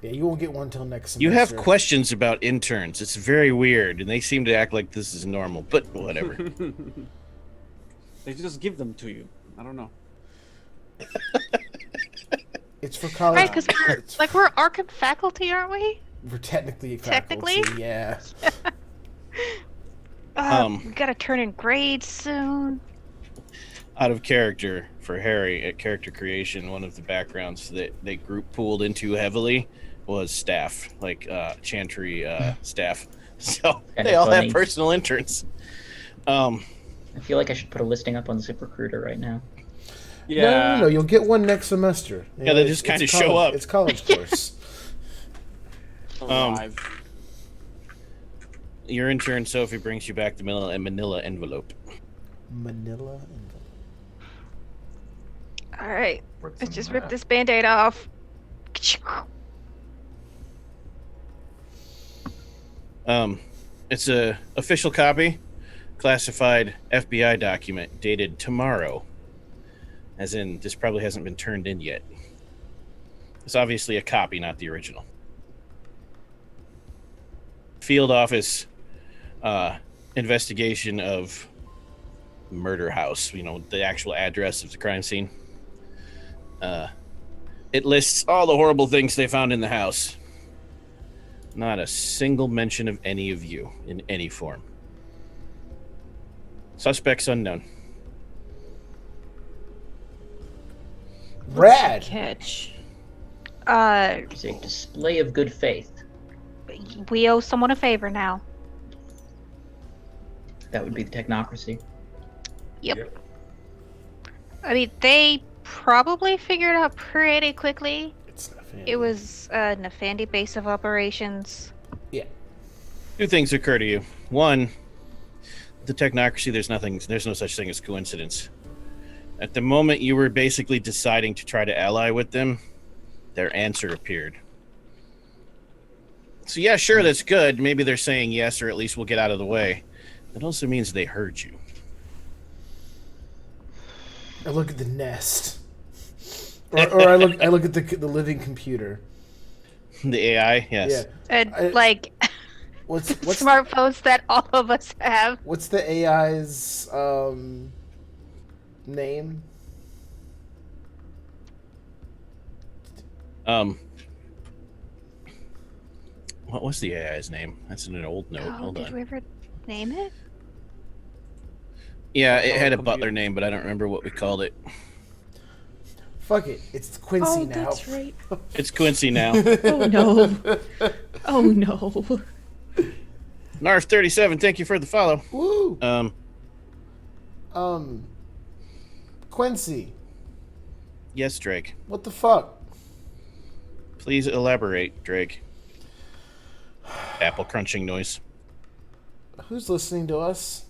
Speaker 2: Yeah, you won't get one till next semester.
Speaker 1: You have questions about interns. It's very weird, and they seem to act like this is normal, but whatever.
Speaker 4: They just give them to you. I don't know.
Speaker 2: It's for college.
Speaker 5: Right, because
Speaker 2: It's
Speaker 5: we're Arkham faculty, aren't we?
Speaker 2: we're technically
Speaker 5: Technically?
Speaker 2: faculty, yeah.
Speaker 5: We gotta turn in grades soon.
Speaker 1: Out of character for Harry at character creation, one of the backgrounds that they group pooled into heavily was staff, like Chantry staff. So
Speaker 6: Kinda
Speaker 1: they all
Speaker 6: funny.
Speaker 1: have personal interns.
Speaker 6: I feel like I should put a listing up on ZipRecruiter right now.
Speaker 4: Yeah.
Speaker 2: No, you'll get one next semester. You
Speaker 1: Yeah,
Speaker 2: know,
Speaker 1: they
Speaker 2: it's-
Speaker 1: just kinda
Speaker 2: it's
Speaker 1: show
Speaker 2: college-
Speaker 1: up.
Speaker 2: It's college course.
Speaker 4: Arrive.
Speaker 1: Your intern Sophie brings you back the manila envelope.
Speaker 2: Manila envelope.
Speaker 5: All right,
Speaker 7: What's
Speaker 5: let's
Speaker 7: in
Speaker 5: just rip
Speaker 7: that?
Speaker 5: this band-aid off.
Speaker 1: It's a official copy, classified FBI document dated tomorrow. As in, this probably hasn't been turned in yet. It's obviously a copy, not the original. field office investigation of murder house, the actual address of the crime scene. It lists all the horrible things they found in the house. Not a single mention of any of you in any form. Suspects unknown.
Speaker 2: Rad.
Speaker 3: Catch.
Speaker 6: It's a display of good faith.
Speaker 5: We owe someone a favor now.
Speaker 6: That would be the technocracy.
Speaker 5: Yep. I mean, they probably figured out pretty quickly.
Speaker 2: It's Nefandi.
Speaker 5: It was a Nefandi base of operations.
Speaker 1: Two things occur to you. One, the technocracy, there's no such thing as coincidence. At the moment you were basically deciding to try to ally with them, their answer appeared. So yeah, sure, that's good. Maybe they're saying yes, or at least we'll get out of the way. That also means they heard you.
Speaker 2: I look at the nest, or I look at the living computer.
Speaker 1: The AI, yes.
Speaker 2: Yeah.
Speaker 5: And
Speaker 2: What's
Speaker 5: smartphones that all of us have.
Speaker 2: what's the AI's name?
Speaker 1: What was the AI's name? That's in an old note.
Speaker 5: Oh,
Speaker 1: Hold
Speaker 5: did
Speaker 1: on.
Speaker 5: we ever name it?
Speaker 1: Yeah, it had a butler name, but I don't remember what we called it.
Speaker 2: Fuck it, it's Quincy
Speaker 3: Oh,
Speaker 2: now.
Speaker 3: that's right.
Speaker 1: It's Quincy now.
Speaker 3: Oh no. Oh no.
Speaker 1: Narf 37, thank you for the follow.
Speaker 2: Woo. Quincy,
Speaker 1: Yes, Drake.
Speaker 2: what the fuck?
Speaker 1: Please elaborate, Drake. Apple crunching noise.
Speaker 2: Who's listening to us?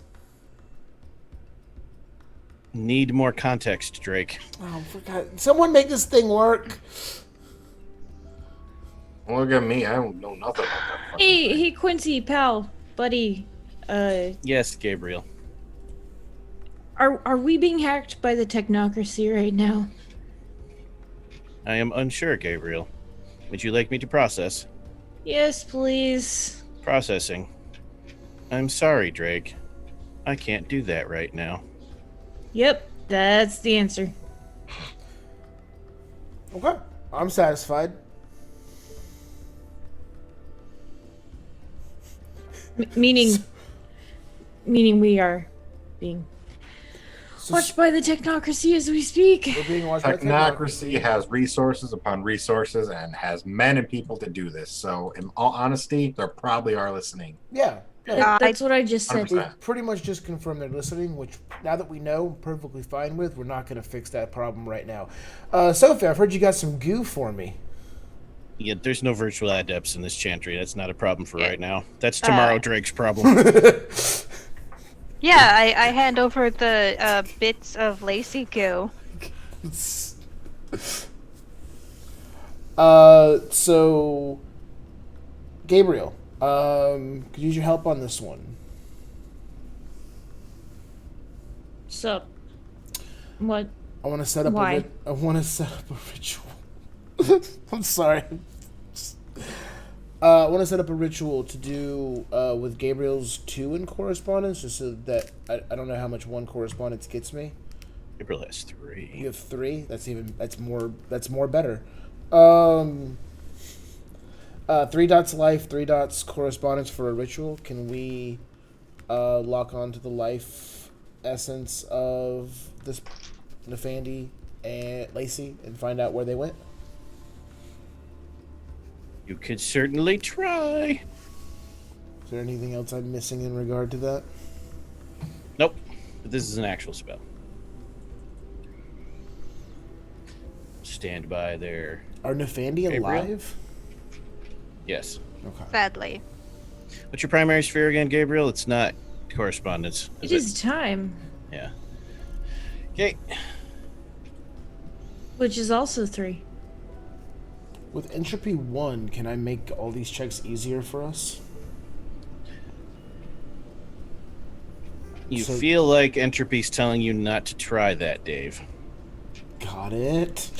Speaker 1: Need more context, Drake.
Speaker 2: Oh, for God. Someone make this thing work.
Speaker 7: Look at me. I don't know nothing about that. fucking thing.
Speaker 3: Hey, Quincy, pal, buddy.
Speaker 1: Yes, Gabriel.
Speaker 3: Are we being hacked by the technocracy right now?
Speaker 1: I am unsure, Gabriel. Would you like me to process?
Speaker 3: Yes, please.
Speaker 1: Processing. I'm sorry, Drake. I can't do that right now.
Speaker 3: Yep, that's the answer.
Speaker 2: Okay, I'm satisfied.
Speaker 3: Meaning we are being
Speaker 2: So
Speaker 3: watched by the technocracy as we speak.
Speaker 2: we're being watched by technocracy.
Speaker 7: Technocracy has resources upon resources and has men and people to do this. So, in all honesty, they probably are listening.
Speaker 2: Yeah.
Speaker 3: That's what I just said.
Speaker 7: 100%.
Speaker 2: We pretty much just confirmed they're listening, which now that we know, I'm perfectly fine with. We're not going to fix that problem right now. Sophie, I've heard you got some goo for me.
Speaker 1: Yeah, there's no virtual adepts in this chantry. That's not a problem for right now. That's tomorrow Drake's problem.
Speaker 5: Yeah, I hand over the bits of lacy goo.
Speaker 2: So, Gabriel, could use your help on this one.
Speaker 3: Sup? What?
Speaker 2: I want to set up
Speaker 3: Why?
Speaker 2: a ritual. I'm sorry. I want to set up a ritual to do with Gabriel's 2 in correspondence, just so that I don't know how much 1 correspondence gets me.
Speaker 1: Gabriel has 3.
Speaker 2: You have 3. That's more better. 3 dots life, 3 dots correspondence for a ritual. Can we lock onto the life essence of this Nefandi and Lacey and find out where they went?
Speaker 1: You could certainly try.
Speaker 2: Is there anything else I'm missing in regard to that?
Speaker 1: Nope. But this is an actual spell. Stand by there.
Speaker 2: Are Nefandi
Speaker 1: Gabriel?
Speaker 2: alive?
Speaker 1: Yes.
Speaker 2: Okay.
Speaker 5: Sadly.
Speaker 1: What's your primary sphere again, Gabriel? It's not correspondence.
Speaker 3: It is time,
Speaker 1: Yeah. Okay.
Speaker 3: which is also 3.
Speaker 2: With entropy 1, can I make all these checks easier for us?
Speaker 1: You
Speaker 2: So-
Speaker 1: feel like entropy's telling you not to try that, Dave.
Speaker 2: Got it.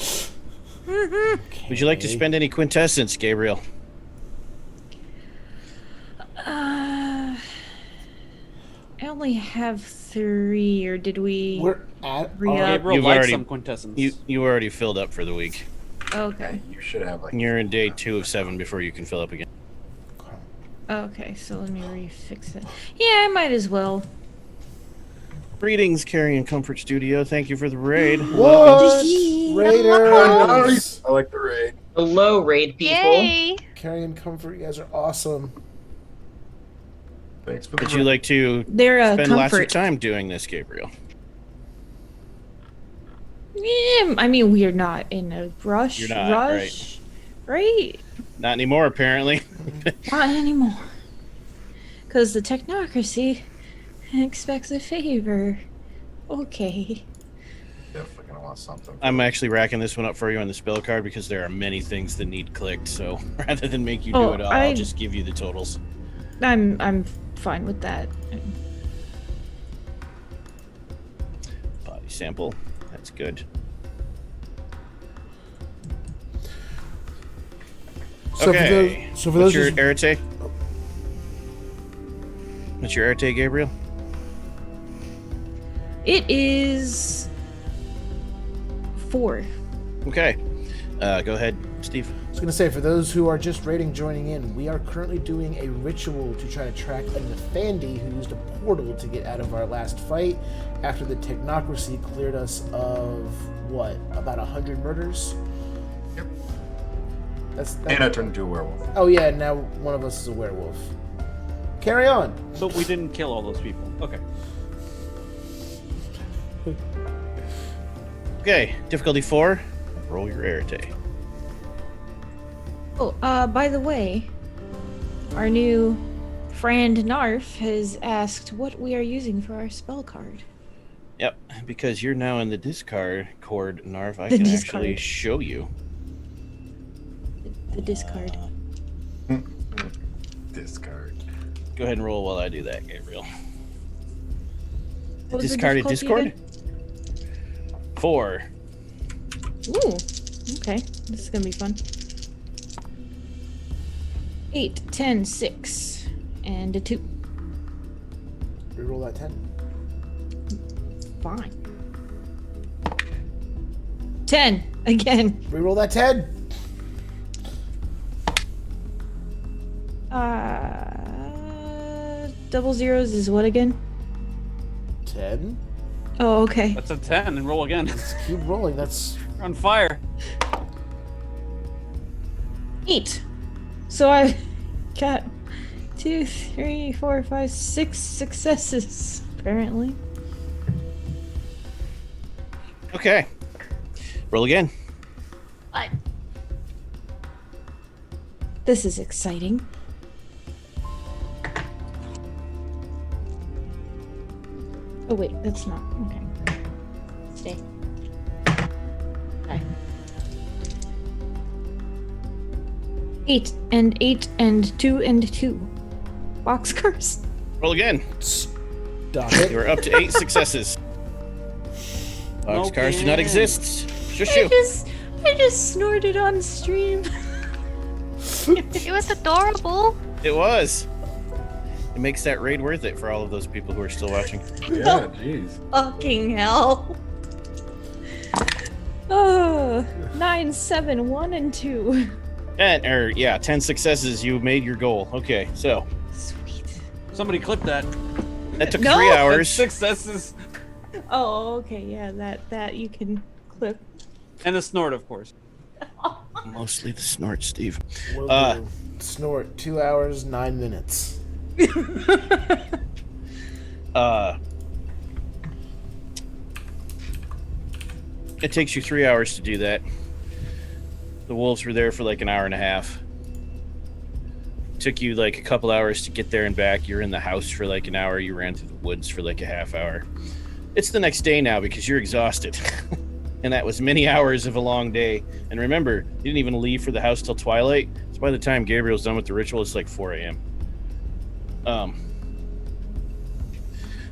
Speaker 1: Would you like to
Speaker 2: Okay.
Speaker 1: spend any quintessence, Gabriel?
Speaker 3: only have 3, or did we?
Speaker 2: We're at
Speaker 3: Re-up.
Speaker 2: our,
Speaker 4: Gabriel
Speaker 1: You've
Speaker 4: likes
Speaker 1: already-
Speaker 4: some quintessence.
Speaker 1: You already filled up for the week.
Speaker 3: Okay.
Speaker 7: You should have like.
Speaker 1: You're in day 2 of 7 before you can fill up again.
Speaker 3: Okay, so let me refix it. Yeah, I might as well.
Speaker 1: Greetings, Carrion Comfort Studio. Thank you for the raid.
Speaker 2: What?
Speaker 3: Gee.
Speaker 2: Raiders!
Speaker 7: I like the raid.
Speaker 6: Hello, raid people.
Speaker 5: Yay!
Speaker 2: Carrying comfort, you guys are awesome.
Speaker 7: Thanks for the
Speaker 1: Would you like to
Speaker 3: They're a
Speaker 1: spend lots of
Speaker 3: comfort.
Speaker 1: time doing this, Gabriel?
Speaker 3: Yeah, I mean, we're not in a rush.
Speaker 1: You're not,
Speaker 3: right?
Speaker 1: Not anymore, apparently.
Speaker 3: Not anymore. Because the technocracy expects a favor. Okay.
Speaker 7: Definitely gonna want something.
Speaker 1: I'm actually racking this one up for you on the spell card because there are many things that need clicked. So rather than make you do
Speaker 3: Oh,
Speaker 1: it all,
Speaker 3: I-
Speaker 1: I'll just give you the totals.
Speaker 3: I'm fine with that.
Speaker 1: Body sample. That's good.
Speaker 2: So
Speaker 1: Okay.
Speaker 2: for
Speaker 1: What's
Speaker 2: those,
Speaker 1: your
Speaker 2: who's-
Speaker 1: arete? What's your arete, Gabriel?
Speaker 3: It is 4.
Speaker 1: Okay. Go ahead, Steve.
Speaker 2: I was gonna say, for those who are just raiding, joining in, we are currently doing a ritual to try to track a Nefandi who used a portal to get out of our last fight after the technocracy cleared us of, what, about 100 murders?
Speaker 7: Yep.
Speaker 2: That's
Speaker 7: And I turned into a werewolf.
Speaker 2: Oh yeah, now one of us is a werewolf. Carry on.
Speaker 4: But we didn't kill all those people. Okay.
Speaker 1: Okay. Difficulty 4. Roll your arete.
Speaker 3: Oh, by the way, our new friend Narf has asked what we are using for our spell card.
Speaker 1: Yep. Because you're now in the discard cord, Narf, I
Speaker 3: The
Speaker 1: can
Speaker 3: discard.
Speaker 1: actually show you.
Speaker 3: The discard.
Speaker 7: Discard.
Speaker 1: Go ahead and roll while I do that, Gabriel.
Speaker 3: What was the
Speaker 1: Discarded
Speaker 3: difficulty
Speaker 1: Discord? 4.
Speaker 3: Ooh, okay. This is gonna be fun. 8, 10, 6, and a 2.
Speaker 2: Reroll that 10.
Speaker 3: Fine. 10 again.
Speaker 2: Reroll that 10.
Speaker 3: Double zeros is what again?
Speaker 2: 10.
Speaker 3: Oh, okay.
Speaker 4: That's a 10 and roll again.
Speaker 2: Keep rolling. That's
Speaker 4: You're on fire.
Speaker 3: 8. So I got 2, 3, 4, 5, 6 successes, apparently.
Speaker 1: Okay. Roll again.
Speaker 3: This is exciting. Oh wait, that's not okay. Stay. Okay. 8 and 8 and 2 and 2. Boxcars.
Speaker 1: Roll again.
Speaker 2: stop it.
Speaker 1: You're up to 8 successes. Boxcars do not
Speaker 4: Okay.
Speaker 1: exist. Shush you.
Speaker 3: I just snorted on stream.
Speaker 5: It was adorable.
Speaker 1: It was. It makes that raid worth it for all of those people who are still watching.
Speaker 7: Yeah, jeez.
Speaker 3: Fucking hell. Oh, 9, 7, 1, and 2.
Speaker 1: 10 successes. You made your goal. Okay, so
Speaker 3: Sweet.
Speaker 4: Somebody clip that.
Speaker 1: that took
Speaker 3: No.
Speaker 1: 3 hours.
Speaker 4: Successes.
Speaker 3: Oh, okay, yeah, that you can clip.
Speaker 4: And a snort, of course.
Speaker 1: Mostly the snort, Steve.
Speaker 2: Will
Speaker 1: Uh,
Speaker 2: do. Snort. 2 hours, 9 minutes.
Speaker 1: It takes you 3 hours to do that. The wolves were there for like an hour and a half. Took you like a couple hours to get there and back. You're in the house for like an hour. You ran through the woods for like a half hour. It's the next day now because you're exhausted. And that was many hours of a long day. And remember, you didn't even leave for the house till twilight. So by the time Gabriel's done with the ritual, it's like 4 a.m.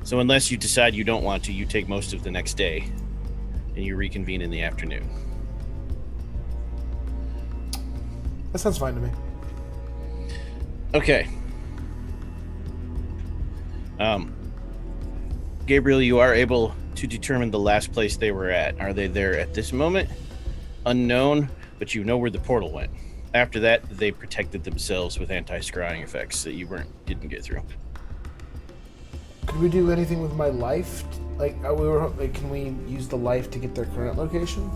Speaker 1: So unless you decide you don't want to, you take most of the next day. And you reconvene in the afternoon.
Speaker 2: That sounds fine to me.
Speaker 1: Okay. Gabriel, you are able to determine the last place they were at. Are they there at this moment? Unknown, but you know where the portal went. After that, they protected themselves with anti-scrying effects that you didn't get through.
Speaker 2: Could we do anything with my life? Can we use the life to get their current location?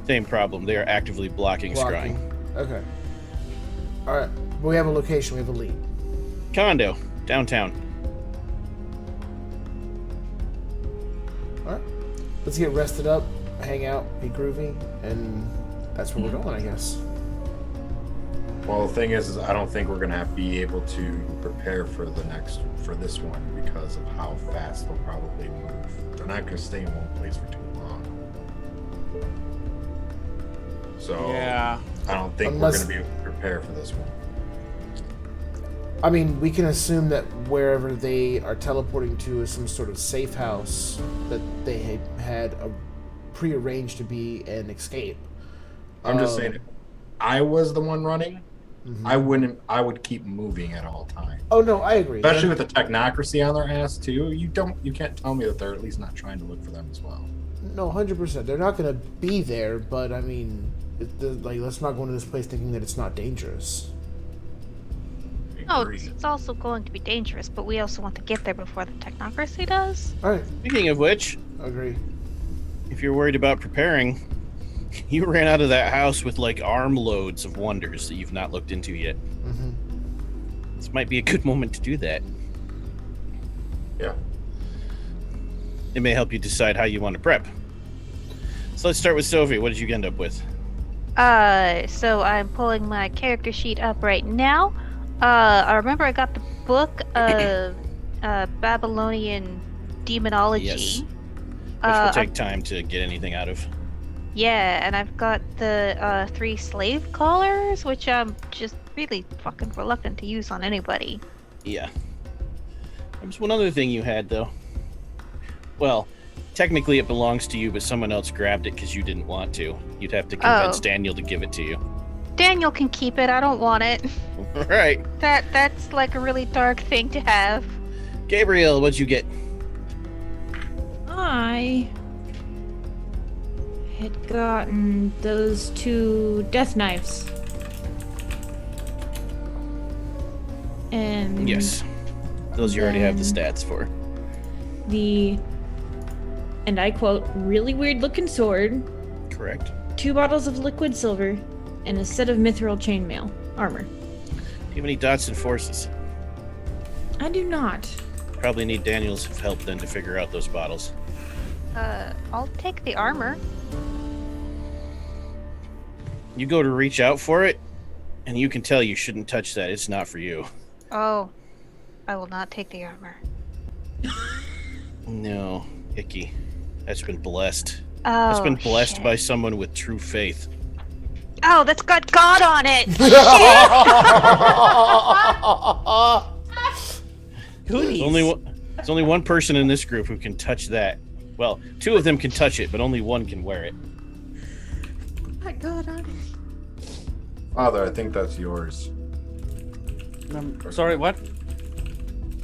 Speaker 1: Same problem. They are actively blocking scrying.
Speaker 2: Okay. All right. But we have a location. We have a lead.
Speaker 1: Condo, downtown.
Speaker 2: All right. Let's get rested up, hang out, be groovy, and that's where we're going, I guess.
Speaker 7: Well, the thing is I don't think we're gonna be able to prepare for this one because of how fast they'll probably move. They're not gonna stay in one place for too long. So
Speaker 4: Yeah.
Speaker 7: I don't think we're gonna be able to prepare for this one.
Speaker 2: I mean, we can assume that wherever they are teleporting to is some sort of safe house that they had prearranged to be an escape.
Speaker 7: I'm just saying, if I was the one running,
Speaker 2: Mm-hmm.
Speaker 7: I would keep moving at all times.
Speaker 2: Oh no, I agree.
Speaker 7: Especially with the technocracy on their ass too. You can't tell me that they're at least not trying to look for them as well.
Speaker 2: No, 100%. They're not going to be there, but I mean, let's not go into this place thinking that it's not dangerous.
Speaker 5: No,
Speaker 7: Agreed.
Speaker 5: it's also going to be dangerous, but we also want to get there before the technocracy does.
Speaker 2: All right,
Speaker 1: Speaking of which,
Speaker 2: agree.
Speaker 1: if you're worried about preparing, you ran out of that house with like armloads of wonders that you've not looked into yet.
Speaker 2: Mm-hmm.
Speaker 1: This might be a good moment to do that.
Speaker 7: Yeah.
Speaker 1: It may help you decide how you want to prep. So let's start with Sophie. What did you end up with?
Speaker 5: So I'm pulling my character sheet up right now. I remember I got the book of Babylonian demonology.
Speaker 1: Yes. Which will take time to get anything out of.
Speaker 5: Yeah, and I've got the 3 slave collars, which I'm just really fucking reluctant to use on anybody.
Speaker 1: Yeah. There was one other thing you had, though. Well, technically it belongs to you, but someone else grabbed it because you didn't want to. You'd have to convince Daniel to give it to you.
Speaker 5: Daniel can keep it. I don't want it.
Speaker 1: Right.
Speaker 5: That's like a really dark thing to have.
Speaker 1: Gabriel, what'd you get?
Speaker 3: I had gotten those 2 death knives. And
Speaker 1: Yes. Those you already have the stats for.
Speaker 3: and I quote, really weird looking sword,
Speaker 1: Correct.
Speaker 3: 2 bottles of liquid silver, and a set of mithril chainmail armor.
Speaker 1: Do you have any dots and forces?
Speaker 3: I do not.
Speaker 1: Probably need Daniel's help then to figure out those bottles.
Speaker 5: I'll take the armor.
Speaker 1: You go to reach out for it, and you can tell you shouldn't touch that. It's not for you.
Speaker 5: Oh, I will not take the armor.
Speaker 1: No, icky. That's been blessed.
Speaker 5: Oh,
Speaker 1: That's been blessed
Speaker 5: shit.
Speaker 1: by someone with true faith.
Speaker 5: Oh, that's got God on it!
Speaker 1: There's only one person in this group who can touch that. Well, 2 of them can touch it, but only one can wear it.
Speaker 3: Got God on it.
Speaker 7: Father, I think that's yours.
Speaker 4: Sorry, what?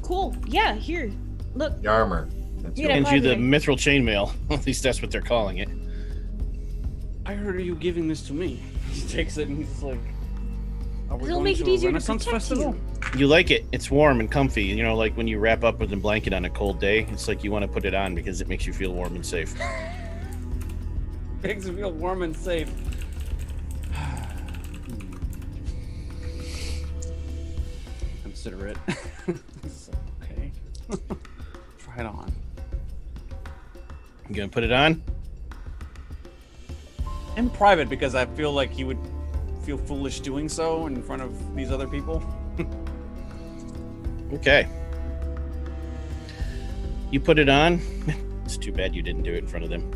Speaker 3: Cool. Yeah, here. Look.
Speaker 7: The armor. That's
Speaker 3: Yeah.
Speaker 7: yours.
Speaker 1: And you the
Speaker 3: Okay.
Speaker 1: mithril chainmail. At least that's what they're calling it.
Speaker 4: I heard you giving this to me. He takes it and he's like, are we
Speaker 3: It'll
Speaker 4: going
Speaker 3: make it
Speaker 4: to a
Speaker 3: easier to
Speaker 4: Renaissance
Speaker 3: protect
Speaker 4: festival?
Speaker 3: you.
Speaker 1: You like it. It's warm and comfy. You know, like when you wrap up with a blanket on a cold day, it's like you want to put it on because it makes you feel warm and safe.
Speaker 4: Makes me feel warm and safe. Consider it. Okay. Try it on.
Speaker 1: You gonna put it on?
Speaker 4: In private, because I feel like he would feel foolish doing so in front of these other people.
Speaker 1: Okay. You put it on. It's too bad you didn't do it in front of them.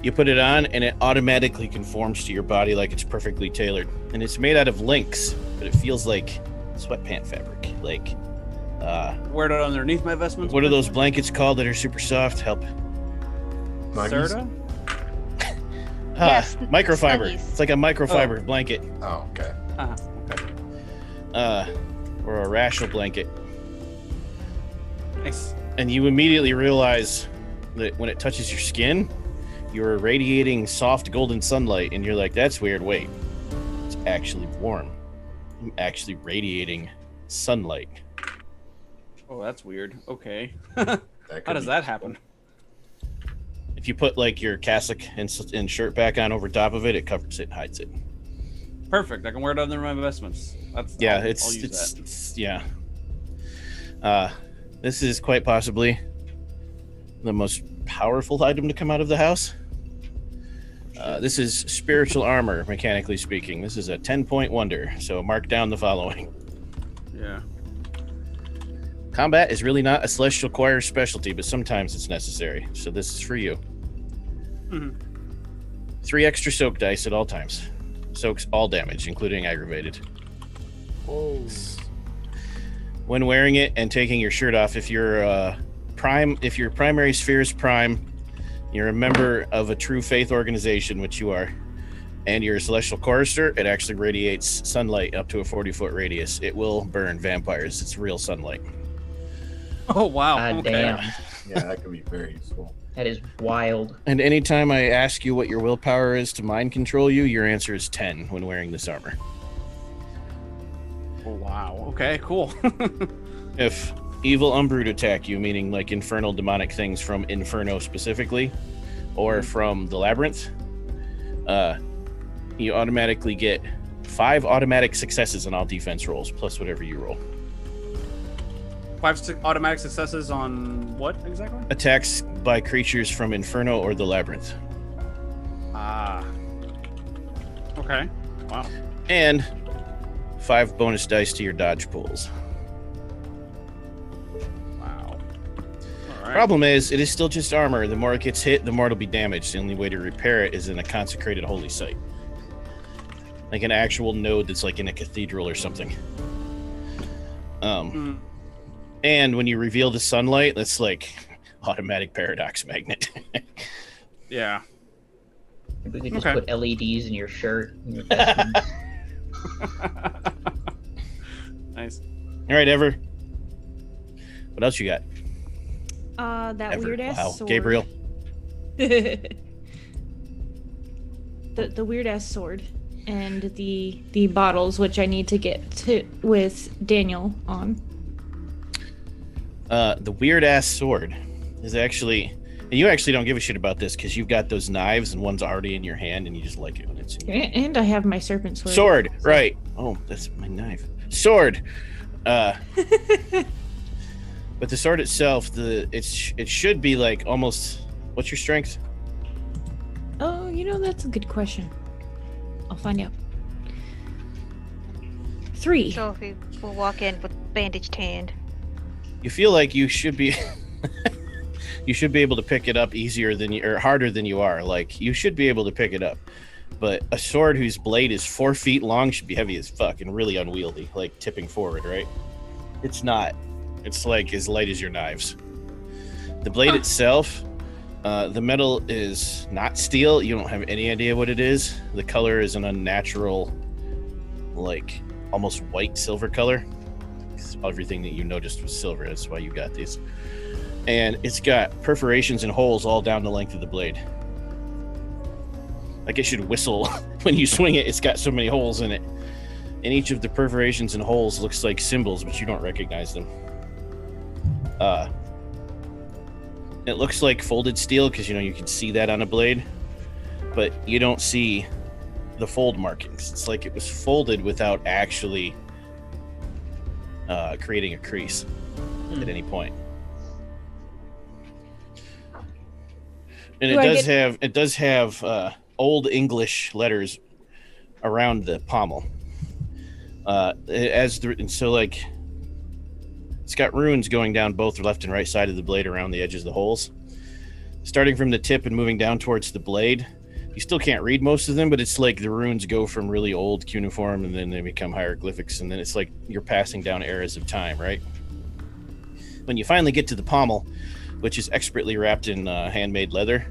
Speaker 1: You put it on, and it automatically conforms to your body like it's perfectly tailored. And it's made out of links, but it feels like sweatpant fabric. Like,
Speaker 4: Wear it underneath my vestments.
Speaker 1: what are those blankets called that are super soft? Help.
Speaker 7: Nuggies?
Speaker 4: Serta?
Speaker 5: Yes,
Speaker 1: Microfiber.
Speaker 5: Snuggies.
Speaker 1: It's like a microfiber blanket.
Speaker 7: Oh, okay.
Speaker 4: Okay.
Speaker 1: Or a rational blanket.
Speaker 4: Nice.
Speaker 1: And you immediately realize that when it touches your skin, you're radiating soft golden sunlight, and you're like, that's weird. Wait, it's actually warm. I'm actually radiating sunlight.
Speaker 4: Oh, that's weird. Okay.
Speaker 7: That
Speaker 4: How
Speaker 7: could
Speaker 4: does
Speaker 7: be-
Speaker 4: that happen?
Speaker 1: If you put like your cassock and shirt back on over top of it, it covers it and hides it.
Speaker 4: Perfect. I can wear it under my vestments. That's
Speaker 1: Yeah,
Speaker 4: I'll use that.
Speaker 1: it's yeah. This is quite possibly the most powerful item to come out of the house. This is spiritual armor, mechanically speaking. This is a 10-point wonder, so mark down the following.
Speaker 4: Yeah.
Speaker 1: Combat is really not a Celestial Choir's specialty, but sometimes it's necessary, so this is for you.
Speaker 4: Mhm.
Speaker 1: 3 extra soak dice at all times. Soaks all damage, including aggravated.
Speaker 2: Oh.
Speaker 1: When wearing it and taking your shirt off, if your primary sphere is prime, you're a member of a true faith organization, which you are, and you're a celestial chorister, it actually radiates sunlight up to a 40-foot radius. It will burn vampires. It's real sunlight.
Speaker 4: Oh wow.
Speaker 6: God
Speaker 4: Okay.
Speaker 6: damn.
Speaker 7: Yeah, that could be very useful.
Speaker 6: That is wild.
Speaker 1: And anytime I ask you what your willpower is to mind control you, your answer is 10 when wearing this armor.
Speaker 4: Oh wow. Okay. Cool.
Speaker 1: If evil umbrood attack you, meaning like infernal demonic things from Inferno specifically, or from the Labyrinth, you automatically get 5 automatic successes on all defense rolls, plus whatever you roll.
Speaker 4: 5 automatic successes on what exactly?
Speaker 1: Attacks by creatures from Inferno or the Labyrinth.
Speaker 4: Ah. Okay. Wow.
Speaker 1: And 5 bonus dice to your dodge pools.
Speaker 4: Wow. All right.
Speaker 1: Problem is, it is still just armor. The more it gets hit, the more it'll be damaged. The only way to repair it is in a consecrated holy site. Like an actual node that's like in a cathedral or something. And when you reveal the sunlight, that's like automatic paradox magnet.
Speaker 4: Yeah.
Speaker 6: We could just
Speaker 4: Okay.
Speaker 6: put LEDs in your shirt. And your vestments.
Speaker 4: Nice.
Speaker 1: All right, Ever. What else you got?
Speaker 3: That
Speaker 1: Ever.
Speaker 3: weird ass
Speaker 1: Wow.
Speaker 3: sword.
Speaker 1: Gabriel.
Speaker 3: the weird ass sword and the bottles, which I need to get to with Daniel on.
Speaker 1: The weird ass sword is actually, and you actually don't give a shit about this because you've got those knives and one's already in your hand and you just like it when it's in your hand.
Speaker 3: And I have my serpent sword.
Speaker 1: Sword, right. Oh, that's my knife. Sword. But the sword itself, it should be like almost, what's your strength?
Speaker 3: Oh, that's a good question. I'll find out. 3.
Speaker 5: So if we will walk in with bandaged hand.
Speaker 1: You feel like you should be you should be able to pick it up easier than you, or harder than you are. Like, you should be able to pick it up. But a sword whose blade is 4 feet long should be heavy as fuck and really unwieldy, like tipping forward, right? It's not. It's like as light as your knives. The blade itself, the metal is not steel. You don't have any idea what it is. The color is an unnatural, like almost white silver color. Everything that you noticed was silver. That's why you got these. And it's got perforations and holes all down the length of the blade. Like it should whistle when you swing it. It's got so many holes in it. And each of the perforations and holes looks like symbols, but you don't recognize them. It looks like folded steel because you can see that on a blade, but you don't see the fold markings. It's like it was folded without actually creating a crease at any point. And it does have old English letters around the pommel. It's got runes going down both the left and right side of the blade around the edges of the holes. Starting from the tip and moving down towards the blade, you still can't read most of them, but it's like the runes go from really old cuneiform and then they become hieroglyphics, and then it's like you're passing down eras of time, right? When you finally get to the pommel, which is expertly wrapped in handmade leather,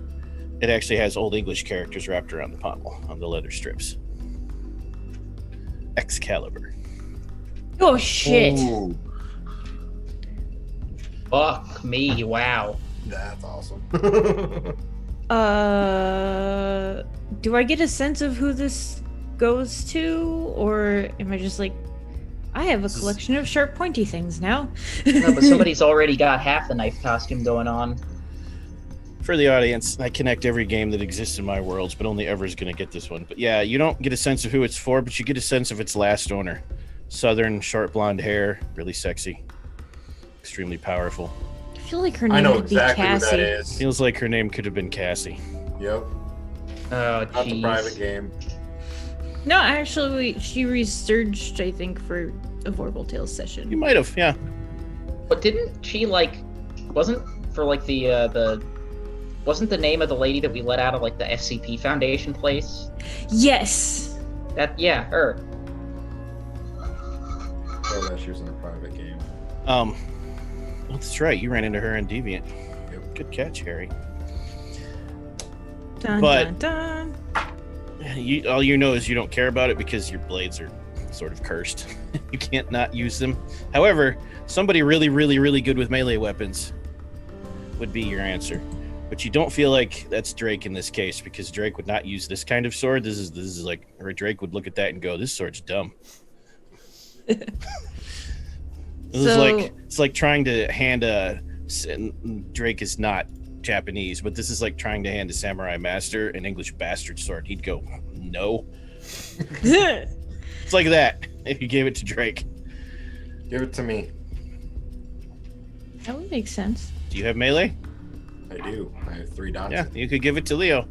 Speaker 1: it actually has Old English characters wrapped around the pommel on the leather strips. Excalibur.
Speaker 3: Oh shit!
Speaker 7: Ooh.
Speaker 6: Fuck me, wow.
Speaker 7: That's awesome.
Speaker 3: Do I get a sense of who this goes to, or am I just like, I have a collection of sharp, pointy things now?
Speaker 6: No, but somebody's already got half the knife costume going on.
Speaker 1: For the audience, I connect every game that exists in my worlds, but only Ever's going to get this one. But yeah, you don't get a sense of who it's for, but you get a sense of its last owner. Southern, short blonde hair, really sexy, extremely powerful.
Speaker 3: I feel like her name
Speaker 7: I know
Speaker 3: could
Speaker 7: exactly
Speaker 3: be
Speaker 7: who
Speaker 3: Cassie.
Speaker 7: that is.
Speaker 1: Feels like her name could have been Cassie.
Speaker 7: Yep.
Speaker 6: Oh,
Speaker 7: Not the private
Speaker 6: jeez.
Speaker 7: game.
Speaker 3: No, actually, she resurged, I think, for a Vorpal Tales
Speaker 1: You
Speaker 3: session.
Speaker 1: might have, yeah.
Speaker 6: But didn't she, like, wasn't for, like, wasn't the name of the lady that we let out of, like, the SCP Foundation place?
Speaker 3: Yes!
Speaker 6: Yeah, her.
Speaker 7: Oh, that she was in the private game.
Speaker 1: Well, that's right. You ran into her in Deviant.
Speaker 7: Yep.
Speaker 1: Good catch, Harry.
Speaker 3: Dun,
Speaker 1: But-
Speaker 3: dun, dun.
Speaker 1: All you know is you don't care about it because your blades are sort of cursed. You can't not use them. However, somebody really, really, really good with melee weapons would be your answer. But you don't feel like that's Drake in this case, because Drake would not use this kind of sword. This is like, or Drake would look at that and go, "This sword's dumb." It's like trying to hand Drake is not Japanese, but this is like trying to hand a samurai master an English bastard sword. He'd go, "No." It's like that if you gave it to Drake.
Speaker 7: Give it to me.
Speaker 3: That would make sense.
Speaker 1: Do you have melee?
Speaker 7: I do. I have 3 dots.
Speaker 1: Yeah, you could give it to Leo.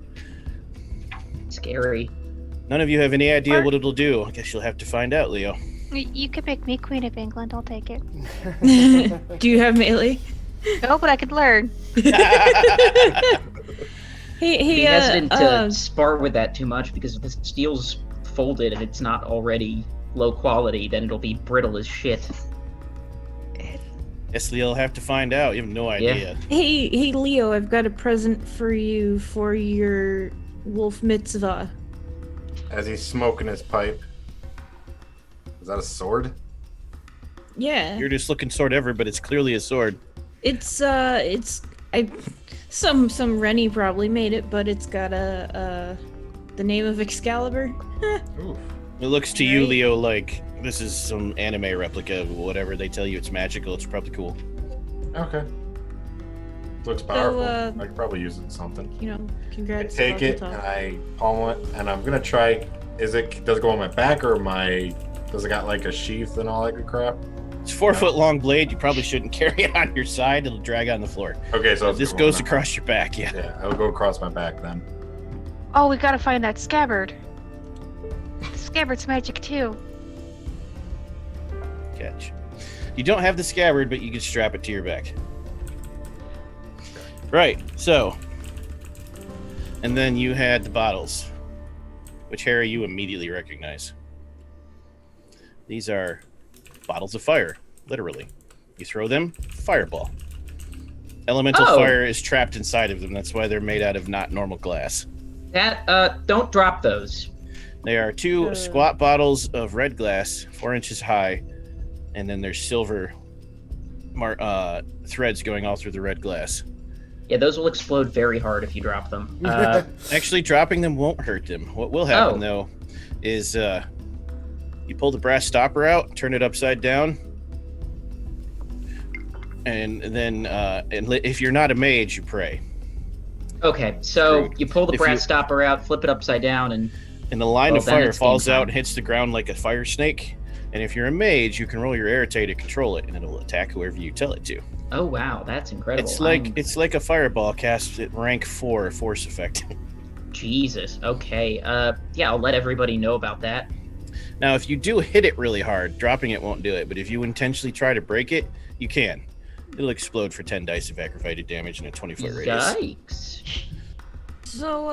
Speaker 6: Scary.
Speaker 1: None of you have any idea
Speaker 5: Or-
Speaker 1: what it'll do. I guess you'll have to find out, Leo.
Speaker 5: You could make me Queen of England. I'll take it.
Speaker 3: Do you have melee?
Speaker 5: No, but I could learn.
Speaker 6: Be hesitant to spar with that too much, because if the steel's folded and it's not already low quality, then it'll be brittle as shit.
Speaker 1: Yes, Leo will have to find out. You have no idea.
Speaker 3: Hey, Leo, I've got a present for you for your wolf mitzvah.
Speaker 7: As he's smoking his pipe. Is that a sword?
Speaker 3: Yeah,
Speaker 1: You're just looking sword ever, but it's clearly a sword.
Speaker 3: some Rennie probably made it, but it's got the name of Excalibur.
Speaker 7: Oof.
Speaker 1: It looks to you,
Speaker 3: Right.
Speaker 1: Leo, like this is some anime replica of whatever they tell you it's magical. It's probably cool.
Speaker 7: Okay. Looks powerful.
Speaker 3: uh,
Speaker 7: I could probably use it in something.
Speaker 3: You know,
Speaker 7: I
Speaker 3: congrats.
Speaker 7: take
Speaker 3: Mazel
Speaker 7: it
Speaker 3: tov.
Speaker 7: and I palm it, and I'm gonna try. Does it go on my back or my? Does it got like a sheath and all that good crap?
Speaker 1: It's 4-foot long blade. You probably shouldn't carry it on your side. It'll drag on the floor.
Speaker 7: Okay, so it's
Speaker 1: This
Speaker 7: going
Speaker 1: goes
Speaker 7: on.
Speaker 1: across your back. Yeah.
Speaker 7: Yeah, it'll go across my back then.
Speaker 5: Oh, we gotta find that scabbard. The scabbard's magic too.
Speaker 1: Catch. You don't have the scabbard, but you can strap it to your back. Right. So, and then you had the bottles, which Harry, you immediately recognize. These are bottles of fire, literally. You throw them, fireball. Elemental
Speaker 6: Oh.
Speaker 1: fire is trapped inside of them. That's why they're made out of not normal glass.
Speaker 6: Don't drop those.
Speaker 1: They are two squat bottles of red glass, 4 inches high, and then there's silver threads going all through the red glass.
Speaker 6: Yeah, those will explode very hard if you drop them.
Speaker 1: Actually, dropping them won't hurt them. What will happen, though, is you pull the brass stopper out, turn it upside down, and then if you're not a mage, you pray.
Speaker 6: Okay, so
Speaker 1: True.
Speaker 6: you pull the
Speaker 1: If
Speaker 6: brass
Speaker 1: you-
Speaker 6: stopper out, flip it upside down, and
Speaker 1: And the line
Speaker 6: Well,
Speaker 1: of
Speaker 6: then
Speaker 1: fire
Speaker 6: it's
Speaker 1: falls
Speaker 6: game
Speaker 1: out
Speaker 6: time.
Speaker 1: and hits the ground like a fire snake. And if you're a mage, you can roll your Arete to control it, and it'll attack whoever you tell it to.
Speaker 6: oh wow, that's incredible.
Speaker 1: It's like a fireball cast at rank 4 force effect.
Speaker 6: Jesus. Okay. Yeah, I'll let everybody know about that.
Speaker 1: Now, if you do hit it really hard, dropping it won't do it. But if you intentionally try to break it, you can. It'll explode for 10 dice of aggravated damage in a 20-foot radius.
Speaker 6: Yikes.
Speaker 3: So,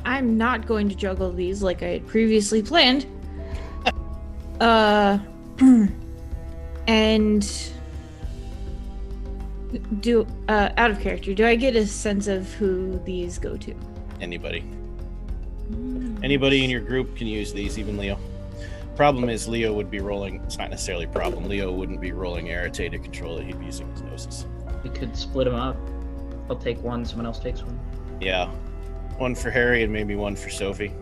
Speaker 3: I'm not going to juggle these like I had previously planned. And out of character, do I get a sense of who these go to?
Speaker 1: Anybody in your group can use these, even Leo. Problem is, Leo would be rolling. It's not necessarily a problem. Leo wouldn't be rolling Arete to control it. He'd be using his gnosis.
Speaker 6: We could split them up. I'll take one, someone else takes one.
Speaker 1: Yeah. One for Harry and maybe one for Sophie.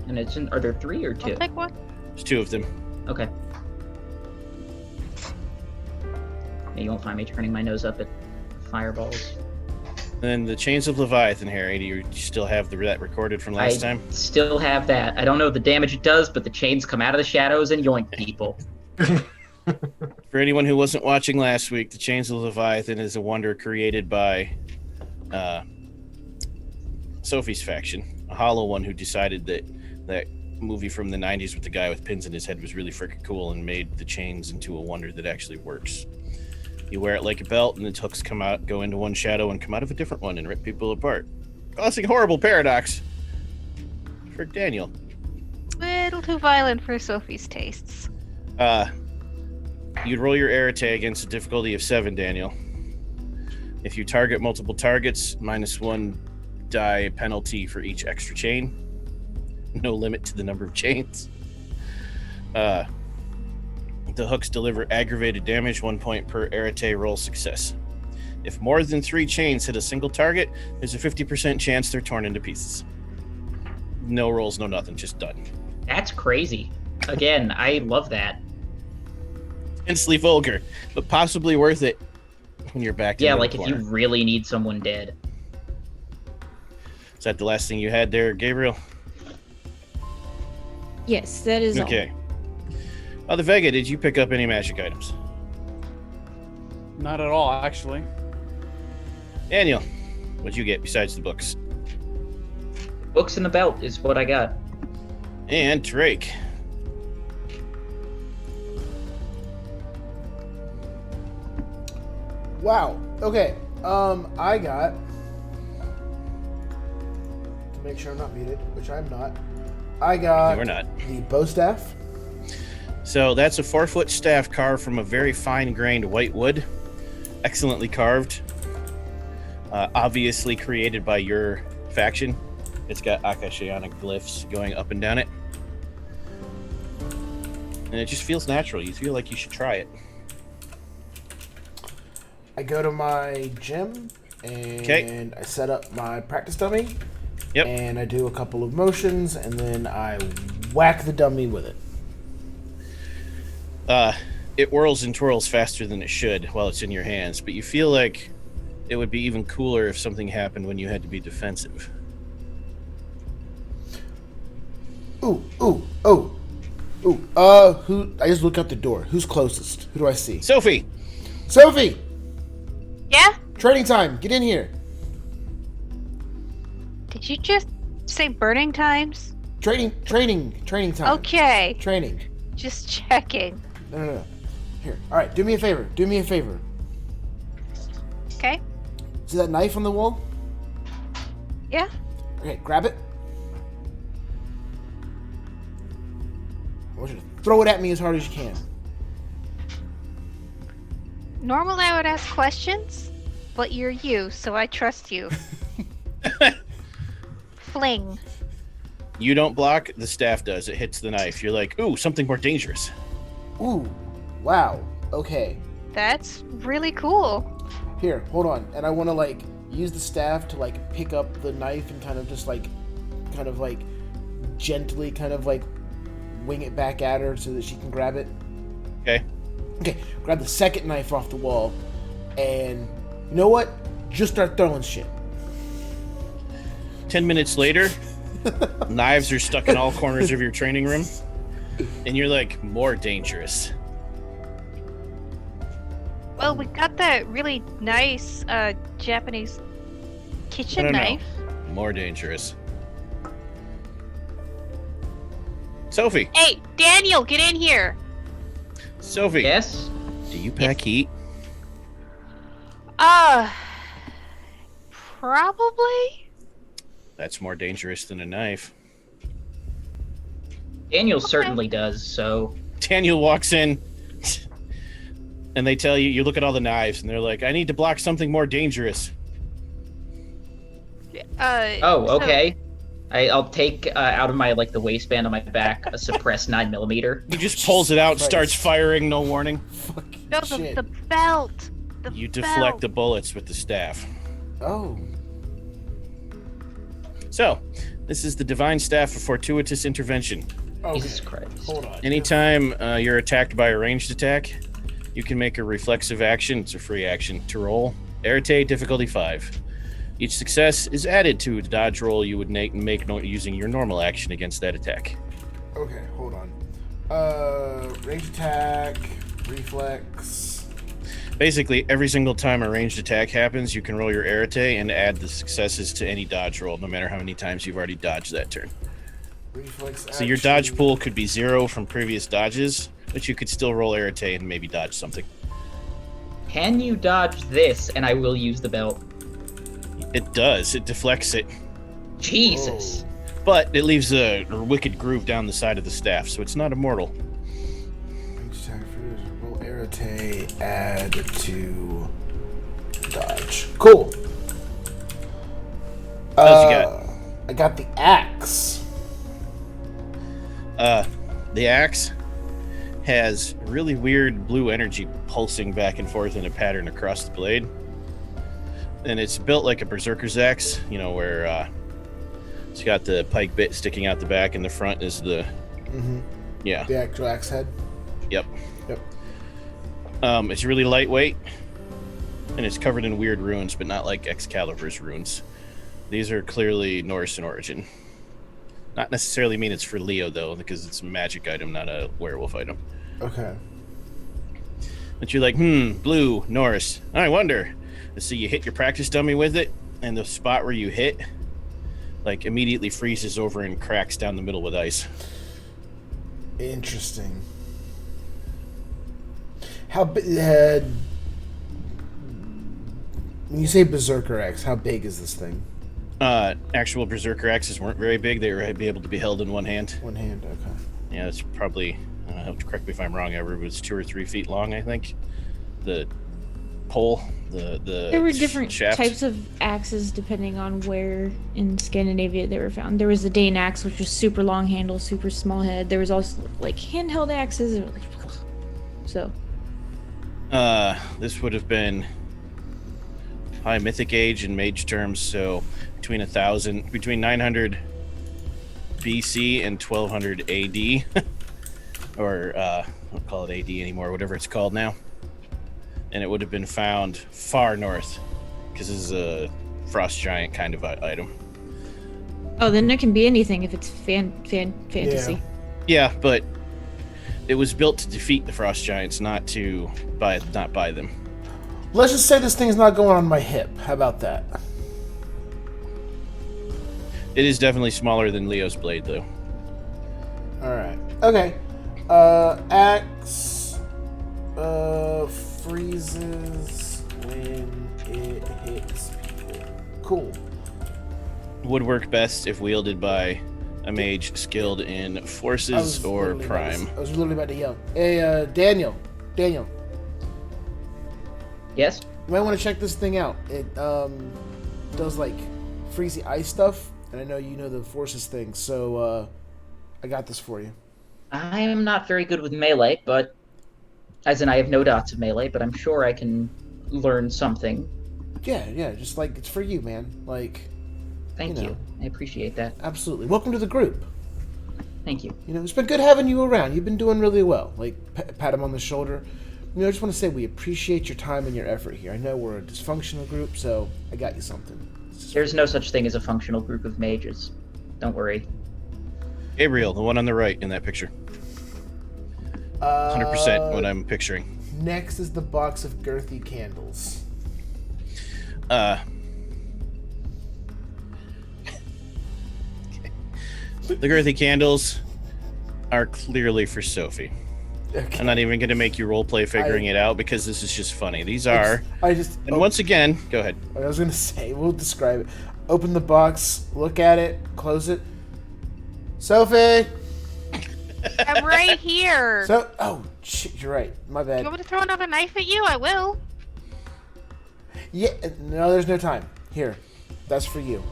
Speaker 6: And are there 3 or 2?
Speaker 5: I'll take one.
Speaker 1: There's 2 of them.
Speaker 6: Okay. Yeah, you won't find me turning my nose up at fireballs.
Speaker 1: Then the Chains of Leviathan, Harry. Do you still have that recorded from last time?
Speaker 6: Still have that. I don't know the damage it does, but the chains come out of the shadows and yoink people.
Speaker 1: For anyone who wasn't watching last week, the Chains of Leviathan is a wonder created by Sophie's faction, a hollow one who decided that movie from the 90s with the guy with pins in his head was really freaking cool and made the chains into a wonder that actually works. You wear it like a belt, and the hooks go into one shadow and come out of a different one and rip people apart, causing horrible paradox for Daniel.
Speaker 5: Little too violent for Sophie's tastes.
Speaker 1: You'd roll your Arete against a difficulty of 7, Daniel. If you target multiple targets, -1 die penalty for each extra chain. No limit to the number of chains. The hooks deliver aggravated damage, 1 point per Arete roll success. If more than 3 chains hit a single target, there's a 50% chance they're torn into pieces. No rolls, no nothing, just done.
Speaker 6: That's crazy. Again, I love that.
Speaker 1: Intensely vulgar, but possibly worth it when you're back.
Speaker 6: Yeah,
Speaker 1: into
Speaker 6: like
Speaker 1: the
Speaker 6: if you
Speaker 1: corner.
Speaker 6: really need someone dead.
Speaker 1: Is that the last thing you had there, Gabriel?
Speaker 3: Yes, that is all.
Speaker 1: Okay. Father Vega, did you pick up any magic items?
Speaker 4: Not at all, actually.
Speaker 1: Daniel, what'd you get besides the books?
Speaker 6: Books in the belt is what I got.
Speaker 1: And Drake.
Speaker 2: Wow. Okay. I got, to make sure I'm not muted, which I'm not. I got
Speaker 1: You are not.
Speaker 2: the bow staff.
Speaker 1: So that's a 4-foot staff carved from a very fine-grained white wood. Excellently carved. Obviously created by your faction. It's got Akashiana glyphs going up and down it. And it just feels natural. You feel like you should try it.
Speaker 2: I go to my gym and I set up my practice dummy.
Speaker 1: Yep.
Speaker 2: And I do a couple of motions and then I whack the dummy with it.
Speaker 1: It whirls and twirls faster than it should while it's in your hands, but you feel like it would be even cooler if something happened when you had to be defensive.
Speaker 2: Ooh. Who? I just look out the door. Who's closest? Who do I see?
Speaker 1: Sophie!
Speaker 2: Sophie!
Speaker 5: Yeah?
Speaker 2: Training time. Get in here.
Speaker 5: Did you just say burning times?
Speaker 2: Training time.
Speaker 5: Okay,
Speaker 2: Training.
Speaker 5: just checking.
Speaker 2: No. Here. All right. Do me a favor.
Speaker 5: Okay?
Speaker 2: See that knife on the wall?
Speaker 5: Yeah?
Speaker 2: Okay, grab it. I want you to throw it at me as hard as you can.
Speaker 5: Normally I would ask questions, but you're you, so I trust you. Fling.
Speaker 1: You don't block, the staff does. It hits the knife. You're like, ooh, something more dangerous.
Speaker 2: Ooh. Wow. Okay.
Speaker 5: That's really cool.
Speaker 2: Here, hold on. And I want to use the staff to pick up the knife and kind of gently wing it back at her so that she can grab it.
Speaker 1: Okay.
Speaker 2: Okay, grab the second knife off the wall and you know what? Just start throwing shit.
Speaker 1: 10 minutes later, knives are stuck in all corners of your training room, and you're like, more dangerous.
Speaker 5: Well, we got that really nice Japanese kitchen
Speaker 1: No.
Speaker 5: knife.
Speaker 1: More dangerous. Sophie!
Speaker 5: Hey, Daniel, get in here.
Speaker 1: Sophie!
Speaker 6: Yes?
Speaker 1: Do you pack heat?
Speaker 5: Probably.
Speaker 1: That's more dangerous than a knife.
Speaker 6: Daniel certainly does, so...
Speaker 1: Daniel walks in, and they tell you look at all the knives, and they're like, I need to block something more dangerous.
Speaker 6: Oh, okay. I'll take out of my the waistband on my back a suppressed 9mm.
Speaker 1: He just pulls it out and
Speaker 2: Christ.
Speaker 1: starts firing, no warning.
Speaker 2: Fucking
Speaker 5: No,
Speaker 2: shit.
Speaker 5: the belt. The
Speaker 1: You
Speaker 5: belt.
Speaker 1: deflect the bullets with the staff.
Speaker 2: Oh.
Speaker 1: So, this is the Divine Staff of Fortuitous Intervention.
Speaker 2: Okay.
Speaker 6: Jesus Christ.
Speaker 2: Hold on.
Speaker 1: Anytime you're attacked by a ranged attack, you can make a reflexive action, it's a free action, to roll. Arete, difficulty 5. Each success is added to the dodge roll you would make using your normal action against that attack.
Speaker 2: Okay, hold on. Range attack, reflex.
Speaker 1: Basically, every single time a ranged attack happens, you can roll your Arete and add the successes to any dodge roll, no matter how many times you've already dodged that turn.
Speaker 2: Reflex
Speaker 1: So your dodge pool could be 0 from previous dodges, but you could still roll Arete and maybe dodge something.
Speaker 6: Can you dodge this and I will use the belt?
Speaker 1: It does. It deflects it.
Speaker 6: Jesus.
Speaker 1: But it leaves a wicked groove down the side of the staff, so it's not immortal.
Speaker 2: Range attack, roll Arete, add to dodge. Cool.
Speaker 1: What else you got?
Speaker 2: I got the axe.
Speaker 1: The axe has really weird blue energy pulsing back and forth in a pattern across the blade. And it's built like a berserker's axe, where it's got the pike bit sticking out the back and the front is the...
Speaker 2: Mm-hmm.
Speaker 1: Yeah.
Speaker 2: The actual axe head.
Speaker 1: Yep.
Speaker 2: Yep.
Speaker 1: It's really lightweight, and it's covered in weird runes, but not like Excalibur's runes. These are clearly Norse in origin. Not necessarily mean it's for Leo, though, because it's a magic item, not a werewolf item.
Speaker 2: Okay.
Speaker 1: But you're like, blue, Norse. I wonder. So you hit your practice dummy with it, and the spot where you hit, immediately freezes over and cracks down the middle with ice.
Speaker 2: Interesting. How when you say Berserker Axe, how big is this thing?
Speaker 1: Actual berserker axes weren't very big. They were able to be held in one hand.
Speaker 2: One hand, okay.
Speaker 1: Yeah, it's probably, correct me if I'm wrong, it was 2 or 3 feet long, I think. The pole, the
Speaker 3: There were different
Speaker 1: shaft.
Speaker 3: types of axes depending on where in Scandinavia they were found. There was the Dane axe, which was super long handle, super small head. There was also handheld axes. So.
Speaker 1: This would have been high mythic age in mage terms, so between 900 BC and 1200 AD, or I don't call it AD anymore, whatever it's called now. And it would have been found far north, because this is a frost giant kind of item.
Speaker 3: Oh, then it can be anything if it's fantasy.
Speaker 1: Yeah, but it was built to defeat the frost giants, not by them.
Speaker 2: Let's just say this thing's not going on my hip. How about that?
Speaker 1: It is definitely smaller than Leo's blade, though.
Speaker 2: Alright. Okay. Axe freezes when it hits people. Cool.
Speaker 1: Would work best if wielded by a mage skilled in forces or prime.
Speaker 2: I was literally about to yell. Hey, Daniel.
Speaker 6: Yes?
Speaker 2: You might want to check this thing out. It does freezy ice stuff, and I know you know the forces thing, so I got this for you.
Speaker 6: I am not very good with melee, but as in I have no dots of melee, but I'm sure I can learn something.
Speaker 2: Yeah, just it's for you, man.
Speaker 6: Thank you. I appreciate that.
Speaker 2: Absolutely. Welcome to the group.
Speaker 6: Thank you.
Speaker 2: It's been good having you around. You've been doing really well. Pat him on the shoulder. I just want to say we appreciate your time and your effort here. I know we're a dysfunctional group, so I got you something.
Speaker 6: There's no such thing as a functional group of mages. Don't worry.
Speaker 1: Gabriel, the one on the right in that picture. 100% what I'm picturing.
Speaker 2: Next is the box of girthy candles.
Speaker 1: The girthy candles are clearly for Sophie.
Speaker 2: Okay.
Speaker 1: I'm not even going to make you roleplay figuring it out because this is just funny. These are... And
Speaker 2: oh,
Speaker 1: once again, go ahead.
Speaker 2: I was going to say, we'll describe it. Open the box, look at it, close it. Sophie!
Speaker 5: I'm right here.
Speaker 2: Oh, shit, you're right. My bad.
Speaker 5: You want me to throw another knife at you? I will.
Speaker 2: Yeah, no, there's no time. Here, that's for you.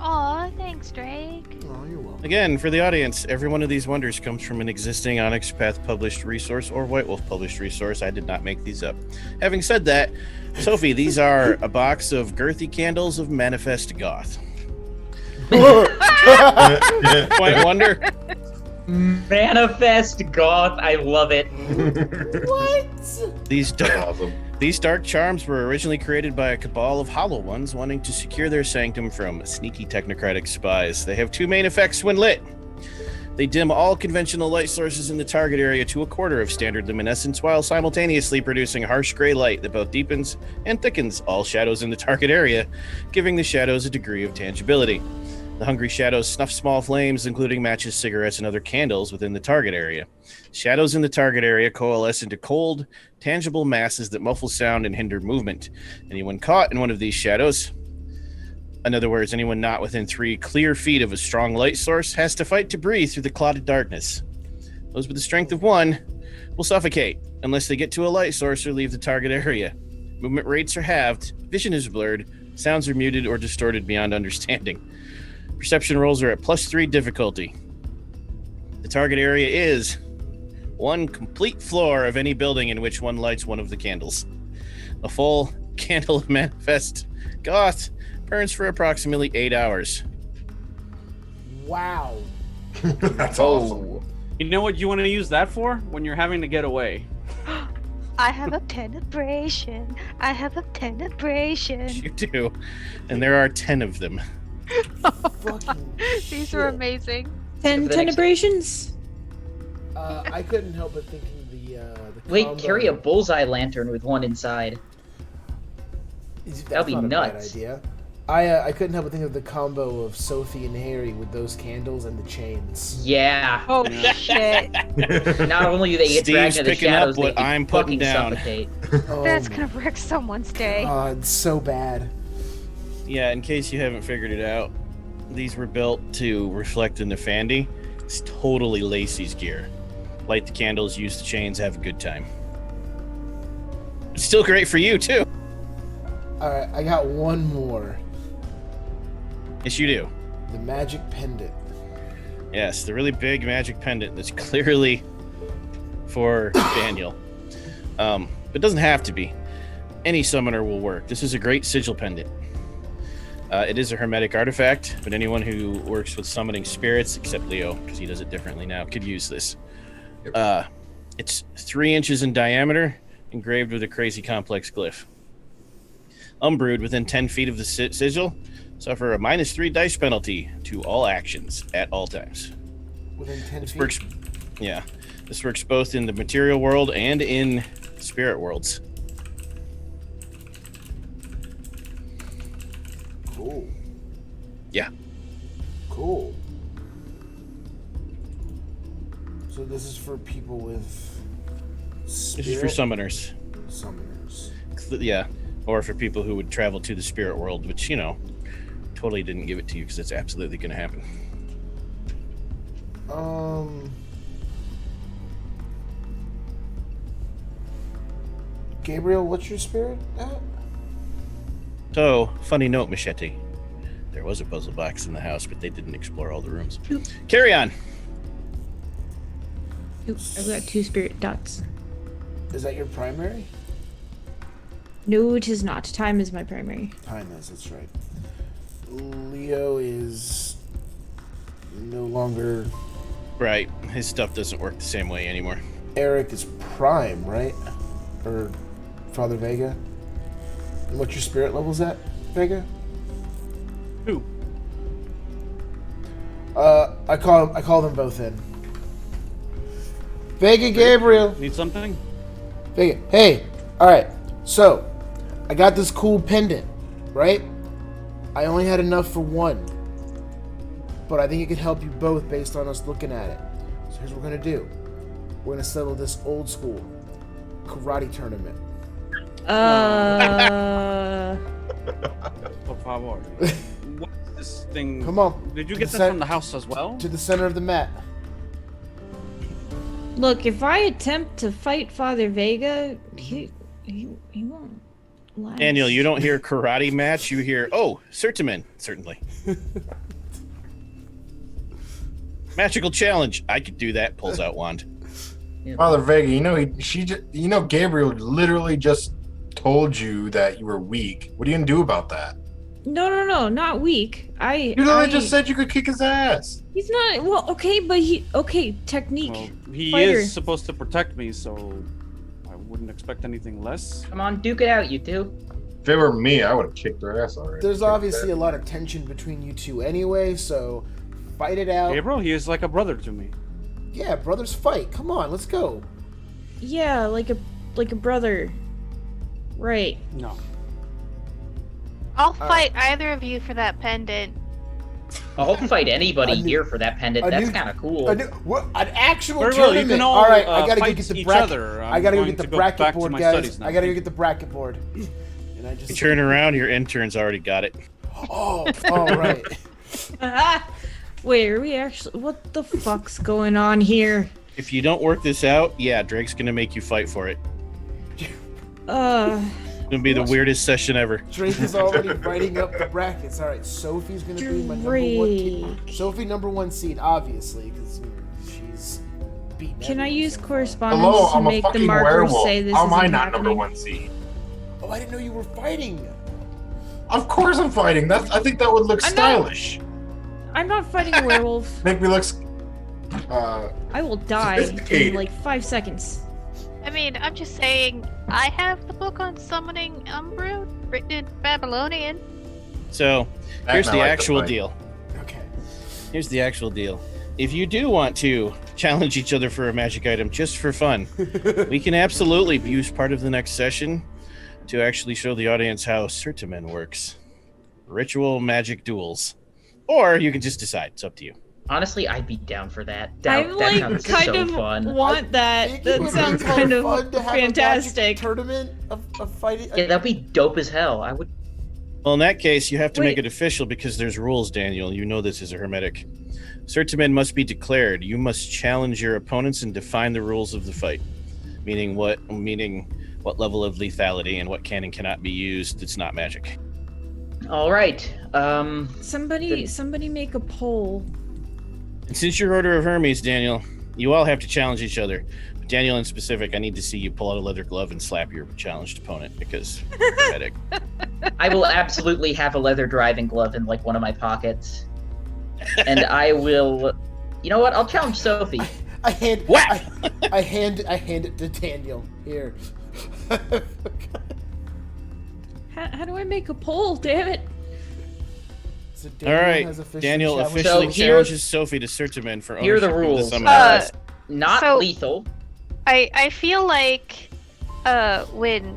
Speaker 5: Aw, thanks, Drake.
Speaker 2: Oh, you're welcome.
Speaker 1: Again, for the audience, every one of these wonders comes from an existing Onyx Path published resource or White Wolf published resource. I did not make these up. Having said that, Sophie, these are a box of girthy candles of Manifest Goth. Point wonder.
Speaker 6: Manifest goth. I love it.
Speaker 2: What?
Speaker 1: These dark charms were originally created by a cabal of hollow ones wanting to secure their sanctum from sneaky technocratic spies. They have two main effects when lit. They dim all conventional light sources in the target area to a quarter of standard luminescence while simultaneously producing harsh gray light that both deepens and thickens all shadows in the target area, giving the shadows a degree of tangibility. The hungry shadows snuff small flames, including matches, cigarettes, and other candles within the target area. Shadows in the target area coalesce into cold, tangible masses that muffle sound and hinder movement. Anyone caught in one of these shadows, in other words, anyone not within 3 clear feet of a strong light source, has to fight to breathe through the clotted darkness. Those with the strength of 1 will suffocate unless they get to a light source or leave the target area. Movement rates are halved, vision is blurred, sounds are muted or distorted beyond understanding. Perception rolls are at +3 difficulty. The target area is 1 complete floor of any building in which one lights one of the candles. A full candle of Manifest Goth burns for approximately 8 hours.
Speaker 2: Wow.
Speaker 7: That's awesome.
Speaker 4: You know what you want to use that for? When you're having to get away.
Speaker 5: I have a tenebration. I have a tenebration.
Speaker 1: You do. And there are 10 of them.
Speaker 2: Fucking
Speaker 5: These
Speaker 2: shit.
Speaker 5: are amazing.
Speaker 3: 10 tenebrations?
Speaker 2: I couldn't help but thinking the
Speaker 6: Wait,
Speaker 2: combo-
Speaker 6: carry a bullseye lantern with one inside.
Speaker 2: That's
Speaker 6: That'd be
Speaker 2: not a bad
Speaker 6: nuts.
Speaker 2: idea. I couldn't help but think of the combo of Sophie and Harry with those candles and the chains.
Speaker 6: Yeah.
Speaker 5: Oh
Speaker 1: Yeah.
Speaker 5: shit.
Speaker 6: Not only do they get dragged
Speaker 1: Steve's
Speaker 6: into the
Speaker 1: picking up
Speaker 6: shadows,
Speaker 1: what
Speaker 6: they
Speaker 1: I'm putting
Speaker 6: fucking
Speaker 1: down.
Speaker 6: suffocate.
Speaker 2: Oh
Speaker 5: That's
Speaker 2: my
Speaker 5: gonna wreck someone's day.
Speaker 2: God, it's so bad.
Speaker 1: Yeah, in case you haven't figured it out, these were built to reflect the Nefandi. It's totally Lacey's gear. Light the candles, use the chains, have a good time. It's still great for you, too.
Speaker 2: Alright, I got one more.
Speaker 1: Yes, you do.
Speaker 2: The magic pendant.
Speaker 1: Yes, the really big magic pendant that's clearly for Daniel. But it doesn't have to be. Any summoner will work. This is a great sigil pendant. It is a hermetic artifact, but anyone who works with summoning spirits, except Leo, because he does it differently now, could use this. It's 3 inches in diameter, engraved with a crazy complex glyph. Umbrood within 10 feet of the sigil suffer a -3 dice penalty to all actions at all times.
Speaker 2: Within 10
Speaker 1: This
Speaker 2: feet.
Speaker 1: works, yeah. This works both in the material world and in spirit worlds.
Speaker 2: Cool.
Speaker 1: Yeah.
Speaker 2: Cool. So this is for people with
Speaker 1: This is
Speaker 2: spirit
Speaker 1: for summoners.
Speaker 2: summoners.
Speaker 1: Yeah. Or for people who would travel to the spirit world, which, you know, totally didn't give it to you because it's absolutely going to happen.
Speaker 2: Gabriel, what's your spirit at?
Speaker 1: So, funny note, Machete. There was a puzzle box in the house, but they didn't explore all the rooms. Carry on.
Speaker 3: Oop, I've got 2 spirit dots.
Speaker 2: Is that your primary?
Speaker 3: No, it is not. Time is my primary.
Speaker 2: Time is, that's right. Leo is no longer.
Speaker 1: Right. His stuff doesn't work the same way anymore.
Speaker 2: Eric is prime, right? Or Father Vega? And what's your spirit levels at, Vega?
Speaker 4: 2.
Speaker 2: I call them both in. Vega, Gabriel.
Speaker 4: Need something?
Speaker 2: Vega, hey, all right. So, I got this cool pendant, right? I only had enough for one, but I think it could help you both based on us looking at it. So here's what we're gonna do. We're gonna settle this old school karate tournament.
Speaker 4: Por favor. What's this thing?
Speaker 2: Come on.
Speaker 4: Did you
Speaker 2: To
Speaker 4: get
Speaker 2: the
Speaker 4: this from the house as well?
Speaker 2: To the center of the mat.
Speaker 3: Look, if I attempt to fight Father Vega, he won't
Speaker 1: Daniel, you don't hear karate match. You hear, oh, Certamen, certainly. Magical challenge. I could do that. Pulls out wand.
Speaker 7: Father Vega, Gabriel literally just told you that you were weak. What are you gonna do about that?
Speaker 3: No, not weak.
Speaker 7: You literally just said you could kick his ass.
Speaker 3: He's not. Well, okay, but technique.
Speaker 4: Well, he
Speaker 3: Fighter.
Speaker 4: is supposed to protect me, so I wouldn't expect anything less.
Speaker 6: Come on, duke it out, you two.
Speaker 7: If it were me, I would have kicked their ass already.
Speaker 2: There's obviously a lot of tension between you two anyway, so fight it out.
Speaker 4: Gabriel, he is like a brother to me.
Speaker 2: Yeah, brothers fight. Come on, let's go.
Speaker 3: Yeah, like a brother. Right.
Speaker 4: No.
Speaker 5: I'll fight either of you for that pendant.
Speaker 6: I'll fight anybody
Speaker 2: A new-
Speaker 6: here for that pendant.
Speaker 2: a
Speaker 6: That's
Speaker 2: new-
Speaker 6: kind of cool.
Speaker 2: An actual
Speaker 4: Very well, you
Speaker 2: tournament.
Speaker 4: can all,
Speaker 2: all right, I gotta go
Speaker 4: fight
Speaker 2: get the
Speaker 4: each
Speaker 2: bracket.
Speaker 4: other.
Speaker 2: I gotta go
Speaker 4: I'm
Speaker 2: get the
Speaker 4: going to go
Speaker 2: bracket
Speaker 4: back to
Speaker 2: board,
Speaker 4: my
Speaker 2: guys.
Speaker 4: studies now.
Speaker 2: I gotta go get the bracket board. And I
Speaker 1: You
Speaker 2: just
Speaker 1: turn around, your intern's already got it.
Speaker 2: Oh, right.
Speaker 3: Wait, are we actually? What the fuck's going on here?
Speaker 1: If you don't work this out, yeah, Drake's gonna make you fight for it. It's gonna be the weirdest session ever.
Speaker 2: Drake is already writing up the brackets. All right, Sophie's gonna be my number one. Sophie, number one seed, obviously, because she's beaten.
Speaker 3: Can I
Speaker 2: everyone
Speaker 3: use
Speaker 2: so far.
Speaker 3: correspondence
Speaker 7: Hello,
Speaker 3: to
Speaker 7: I'm a
Speaker 3: make the
Speaker 7: fucking
Speaker 3: markers
Speaker 7: werewolf.
Speaker 3: say this
Speaker 7: How am I
Speaker 3: isn't
Speaker 7: not
Speaker 3: happening?
Speaker 7: number one seed?
Speaker 2: Oh, I didn't know you were fighting.
Speaker 7: Of course I'm fighting. I think that would look
Speaker 3: I'm not-
Speaker 7: stylish.
Speaker 3: I'm not fighting a werewolf.
Speaker 7: Make me look.
Speaker 3: I will die
Speaker 7: Sophisticated.
Speaker 3: in like 5 seconds.
Speaker 5: I mean, I'm just saying, I have the book on summoning Umbrood, written in Babylonian.
Speaker 1: So here's the actual deal.
Speaker 2: Okay.
Speaker 1: Here's the actual deal. If you do want to challenge each other for a magic item just for fun, we can absolutely use part of the next session to actually show the audience how Certamen works. Ritual magic duels. Or you can just decide. It's up to you.
Speaker 6: Honestly, I'd be down for that.
Speaker 3: I
Speaker 6: That
Speaker 3: like
Speaker 6: sounds
Speaker 3: kind
Speaker 6: so
Speaker 3: of
Speaker 6: fun.
Speaker 3: want that.
Speaker 2: Think it
Speaker 3: That
Speaker 2: would be
Speaker 3: sounds
Speaker 2: kinda
Speaker 3: kind of
Speaker 2: fun to have a magic
Speaker 3: fantastic.
Speaker 2: tournament of fighting.
Speaker 6: Yeah, that'd be dope as hell. I would.
Speaker 1: Well, in that case, you have to make
Speaker 3: Wait.
Speaker 1: it official because there's rules, Daniel. You know this is a hermetic. Certamen must be declared. You must challenge your opponents and define the rules of the fight. Meaning what level of lethality and what can and cannot be used that's not magic.
Speaker 6: All right.
Speaker 3: Somebody make a poll.
Speaker 1: And since you're Order of Hermes, Daniel, you all have to challenge each other. But Daniel, in specific, I need to see you pull out a leather glove and slap your challenged opponent because you're hermetic.
Speaker 6: I will absolutely have a leather driving glove in like one of my pockets, and I will. You know what? I'll challenge Sophie.
Speaker 2: I hand
Speaker 1: Whack!
Speaker 2: I hand it to Daniel. Here.
Speaker 3: How do I make a poll? Damn it!
Speaker 2: So
Speaker 1: All right,
Speaker 2: has officially
Speaker 1: Daniel
Speaker 2: challenged-
Speaker 1: officially
Speaker 6: So here-
Speaker 1: challenges Sophie to Certamen for
Speaker 6: here are
Speaker 1: ownership
Speaker 6: the
Speaker 1: of
Speaker 6: rules.
Speaker 1: the Summoner's.
Speaker 6: Not
Speaker 5: So-
Speaker 6: lethal.
Speaker 5: I feel like when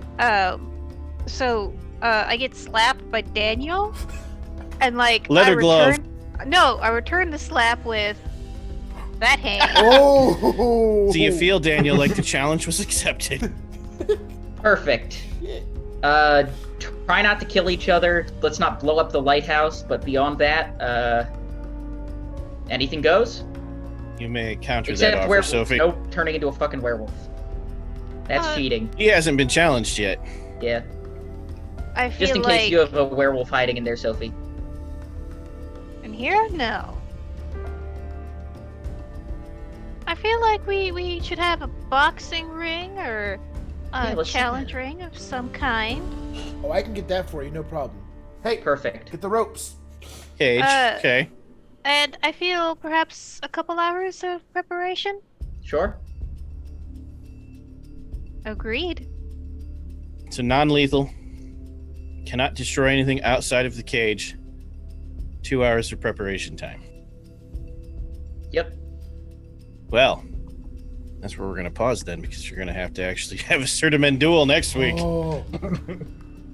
Speaker 5: I get slapped by Daniel and like
Speaker 1: Leather glove.
Speaker 5: I return the slap with that hand.
Speaker 2: Oh.
Speaker 1: So you feel, Daniel, like the challenge was accepted.
Speaker 6: Perfect. Try not to kill each other. Let's not blow up the lighthouse. But beyond that, anything goes.
Speaker 1: You may counter that
Speaker 6: Except
Speaker 1: offer,
Speaker 6: werewolves.
Speaker 1: Sophie.
Speaker 6: Nope, turning into a fucking werewolf. That's cheating.
Speaker 1: He hasn't been challenged yet.
Speaker 6: Yeah.
Speaker 5: I feel
Speaker 6: Just in
Speaker 5: like
Speaker 6: case you have a werewolf hiding in there, Sophie.
Speaker 5: in here, no. I feel like we should have a boxing ring or
Speaker 6: Yeah,
Speaker 5: a
Speaker 6: let's do
Speaker 5: challenge ring of some kind.
Speaker 2: Oh, I can get that for you, no problem. Hey,
Speaker 6: Perfect.
Speaker 2: get the ropes.
Speaker 1: Cage. Okay.
Speaker 5: And I feel perhaps a couple hours of preparation.
Speaker 6: Sure.
Speaker 5: Agreed.
Speaker 1: So non-lethal. Cannot destroy anything outside of the cage. 2 hours of preparation time.
Speaker 6: Yep.
Speaker 1: Well, that's where we're going to pause then, because you're going to have to actually have a Certamen duel next week.
Speaker 2: Oh,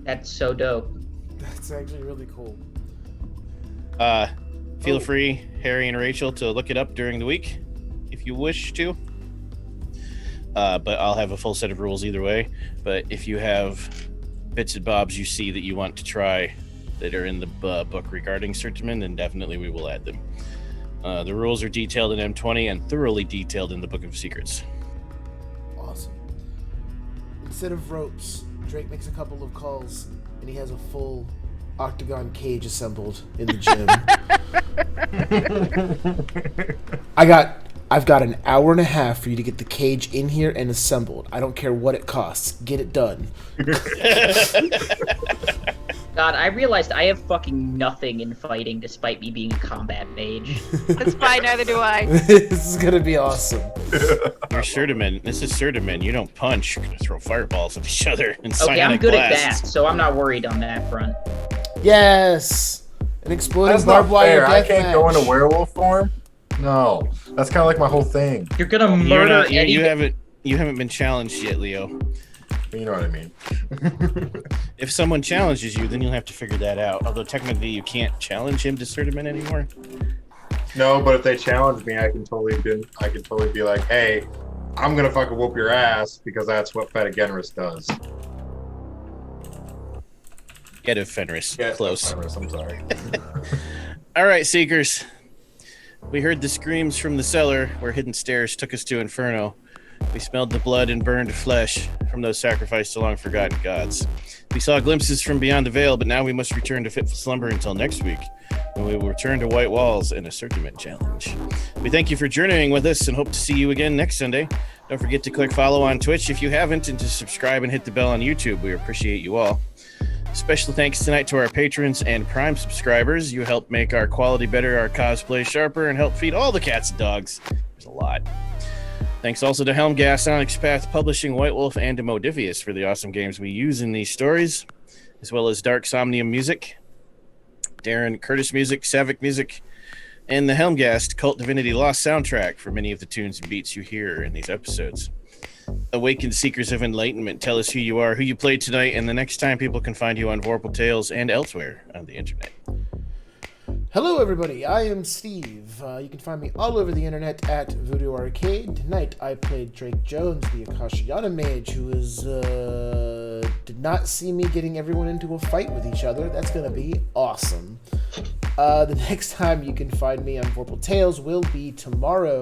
Speaker 6: That's so dope.
Speaker 2: that's actually really cool.
Speaker 1: Feel free, Harry and Rachel, to look it up during the week if you wish to. But I'll have a full set of rules either way. But if you have bits and bobs you see that you want to try that are in the book regarding Certamen, then definitely we will add them. The rules are detailed in M20 and thoroughly detailed in the Book of Secrets.
Speaker 2: Awesome. Instead of ropes, Drake makes a couple of calls, and he has a full octagon cage assembled in the gym. I've got an hour and a half for you to get the cage in here and assembled. I don't care what it costs. Get it done.
Speaker 6: God, I realized I have fucking nothing in fighting despite me being a combat mage.
Speaker 5: That's fine, neither do I.
Speaker 2: This is gonna be awesome.
Speaker 1: You're Sertaman. This is Sertaman. You don't punch. You're gonna throw fireballs at each other and
Speaker 6: Okay, I'm
Speaker 1: psionic
Speaker 6: good
Speaker 1: blasts.
Speaker 6: at that, so I'm not worried on that front.
Speaker 2: Yes! An exploding
Speaker 7: That's not
Speaker 2: barbed wire
Speaker 7: fair. I
Speaker 2: death
Speaker 7: can't
Speaker 2: match.
Speaker 7: go into werewolf form. No, that's kind of like my whole thing.
Speaker 6: You're gonna
Speaker 1: You're
Speaker 6: murder
Speaker 1: not,
Speaker 6: any...
Speaker 1: you haven't been challenged yet, Leo.
Speaker 7: You know what I mean.
Speaker 1: If someone challenges you, then you'll have to figure that out. Although technically you can't challenge him to Sertaman anymore.
Speaker 7: No, but if they challenge me, I can totally be like, hey, I'm gonna fucking whoop your ass because that's what Fenris does.
Speaker 1: Get it, Fenris.
Speaker 7: Yeah,
Speaker 1: Close.
Speaker 7: Fenris, I'm sorry.
Speaker 1: All right, Seekers. We heard the screams from the cellar where hidden stairs took us to Inferno. We smelled the blood and burned flesh from those sacrificed to long-forgotten gods. We saw glimpses from beyond the veil, but now we must return to fitful slumber until next week, when we will return to White Walls and a Certament challenge. We thank you for journeying with us and hope to see you again next Sunday. Don't forget to click follow on Twitch if you haven't, and to subscribe and hit the bell on YouTube. We appreciate you all. Special thanks tonight to our patrons and Prime subscribers. You help make our quality better, our cosplay sharper, and help feed all the cats and dogs. There's a lot. Thanks also to Helmgast, Onyx Path Publishing, White Wolf, and Demodivius for the awesome games we use in these stories, as well as Dark Somnium Music, Darren Curtis Music, Savick Music, and the Helmgast Kult Divinity Lost soundtrack for many of the tunes and beats you hear in these episodes. Awakened Seekers of Enlightenment, tell us who you are, who you played tonight, and the next time people can find you on Vorpal Tales and elsewhere on the internet.
Speaker 2: Hello, everybody. I am Steve. You can find me all over the internet at Voodoo Arcade. Tonight, I played Drake Jones, the Akashiyana mage, who did not see me getting everyone into a fight with each other. That's going to be awesome. The next time you can find me on Vorpal Tales will be tomorrow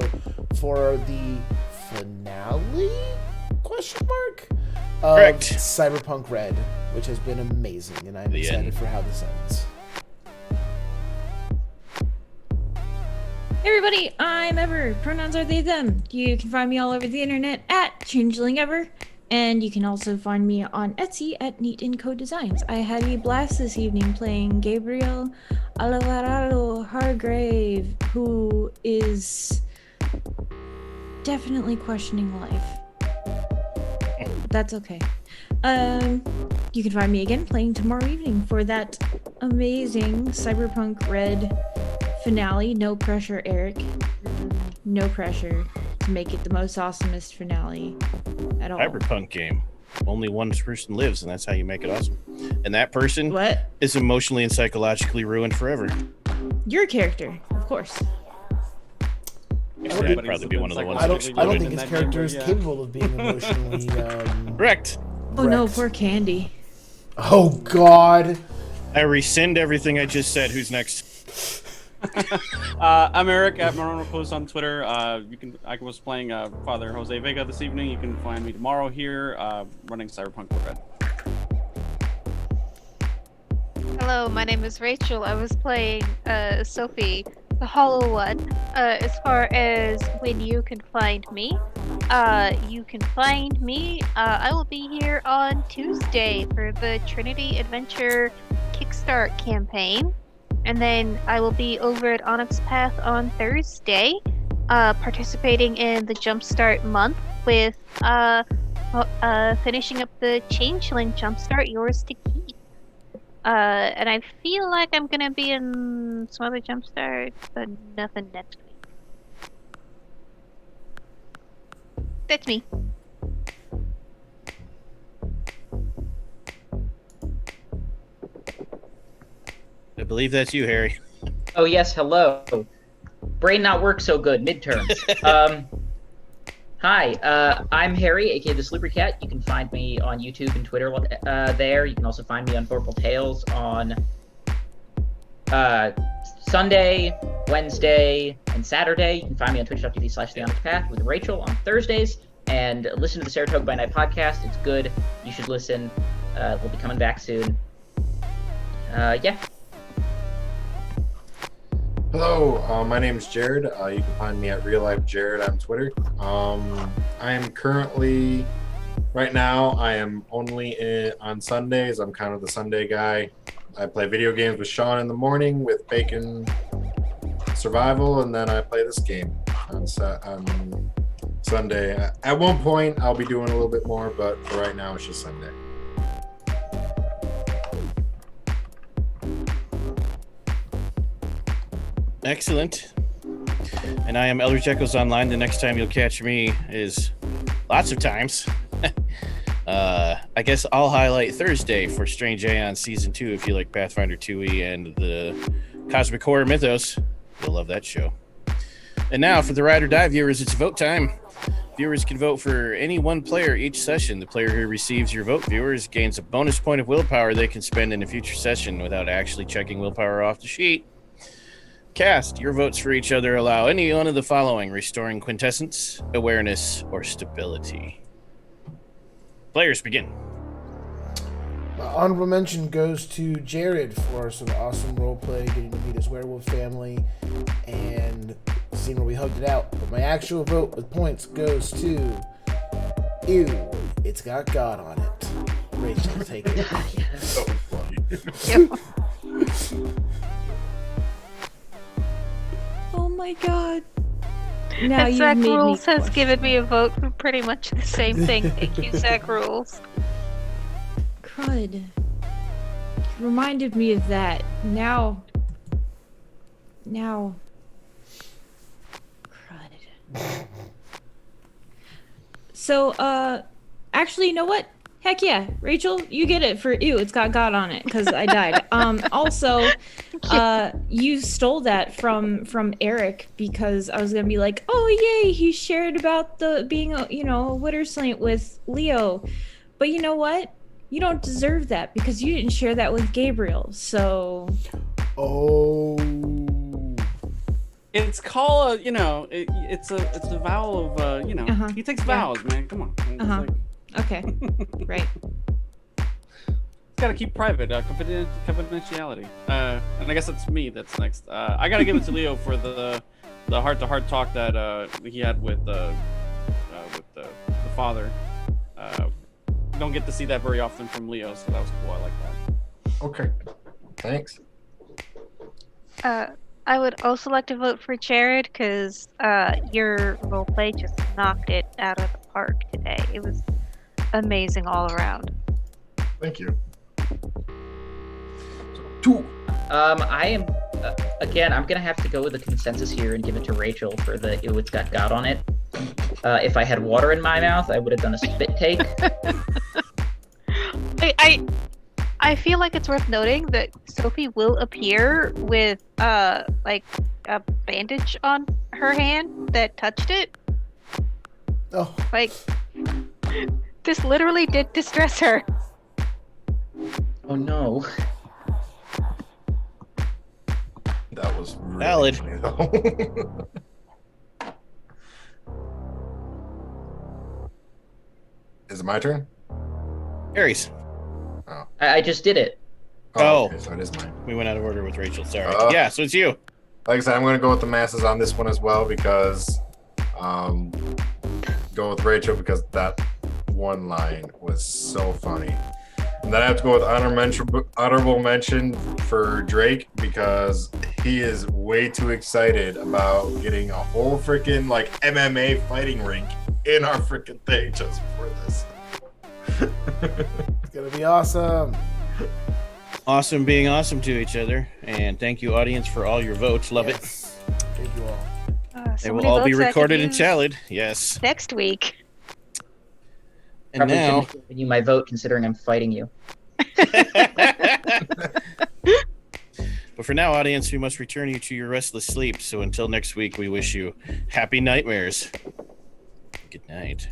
Speaker 2: for the finale? Question mark? Of
Speaker 1: Correct.
Speaker 2: Cyberpunk Red, which has been amazing, and I'm excited for how this ends.
Speaker 3: Hey everybody, I'm Ever. Pronouns are they, them. You can find me all over the internet at Changeling Ever, and you can also find me on Etsy at Neat & Co Designs. I had a blast this evening playing Gabriel Alvarado Hargrave, who is definitely questioning life. That's okay. You can find me again playing tomorrow evening for that amazing Cyberpunk Red finale. No pressure, Eric. No pressure to make it the most awesomest finale at all.
Speaker 1: Cyberpunk game. Only one person lives, and that's how you make it awesome. And that person
Speaker 3: What?
Speaker 1: is emotionally and psychologically ruined forever.
Speaker 3: Your character, of course.
Speaker 1: Actually, I'd probably be one of the ones
Speaker 2: I
Speaker 1: that
Speaker 2: don't
Speaker 1: exploded.
Speaker 2: think his character is capable of being emotionally
Speaker 1: Correct.
Speaker 3: Oh no,
Speaker 2: wrecked.
Speaker 3: poor Candy.
Speaker 2: Oh, God.
Speaker 1: I rescind everything I just said. Who's next?
Speaker 4: I'm Eric at Moronoclose on Twitter. I was playing Father Jose Vega this evening. You can find me tomorrow here running Cyberpunk Red.
Speaker 5: Hello, my name is Rachel. I was playing Sophie, the Hollow One. As far as when you can find me, I will be here on Tuesday for the Trinity Adventure Kickstart campaign. And then I will be over at Onyx Path on Thursday, participating in the Jumpstart month with finishing up the Changeling Jumpstart, yours to keep. And I feel like I'm gonna be in some other Jumpstarts, but nothing next week. That's me.
Speaker 1: I believe that's you, Harry.
Speaker 6: Oh yes, hello. Brain not work so good, midterms. Hi, I'm Harry, aka the Slippery Cat. You can find me on YouTube and Twitter there. You can also find me on Vorpal Tales on Sunday, Wednesday, and Saturday. You can find me on twitch.tv/theonyxpath with Rachel on Thursdays. and listen to the Saratoga by Night podcast. It's good. You should listen. We'll be coming back soon. Yeah.
Speaker 7: Hello, my name is Jared. You can find me at Real Life Jared on Twitter. I am currently, right now, I am only on Sundays. I'm kind of the Sunday guy. I play video games with Sean in the morning with Bacon Survival, and then I play this game on Sunday. At one point, I'll be doing a little bit more, but for right now, it's just Sunday.
Speaker 1: Excellent. And I am Eldritch Echoes Online. The next time you'll catch me is lots of times. I guess I'll highlight Thursday for Strange Aeon Season 2 if you like Pathfinder 2e and the Cosmic Horror Mythos. You'll love that show. And now for the Ride or Die viewers, it's vote time. Viewers can vote for any one player each session. The player who receives your vote, viewers, gains a bonus point of willpower they can spend in a future session without actually checking willpower off the sheet. Cast, your votes for each other allow any one of the following: restoring quintessence, awareness, or stability. Players begin.
Speaker 2: Honorable mention goes to Jared for some awesome roleplay, getting to meet his werewolf family, and seeing where we hugged it out. But my actual vote with points goes to Ew, It's Got God on It. Rachel, take it.
Speaker 7: So funny.
Speaker 3: Oh my god. Now
Speaker 5: And
Speaker 3: you
Speaker 5: Zach
Speaker 3: made me
Speaker 5: Rules has
Speaker 3: question.
Speaker 5: given me a vote for pretty much the same thing. Thank you, Zach Rules.
Speaker 3: Crud. You reminded me of that. Now. Crud. So, actually, you know what? Heck yeah, Rachel, you get it for Ew, It's Got God on It, because I died. Also, you stole that from Eric, because I was gonna be like, oh yay, he shared about the being a Witter Saint with Leo, but you know what? You don't deserve that because you didn't share that with Gabriel. So.
Speaker 2: Oh.
Speaker 4: It's called it's a vow of he takes vows, man. Come on. It's like,
Speaker 3: Okay. Right.
Speaker 4: gotta keep private, confidentiality. And I guess that's me. That's next. I gotta give it to Leo for the heart-to-heart talk that he had with the father. Don't get to see that very often from Leo, so that was cool. I like that.
Speaker 7: Okay. Thanks.
Speaker 5: I would also like to vote for Jared because your roleplay just knocked it out of the park today. It was amazing all around.
Speaker 7: Thank you. So, 2.
Speaker 6: I am again. I'm gonna have to go with the consensus here and give it to Rachel for the Ew, It's Got God on It. If I had water in my mouth, I would have done a spit take.
Speaker 5: I feel like it's worth noting that Sophie will appear with like a bandage on her hand that touched it.
Speaker 2: Oh.
Speaker 5: Like this literally did distress her.
Speaker 6: Oh no.
Speaker 7: That was really
Speaker 1: Valid.
Speaker 7: funny, though. Is it my turn?
Speaker 1: Aries.
Speaker 6: I just did it.
Speaker 1: Oh.
Speaker 7: Okay, so it is mine.
Speaker 1: We went out of order with Rachel. Sorry.
Speaker 7: Oh.
Speaker 1: Yeah, so it's you.
Speaker 7: Like I said, I'm going to go with the masses on this one as well because go with Rachel because that one line was so funny. And then I have to go with honorable mention for Drake because he is way too excited about getting a whole freaking like MMA fighting rink in our freaking thing just for this.
Speaker 2: It's gonna be awesome.
Speaker 1: Awesome being awesome to each other. And thank you, audience, for all your votes. Love it.
Speaker 2: Thank you all.
Speaker 1: They
Speaker 5: So
Speaker 1: will
Speaker 5: many
Speaker 1: all be
Speaker 5: votes I could
Speaker 1: recorded and
Speaker 5: use
Speaker 1: tallied. Yes.
Speaker 5: next week.
Speaker 1: And
Speaker 6: Probably
Speaker 1: now.
Speaker 6: shouldn't have given you my vote considering I'm fighting you.
Speaker 1: But for now, audience, we must return you to your restless sleep. So until next week, we wish you happy nightmares. Good night.